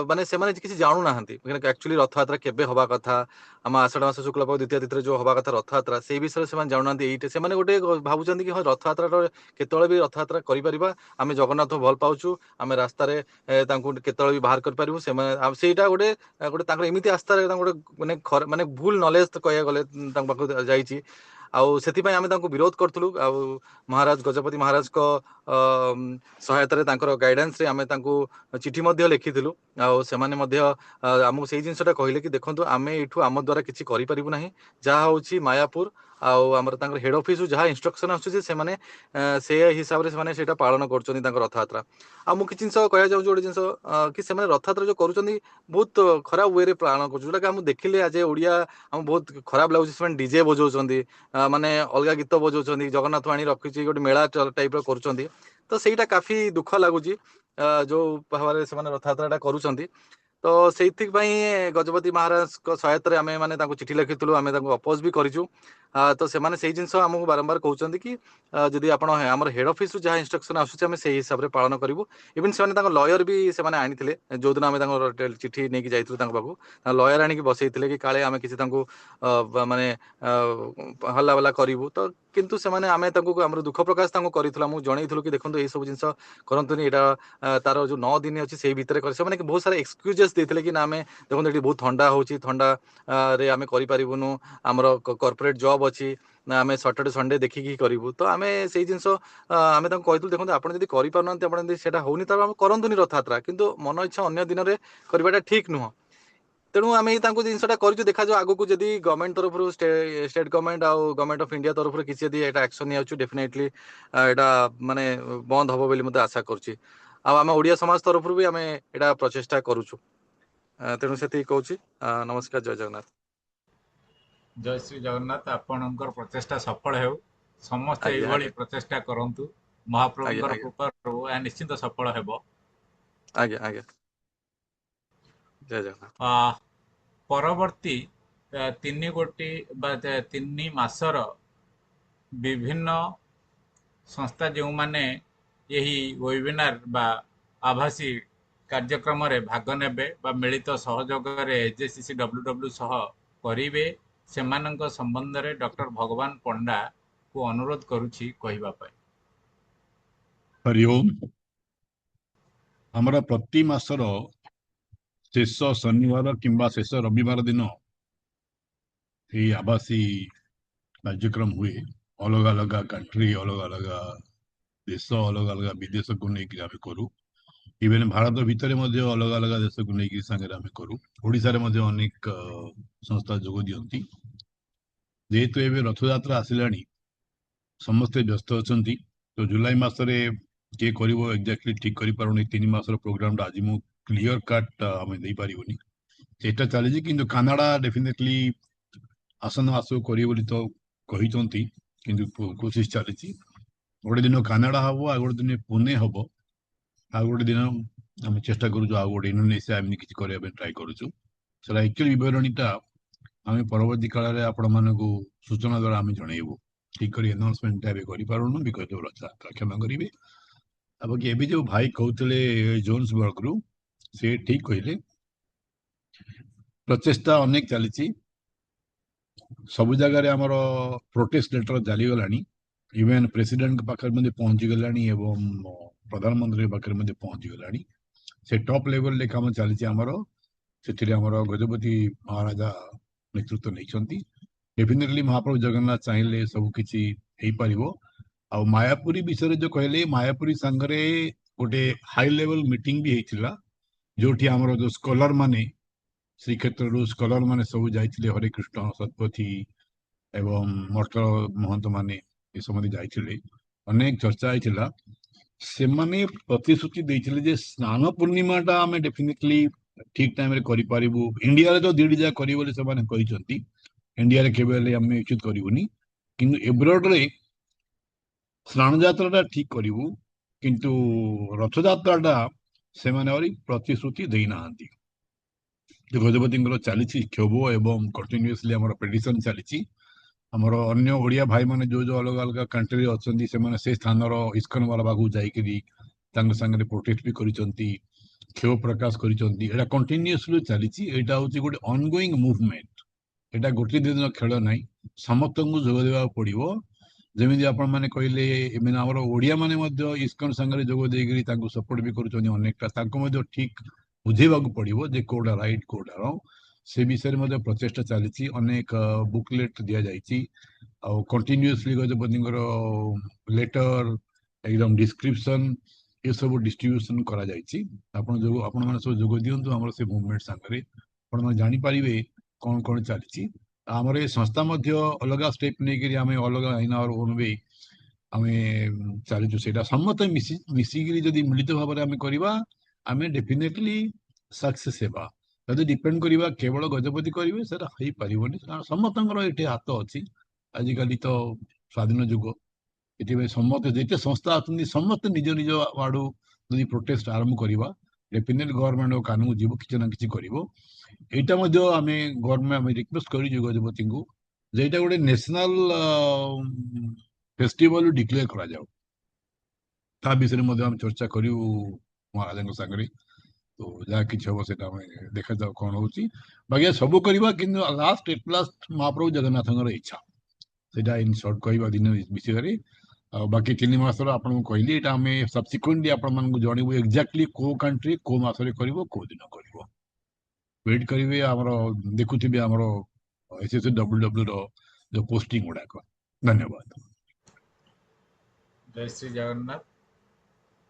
माने सेमाने किछि जानु नाहंती एक्चुअली रथयात्रा केबे हवा कथा आम आषाढ़ मास शुक्ल पक्ष द्वितीय तिथि जो हवा कथा रथयात्रा से विषय से जानु नाहंती एइटे सेमाने गोटे भाबुचंती कि हाँ रथयात्रा केतळे भी रथयात्रा करि परिबा आमे जगन्नाथ भल पाउछु आमे रास्ता रे तांकु केतळे भी बाहर कर परिबु सेमाने सेटा गोटे गोटे तांकर एमिति आस्था रे गोटे माने माने भूल नॉलेज तो कहया गले तांक पाखु जाईची आउ सेथिपाई आमे तांकु विरोध करथलु आउ महाराज गजपति महाराज को सहायता रे तांकर गाइडेंस रे आमे तांकु चिठी मध्ये लिखिथिलु आउ सेमाने मध्ये आमु सेही जिंसटा कहिले कि देखंतु आमे इठु आम द्वारा किछि करि परिबु नाही जहा होछि मायापुर आउ हमर तांकर हेड ऑफिस जहा इंस्ट्रक्शन आछुछि सेमाने से हिसाब रे सेमाने सेटा पालन करछोनी तांकर रथयात्रा आ मु किछि जिंस कहया जाउ जोडे जिंस कि सेमाने रथयात्रा जो करूछोनी बहुत खराब वे रे पालन करछु जोटा कि हम देखिले आज ओडिया हम बहुत खराब लागुछि सेमाने डीजे बजौछोंती माने अलगा गीत बजौछोंती जगन्नाथ वाणी रखिछि गोटे मेला टाइप रो करूछोंती तो सेटा काफी दुख लागुछि जो भाव से रथयात्रा करूछोंती तो सेइथि गजपति महाराज को सहायता आमे माने तांको चिठी लिखितलु आमे तांको अपोज भी करिछु तो से माने सेही जिंस हमकु बारंबार कहउछन्ती कि जदि आपण हमर हेड ऑफिस जहा इंस्ट्रक्शन आसुछि आमे सेही हिसाब रे पालन करिवु इवन से माने तांको लॉयर भी से माने आनिथिले जो दिन आमे तांको चिठी नेकी जाइतलु तांको बाबू लॉयर आनी कि बसैथिले कि काळे आमे किछि तांको माने हल्ला वाला करिवु तो किंतु से माने आमे तांको हमर दुख प्रकाश तांको करिथला मु जणैथिलु कि देखंतु ए सब जिंस करंतुनी एटा तार जो 9 दिन अछि सेही भितरे कर से माने कि बहुत सारा एक्सक्यूजेस देथिले कि ना आमे देखंतु एटी बहुत ठंडा होछि ठंडा रे आमे करि परिबुनु हमर कॉर्पोरेट जॉब अछि ना आमे सैटरडे संडे देखिकी करिवु तो आमे सेही जिंस आमे तांको कहितलु देखंतु आपण जदि करि पारनंती आपण जदि सेटा होउनी त हम करंतुनी रथयात्रा किंतु मन इच्छा अन्य दिन रे करबाटा ठीक नुह तेणु आम जिनसा कर देखा जाऊ आगू जदि गवर्नमेंट तरफ स्टेट गवर्नमेंट आउ गवर्नमेंट ऑफ इंडिया तरफ किसी एक्शन नहीं डेफिनेटली यहाँ माने बंद हम बोली मत आशा करुच्ची आम ओडिया समाज तरफ भी आम यहाँ प्रचेषा करुचु तेणु से कहूँ नमस्कार जय जगन्नाथ जय श्री जगन्नाथ आपणकर प्रचेष्टा सफल हो समस्त ये प्रचेष्टा करंतु महाप्रभुଙ୍କର कृपा या निश्चित सफल हेबो आज्ञा आज्ञा जय जगन्नाथ परवर्ती 3 मासर विभिन्न संस्था जो माने यही वेबिनार बा आभासी कार्यक्रम रे भाग नेबे बा मिलित सहयोग रे एजेसीसी डब्ल्यूडब्ल्यू सह करिवे सेमानंक संबंध रे डॉक्टर भगवान पंडा को अनुरोध करूची कहिबा पाई। हरि ओम। हमारा प्रति मासर शेष शनिवार किंबा शेष रविवार दिन ये आभासी कार्यक्रम हुए अलग अलग कंट्री अलग अलग देश अलग अलग विदेश को लेकिन आम करूँ इवेन भारत भितर अलग अलग देश को लेकिन सांगे आम करूँ ओडिशा रे अनेक संस्था जोग दियंती जेहेतु एवं रथयात्रा आसिलानी समस्ते व्यस्त अच्छा तो जुलाई मसरे किए कर एक्जाक्टली ठीक कर 3 मासर प्रोग्राम आज मु क्लियर कट आम दे पारिबनी चेष्टा चली कि कानाडा डेफिनेटली आसन मास कर तो कहते किंतु कोशिश चली गोटे दिन कानाडा हम आ गोटे दिन पुणे हम आ गोटे दिन आम चेष्टा करूँ आ गोटे इंडोनेशिया एमती किसी करने ट्राए करूँ से एक्चुअली विवरणीटा आम परवर्ती काल में आपण मानक सूचना द्वारा आम जनइबू ठीक कर एनाउंसमेंट करूँ बिकज रथयात्रा क्षमा करेंगे बाकी एवं जो भाई कहते जोन्सबर्ग रु से ठीक कहले प्रचेषा अनेक चली सब जगह आमर प्रोटेस्ट लेटर जाली गलानी इवेन प्रेसिडेंट पाखे पहुंची गलानी एवं प्रधानमंत्री पाखे पहुंची गलानी से टॉप लेवल ले काम चली आमर से आमर गजपति महाराजा नेतृत्व नहीं डेफिनेटली महाप्रभु जगन्नाथ चाहिए सब किसी हो पार आ मायापुरी विषय जो कहले मायापुरी सांगरे गोटे हाई लेवल मीटिंग भी होता जो आमर जो स्कॉलर माने श्रीक्षेत्र स्कॉलर माने सब जाइए हरे कृष्ण सतपथी एवं मठ महंत माने ଏ ସମୟରେ ଯାଇଥିଲେ ଅନେକ ଚର୍ଚ୍ଚା ହେଇଥିଲା। ସେମାନେ ପ୍ରତିଶ୍ରୁତି ଦେଇଥିଲେ ଯେ ସ୍ନାନ ପୂର୍ଣ୍ଣିମାଟା ଆମେ ଡେଫିନେଟଲି ଠିକ ଟାଇମରେ କରିପାରିବୁ। ଇଣ୍ଡିଆରେ ତ 2ଟି ଯାକ କରିବୁ ବୋଲି ସେମାନେ କହିଛନ୍ତି। ଇଣ୍ଡିଆରେ କେବେ ହେଲେ ଆମେ ଉଚିତ କରିବୁନି, କିନ୍ତୁ ଏବ୍ରଡରେ ସ୍ନାନ ଯାତ୍ରାଟା ଠିକ କରିବୁ, କିନ୍ତୁ ରଥଯାତ୍ରାଟା ସେମାନେ ଆହୁରି ପ୍ରତିଶ୍ରୁତି ଦେଇନାହାନ୍ତି। ଗଜପତିଙ୍କର ଚାଲିଛି କ୍ଷୋଭ ଏବଂ କଣ୍ଟିନ୍ୟୁଅସଲି ଆମର ପିଟିସନ ଚାଲିଛି। ଆମର ଅନ୍ୟ ଓଡ଼ିଆ ଭାଇମାନେ ଯୋଉ ଅଲଗା ଅଲଗା କଣ୍ଟ୍ରିରେ ଅଛନ୍ତି, ସେମାନେ ସେ ସ୍ଥାନର ଇସ୍କନ ବାଲା ପାଖକୁ ଯାଇକିରି ତାଙ୍କ ସାଙ୍ଗରେ ପ୍ରୋଟେଷ୍ଟ ବି କରିଛନ୍ତି, କ୍ଷୋଭ ପ୍ରକାଶ କରିଛନ୍ତି। ଏଇଟା କଣ୍ଟିନ୍ୟୁଅସଲି ଚାଲିଛି। ଏଇଟା ହଉଛି ଗୋଟେ ଅନଗୋଇଂ ମୁଭମେଣ୍ଟ। ଏଇଟା ଗୋଟିଏ ଦିନର ଖେଳ ନାହିଁ, ସମସ୍ତଙ୍କୁ ଯୋଗ ଦେବାକୁ ପଡିବ। ଯେମିତି ଆପଣମାନେ କହିଲେ, ଏମାନେ ଆମର ଓଡ଼ିଆ ମାନେ ମଧ୍ୟ ଇସ୍କନ ସାଙ୍ଗରେ ଯୋଗ ଦେଇକରି ତାଙ୍କୁ ସପୋର୍ଟ ବି କରୁଛନ୍ତି ଅନେକଟା। ତାଙ୍କୁ ମଧ୍ୟ ଠିକ ବୁଝେଇବାକୁ ପଡିବ ଯେ କୋଉଟା ରାଇଟ୍ କୋଉଟା ରଙ୍ଗ। ସେ ବିଷୟରେ ମଧ୍ୟ ପ୍ରଚେଷ୍ଟା ଚାଲିଛି। ଅନେକ ବୁକଲେଟ୍ ଦିଆଯାଇଛି, ଆଉ କଣ୍ଟିନ୍ୟୁଅସଲି ଗଜପତିଙ୍କର ଲେଟର, ଏକଦମ ଡିସ୍କ୍ରିପସନ ଏସବୁ ଡିଷ୍ଟ୍ରିବ୍ୟୁସନ କରାଯାଇଛି। ଆପଣମାନେ ସବୁ ଯୋଗ ଦିଅନ୍ତୁ ଆମର ସେ ମୁଭମେଣ୍ଟ ସାଙ୍ଗରେ। ଆପଣମାନେ ଜାଣିପାରିବେ କଣ କଣ ଚାଲିଛି। ଆମର ଏ ସଂସ୍ଥା ମଧ୍ୟ ଅଲଗା ଷ୍ଟେପ ନେଇକରି ଆମେ ଅଲଗା ଇନ ଆୱାର ଓନ୍ ୱେ ଆମେ ଚାଲିଛୁ। ସେଇଟା ସମସ୍ତେ ମିଶିକିରି ଯଦି ମିଳିତ ଭାବରେ ଆମେ କରିବା, ଆମେ ଡେଫିନେଟଲି ସକ୍ସେସ୍ ହେବା। ଯଦି ଡିପେଣ୍ଡ କରିବା କେବଳ ଗଜପତି କରିବେ, ସେଟା ହେଇପାରିବନି, କାରଣ ସମସ୍ତଙ୍କର ଏଠି ହାତ ଅଛି। ଆଜିକାଲି ତ ସ୍ୱାଧୀନ ଯୁଗ, ଏଥିପାଇଁ ସମସ୍ତେ ଯେତେ ସଂସ୍ଥା ଅଛନ୍ତି ସମସ୍ତେ ନିଜ ନିଜ ଆଡୁ ଯଦି ପ୍ରୋଟେଷ୍ଟ ଆରମ୍ଭ କରିବା, ଡେଫିନେଟଲି ଗଭର୍ଣ୍ଣମେଣ୍ଟ କାନକୁ ଯିବ, କିଛି ନା କିଛି କରିବ। ଏଇଟା ମଧ୍ୟ ଆମେ ଗଭର୍ଣ୍ଣମେଣ୍ଟ ଆମେ ରିକ୍ୱେଷ୍ଟ କରିଛୁ ଗଜପତିଙ୍କୁ ଯେ ଏଇଟା ଗୋଟେ ନ୍ୟାସନାଲ ଫେଷ୍ଟିଭାଲ ଡିକ୍ଲେୟାର କରାଯାଉ। ତା ବିଷୟରେ ମଧ୍ୟ ଆମେ ଚର୍ଚ୍ଚା କରିବୁ ମହାରାଜାଙ୍କ ସାଙ୍ଗରେ। ତ ଯାହା କିଛି ହବ ସେଟା ଆମେ ଦେଖାଯାଉ କଣ ହଉଛି। ବାକି ସବୁ କରିବା, କିନ୍ତୁ ଲାଷ୍ଟ ଏଟ୍ ଲାଷ୍ଟ ମହାପ୍ରଭୁ ଜଗନ୍ନାଥଙ୍କର ଇଚ୍ଛା। ସେଇଟା ଇନ୍ ସର୍ଟ କହିବା ଦିନ ବିଷୟରେ। ଆଉ ବାକି 3 ମାସର ଆପଣଙ୍କୁ କହିଲି, ଏଇଟା ଆମେ ସବସିକ୍ୱେଣ୍ଟଲି ଆପଣମାନଙ୍କୁ ଜଣେଇବୁ ଏକ୍ଜାକ୍ଟଲି କୋଉ କଣ୍ଟ୍ରି କୋଉ ମାସରେ କରିବ, କୋଉ ଦିନ କରିବ। ୱେଟ୍ କରିବେ। ଆମର ଦେଖୁଥିବେ ଆମର SSWW ର ଯୋଉ ପୋଷ୍ଟିଂ ଗୁଡାକ। ଧନ୍ୟବାଦ। Jai Shri Jagannath.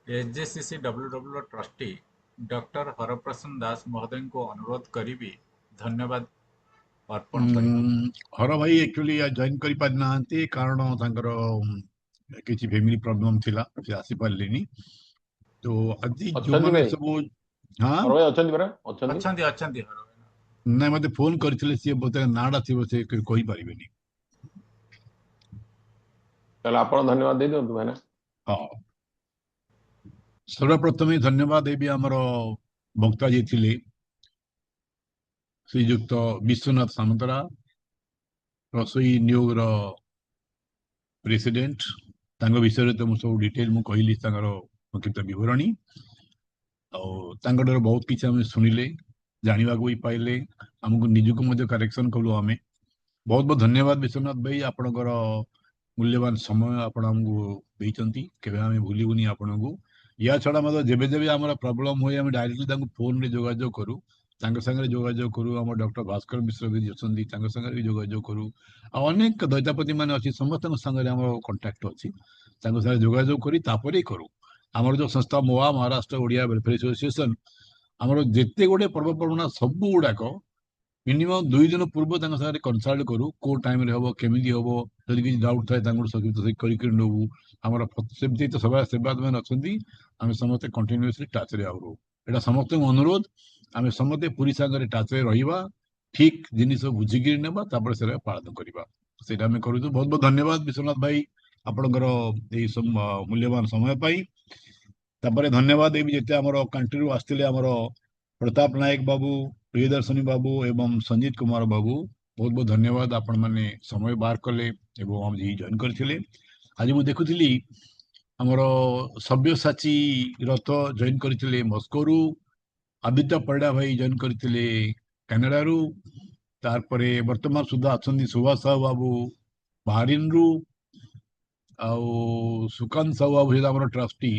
SJCCWW trustee doctor Haraprasanna Das महोदय को अनुरोध करी धन्यवाद अर्पण करने। ହର ଭାଇ ଆକ୍ଚୁଆଲି ଜଏନ୍ କରିପାରିନାହାନ୍ତି, କାରଣ ତାଙ୍କର କିଛି ଫ୍ୟାମିଲି ପ୍ରୋବ୍ଲେମ ଥିଲା, ସେ ଆସିପାରିଲେନି। ତ ଆଜି ଅଛନ୍ତି ଯୋଉମାନେ ଭାଇ? ସବୁ ହଁ ହର ଭାଇ ଅଛନ୍ତି ପରା? ଅଛନ୍ତି? ଅଛନ୍ତି ହର ଭାଇ। ନାଇଁ, ମତେ ଫୋନ କରିଥିଲେ, ସିଏ ବୋଧେ ନାଁଟା ଥିବ, ସେ କହିପାରିବେନି। ତାହେଲେ ଆପଣ ଧନ୍ୟବାଦ ଦେଇଦିଅନ୍ତୁ ଭାଇନା। ହଁ, ସର୍ବପ୍ରଥମେ ଧନ୍ୟବାଦ ଦେବି ଆମର ବକ୍ତା ଯିଏ ଥିଲେ ଶ୍ରୀଯୁକ୍ତ ବିଶ୍ୱନାଥ ସାମନ୍ତରା, ରସୋଇ ନିಯೋଗର ପ୍ରେସିଡେଣ୍ଟ। ତାଙ୍କ ବିଷୟରେ ତ ମୁଁ ସବୁ ଡିଟେଲ ମୁଁ କହିଲି, ତାଙ୍କର ସଂକ୍ଷିପ୍ତ ବିବରଣୀ। ଆଉ ତାଙ୍କଠାରୁ ବହୁତ କିଛି ଆମେ ଶୁଣିଲେ, ଜାଣିବାକୁ ବି ପାଇଲେ, ଆମକୁ ନିଜକୁ ମଧ୍ୟ କରେକ୍ସନ କଲୁ ଆମେ। ବହୁତ ବହୁତ ଧନ୍ୟବାଦ ବିଶ୍ୱନାଥ ଭାଇ, ଆପଣଙ୍କର ମୂଲ୍ୟବାନ ସମୟ ଆପଣ ଆମକୁ ଦେଇଛନ୍ତି। କେବେ ଆମେ ଭୁଲିବୁନି ଆପଣଙ୍କୁ। ୟା ଛଡା ମଧ୍ୟ ଯେବେ ଯେବେ ଆମର ପ୍ରୋବ୍ଲେମ ହୁଏ, ଆମେ ଡାଇରେକ୍ଟଲି ତାଙ୍କୁ ଫୋନରେ ଯୋଗାଯୋଗ କରୁ, ତାଙ୍କ ସାଙ୍ଗରେ ଯୋଗାଯୋଗ କରୁ। ଆମର ଡକ୍ଟର ଭାସ୍କର ମିଶ୍ର ବି ଅଛନ୍ତି, ତାଙ୍କ ସାଙ୍ଗରେ ବି ଯୋଗାଯୋଗ କରୁ। ଆଉ ଅନେକ ଦୈତାପତି ମାନେ ଅଛି, ସମସ୍ତଙ୍କ ସାଙ୍ଗରେ ଆମର କଣ୍ଟାକ୍ଟ ଅଛି, ତାଙ୍କ ସାଙ୍ଗରେ ଯୋଗାଯୋଗ କରି ତାପରେ କରୁ। ଆମର ଯୋଉ ସଂସ୍ଥା ମୋଆ, ମହାରାଷ୍ଟ୍ର ଓଡ଼ିଆ ୱେଲଫେୟାର ଆସୋସିଏସନ, ଆମର ଯେତେ ଗୁଡେ ପର୍ବପର୍ବାଣି ସବୁ ଗୁଡାକ ମିନିମମ୍ 2 ଦିନ ପୂର୍ବ ତାଙ୍କ ସାଙ୍ଗରେ କନସଲ୍ଟ କରୁ, କୋଉ ଟାଇମରେ ହବ, କେମିତି ହବ। ଯଦି କିଛି ଡାଉଟ୍ ଥାଏ ତାଙ୍କୁ କରିକି ନେବୁ। ଆମର ସେମିତି ତ ସେବାୟତ ମାନେ ଅଛନ୍ତି, ଆମେ ସମସ୍ତେ କଣ୍ଟିନ୍ୟୁଅସଲି ଟାଚରେ ଆଉ ରହୁ। ଏଇଟା ସମସ୍ତଙ୍କୁ ଅନୁରୋଧ, ଆମେ ସମସ୍ତେ ପୁରୀ ସାଙ୍ଗରେ ଟାଚରେ ରହିବା, ଠିକ ଜିନିଷ ବୁଝିକିରି ନେବା, ତାପରେ ସେଟା ପାଳନ କରିବା। ସେଇଟା ଆମେ କରୁଛୁ। ବହୁତ ବହୁତ ଧନ୍ୟବାଦ ବିଶ୍ୱନାଥ ଭାଇ, ଆପଣଙ୍କର ଏଇ ମୂଲ୍ୟବାନ ସମୟ ପାଇଁ। ତାପରେ ଧନ୍ୟବାଦ ଦେବି ଯେତେ ଆମର କଣ୍ଟ୍ରିରୁ ଆସିଥିଲେ, ଆମର ପ୍ରତାପ ନାୟକ ବାବୁ, ପ୍ରିୟଦର୍ଶିନୀ ବାବୁ ଏବଂ ସଞ୍ଜିତ କୁମାର ବାବୁ, ବହୁତ ବହୁତ ଧନ୍ୟବାଦ। ଆପଣମାନେ ସମୟ ବାହାର କଲେ ଏବଂ ଜଏନ୍ କରିଥିଲେ। ଆଜି ମୁଁ ଦେଖୁଥିଲି ଆମର ସବ୍ୟସାଚୀ ରଥ ଜଏନ୍ କରିଥିଲେ ମସ୍କୋରୁ, ଆଦିତ୍ୟ ପରିଡ଼ା ଭାଇ ଜଏନ୍ କରିଥିଲେ କାନାଡାରୁ। ତାପରେ ବର୍ତ୍ତମାନ ସୁଦ୍ଧା ଅଛନ୍ତି ସୁଭାଷ ସାହୁ ବାବୁ ବାହାରିନରୁ, ଆଉ ସୁକାନ୍ତ ସାହୁ ବାବୁ ଆମର ଟ୍ରଷ୍ଟି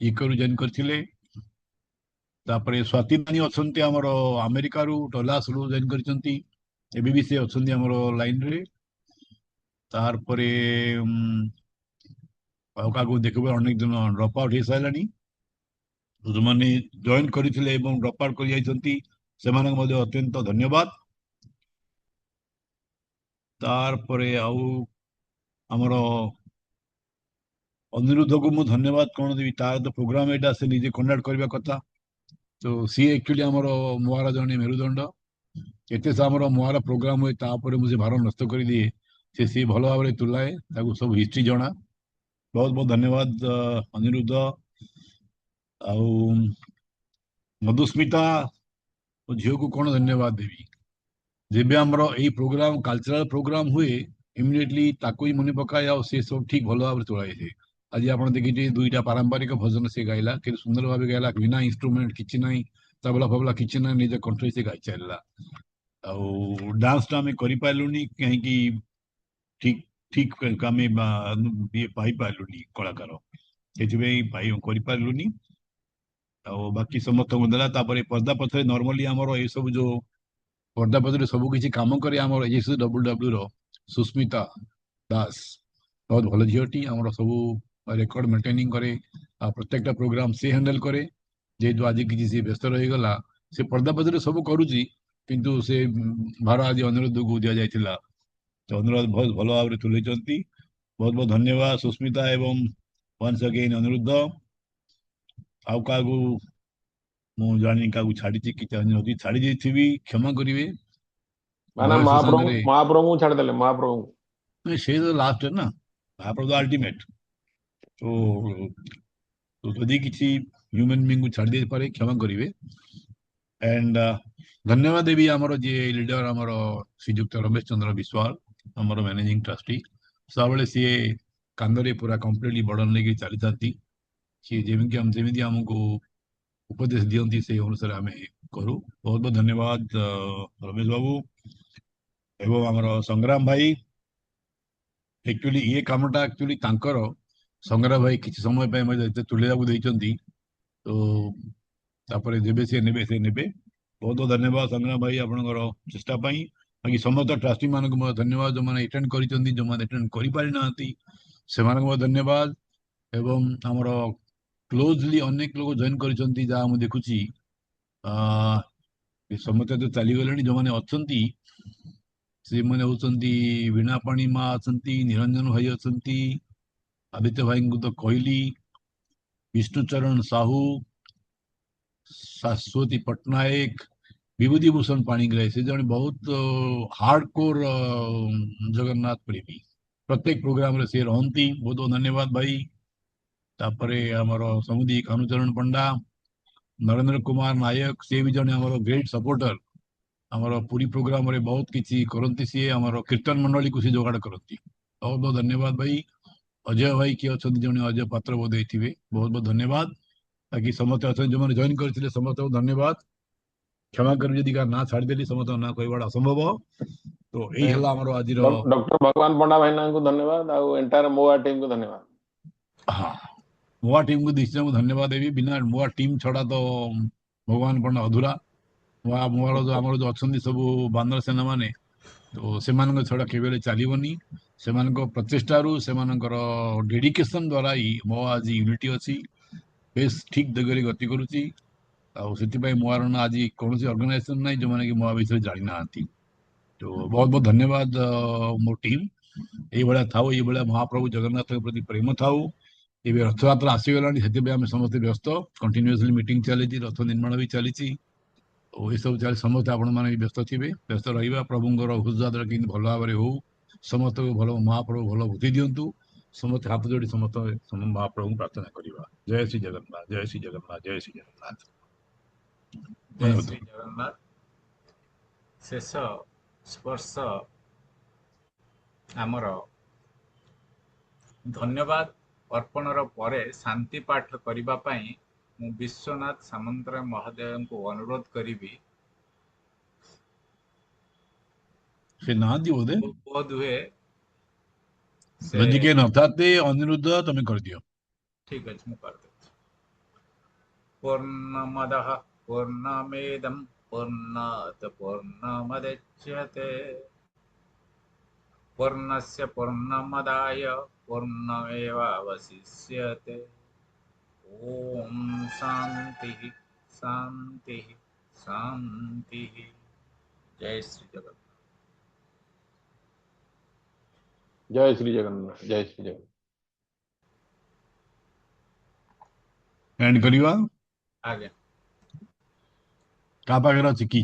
ଇକୋରୁ ଜଏନ୍ କରିଥିଲେ। ତାପରେ ସ୍ୱାତି ନାନୀ ଅଛନ୍ତି ଆମର ଆମେରିକାରୁ, ଡଲାସରୁ ଜଏନ୍ କରିଛନ୍ତି, ଏବେ ବି ସେ ଅଛନ୍ତି ଆମର ଲାଇନରେ। ତାପରେ ଆଉ କାହାକୁ ଦେଖିବେ ଅନେକ ଦିନ ଡ୍ରପ୍ ଆଉଟ୍ ହେଇସାରିଲାଣି। ଯୋଉମାନେ ଜଏନ୍ କରିଥିଲେ ଏବଂ ଡ୍ରପ୍ ଆଉଟ୍ କରି ଯାଇଛନ୍ତି, ସେମାନଙ୍କୁ ମଧ୍ୟ ଅତ୍ୟନ୍ତ ଧନ୍ୟବାଦ। ତାପରେ ଆଉ ଆମର अनिरुद्ध को मु धन्यवाद कौन देवी तार तो प्रोग्राम एटा से निजे कंडक्ट करबा कथा तो सी एक्चुअली हमर मुहारा जने मेरुदंड एते से हमर मुहारा प्रोग्राम होय तापर मुझे भार नष्ट कर दिए से भल भाव तुलाए ताको सब हिस्ट्री जना बहुत बहुत धन्यवाद अनिरुद्ध आउ मधुस्मिता झील को कौन धन्यवाद देवी जेबे हमर एई प्रोग्राम कल्चरल प्रोग्राम हुए इमिडिएटली ताको ही मने पकाए आ से सब ठीक भल भाव तुलाए थे आज आप देखिए दुईटा पारंपरिक भजन से गाइला कि सुंदर भाव गाइला बिना इंस्ट्रुमेंट किछि नाही तबला फबला किछि नाही निज कंट्री से गाई चलला आउ डांस टा में करि पालुनी कहीं की ठीक ठीक कामे ये पाई पालुनी कलाकार सेथिबे पाई करि पालुनी आउ बाकी समस्त देला तापर पर्दा पथरे नॉर्मली हमर ए सब जो पर्दा पथरे सब किछि काम करे हमर एसडब्ल्यूडब्ल्यू रो सुस्मिता दास बहुत भल झीटी हमर सब रेकर्ड मेंटेनिंग करे आ प्रत्येकटा प्रोग्राम से हैंडल करे जेहेतु आज किसी से व्यस्त रही गला से पर्दा पथरे सब करूची किंतु से भार आज अनुरोध को दिया जाइथिला तो अनुरोध बहुत भल भाव तुले बहुत बहुत धन्यवाद सुस्मिता एवं वंस अगेन अनुरुद्ध आउ का मु जानी का छाड़ी कि छाड़ी देथिबी क्षमा करिवे ना भय महाप्रभु संगे महाप्रभु छाड़ देले महाप्रभु नहीं से तो लास्ट है ना महाप्रभु तो अल्टीमेट तो यदि किसी ह्यूमन बीइंग को छाड़ दे पारे क्षमा करिवे एंड धन्यवाद देवी आमर जे लीडर आमर श्रीजुक्त रमेश चंद्र विश्वाल आमर मैनेजिंग ट्रस्टी सब सी कांदरे पूरा कंप्लीटली बर्डन लेके चली जाती सी जेमिति हमको उपदेश दियंती से अनुसार आम करूँ बहुत बहुत धन्यवाद रमेश बाबू एवं आमर संग्राम भाई एक्चुअली ये कामटा एक्चुअली तांकर संग्राम भाई किसी समय पे मते तुलेबाकू देइचंती तो तापर जेबे से नेबे बहुत बहुत धन्यवाद संग्राम भाई आपनकर चेष्टा पाई बाकी समस्त ट्रस्टी मानक धन्यवाद जो माने अटेंड करिसंती जो माने अटेंड करि पारि नांती से मानक धन्यवाद एवं हमर क्लोजली अनेक लोग जॉइन करिसंती जा हम देखुची समस्त तो चली गलेनी जो माने अछंती से माने होचंती वीणा पाणी माँ अछंती निरंजन भाई अछंती आदित्य भाई को तो कहली विष्णुचरण साहू शाश्वती पट्टनायक विभूति भूषण पाणिग्राही से जन बहुत हार्डकोर जगन्नाथ प्रेमी प्रत्येक प्रोग्राम रे से रहंती बहुत बहुत धन्यवाद भाई तापरे हमर समुदी कानुचरण पंडा नरेंद्र कुमार नायक से भी जन हमर ग्रेट सपोर्टर हमर पूरी प्रोग्राम रे बहुत किछि करंती सी हमर कीर्तन मंडली को से जोगाड़ करंती बहुत बहुत धन्यवाद भाई अजय भाई किए अच्छा जन अजय पात्र बोध थे बहुत बहुत धन्यवाद बाकी समस्त अच्छा जो मैंने जॉइन करते समस्त को धन्यवाद क्षमा कर जदि ना छाड़देली समस्त ना कहवा असंभव तो यही है हमर आज डॉक्टर भगवान पंडा भाई को धन्यवाद आउ एंटायर मोआ टीम को धन्यवाद हाँ मोआ टीम को निश्चय धन्यवाद देवी बिना मोआ टीम छड़ा तो भगवान पंडा अधूरा मोआर जो आम जो अच्छा सब बानर सेना माने तो से छड़ा केवल चलनी से प्रचेषारू से डेडिकेशन द्वारा ही मो आज यूनिटी अच्छी बेस ठीक दिगरे गति करुच्ची आउ मोर ना आज कौन ऑर्गेनाइजेशन ना जो मैंने कि मोआ विषय जानी ना तो बहुत बहुत धन्यवाद मो टीम ये था ये महाप्रभु जगन्नाथ के प्रति प्रेम था ये रथयात्रा आसीगला से समस्त व्यस्त कंटिन्यूअसली मीटिंग चली रथ निर्माण भी चली ये सब चल समस्त आपण मैंने व्यस्त थे व्यस्त रहा प्रभुंर हुजाद्रा कि भल भाव हो समस्त को भल महाप्रभु भल बुद्धि दिंतु समस्त हाथ जोड़ी समस्त महाप्रभु प्रार्थना करवा जय श्री जगन्नाथ जय श्री जगन्नाथ जय श्री जगन्नाथ जय श्री जगन्नाथ शेष स्पर्श आमर धन्यवाद अर्पणर परे शांति पाठ करिबा पई मु विश्वनाथ सामंतराय महोदय को अनुरोध करी से ना दी बोधे बोध हुए यदि के नथाते अनिरुद्ध तमे कर दियो ठीक अछि मु कर दे पूर्णमदः पूर्णमेदं पूर्णात् पूर्णमुदच्यते पूर्णस्य पूर्णमदाय पूर्णमेवावशिष्यते ओम शांति शांति शांति जय श्री जगन्नाथ जय श्री जगन्नाथ जय श्री जगन्नाथ। ଏଣ୍ଡ କରିବା ଆଜ୍ଞା। କାହା ପାଖରେ ଅଛି କି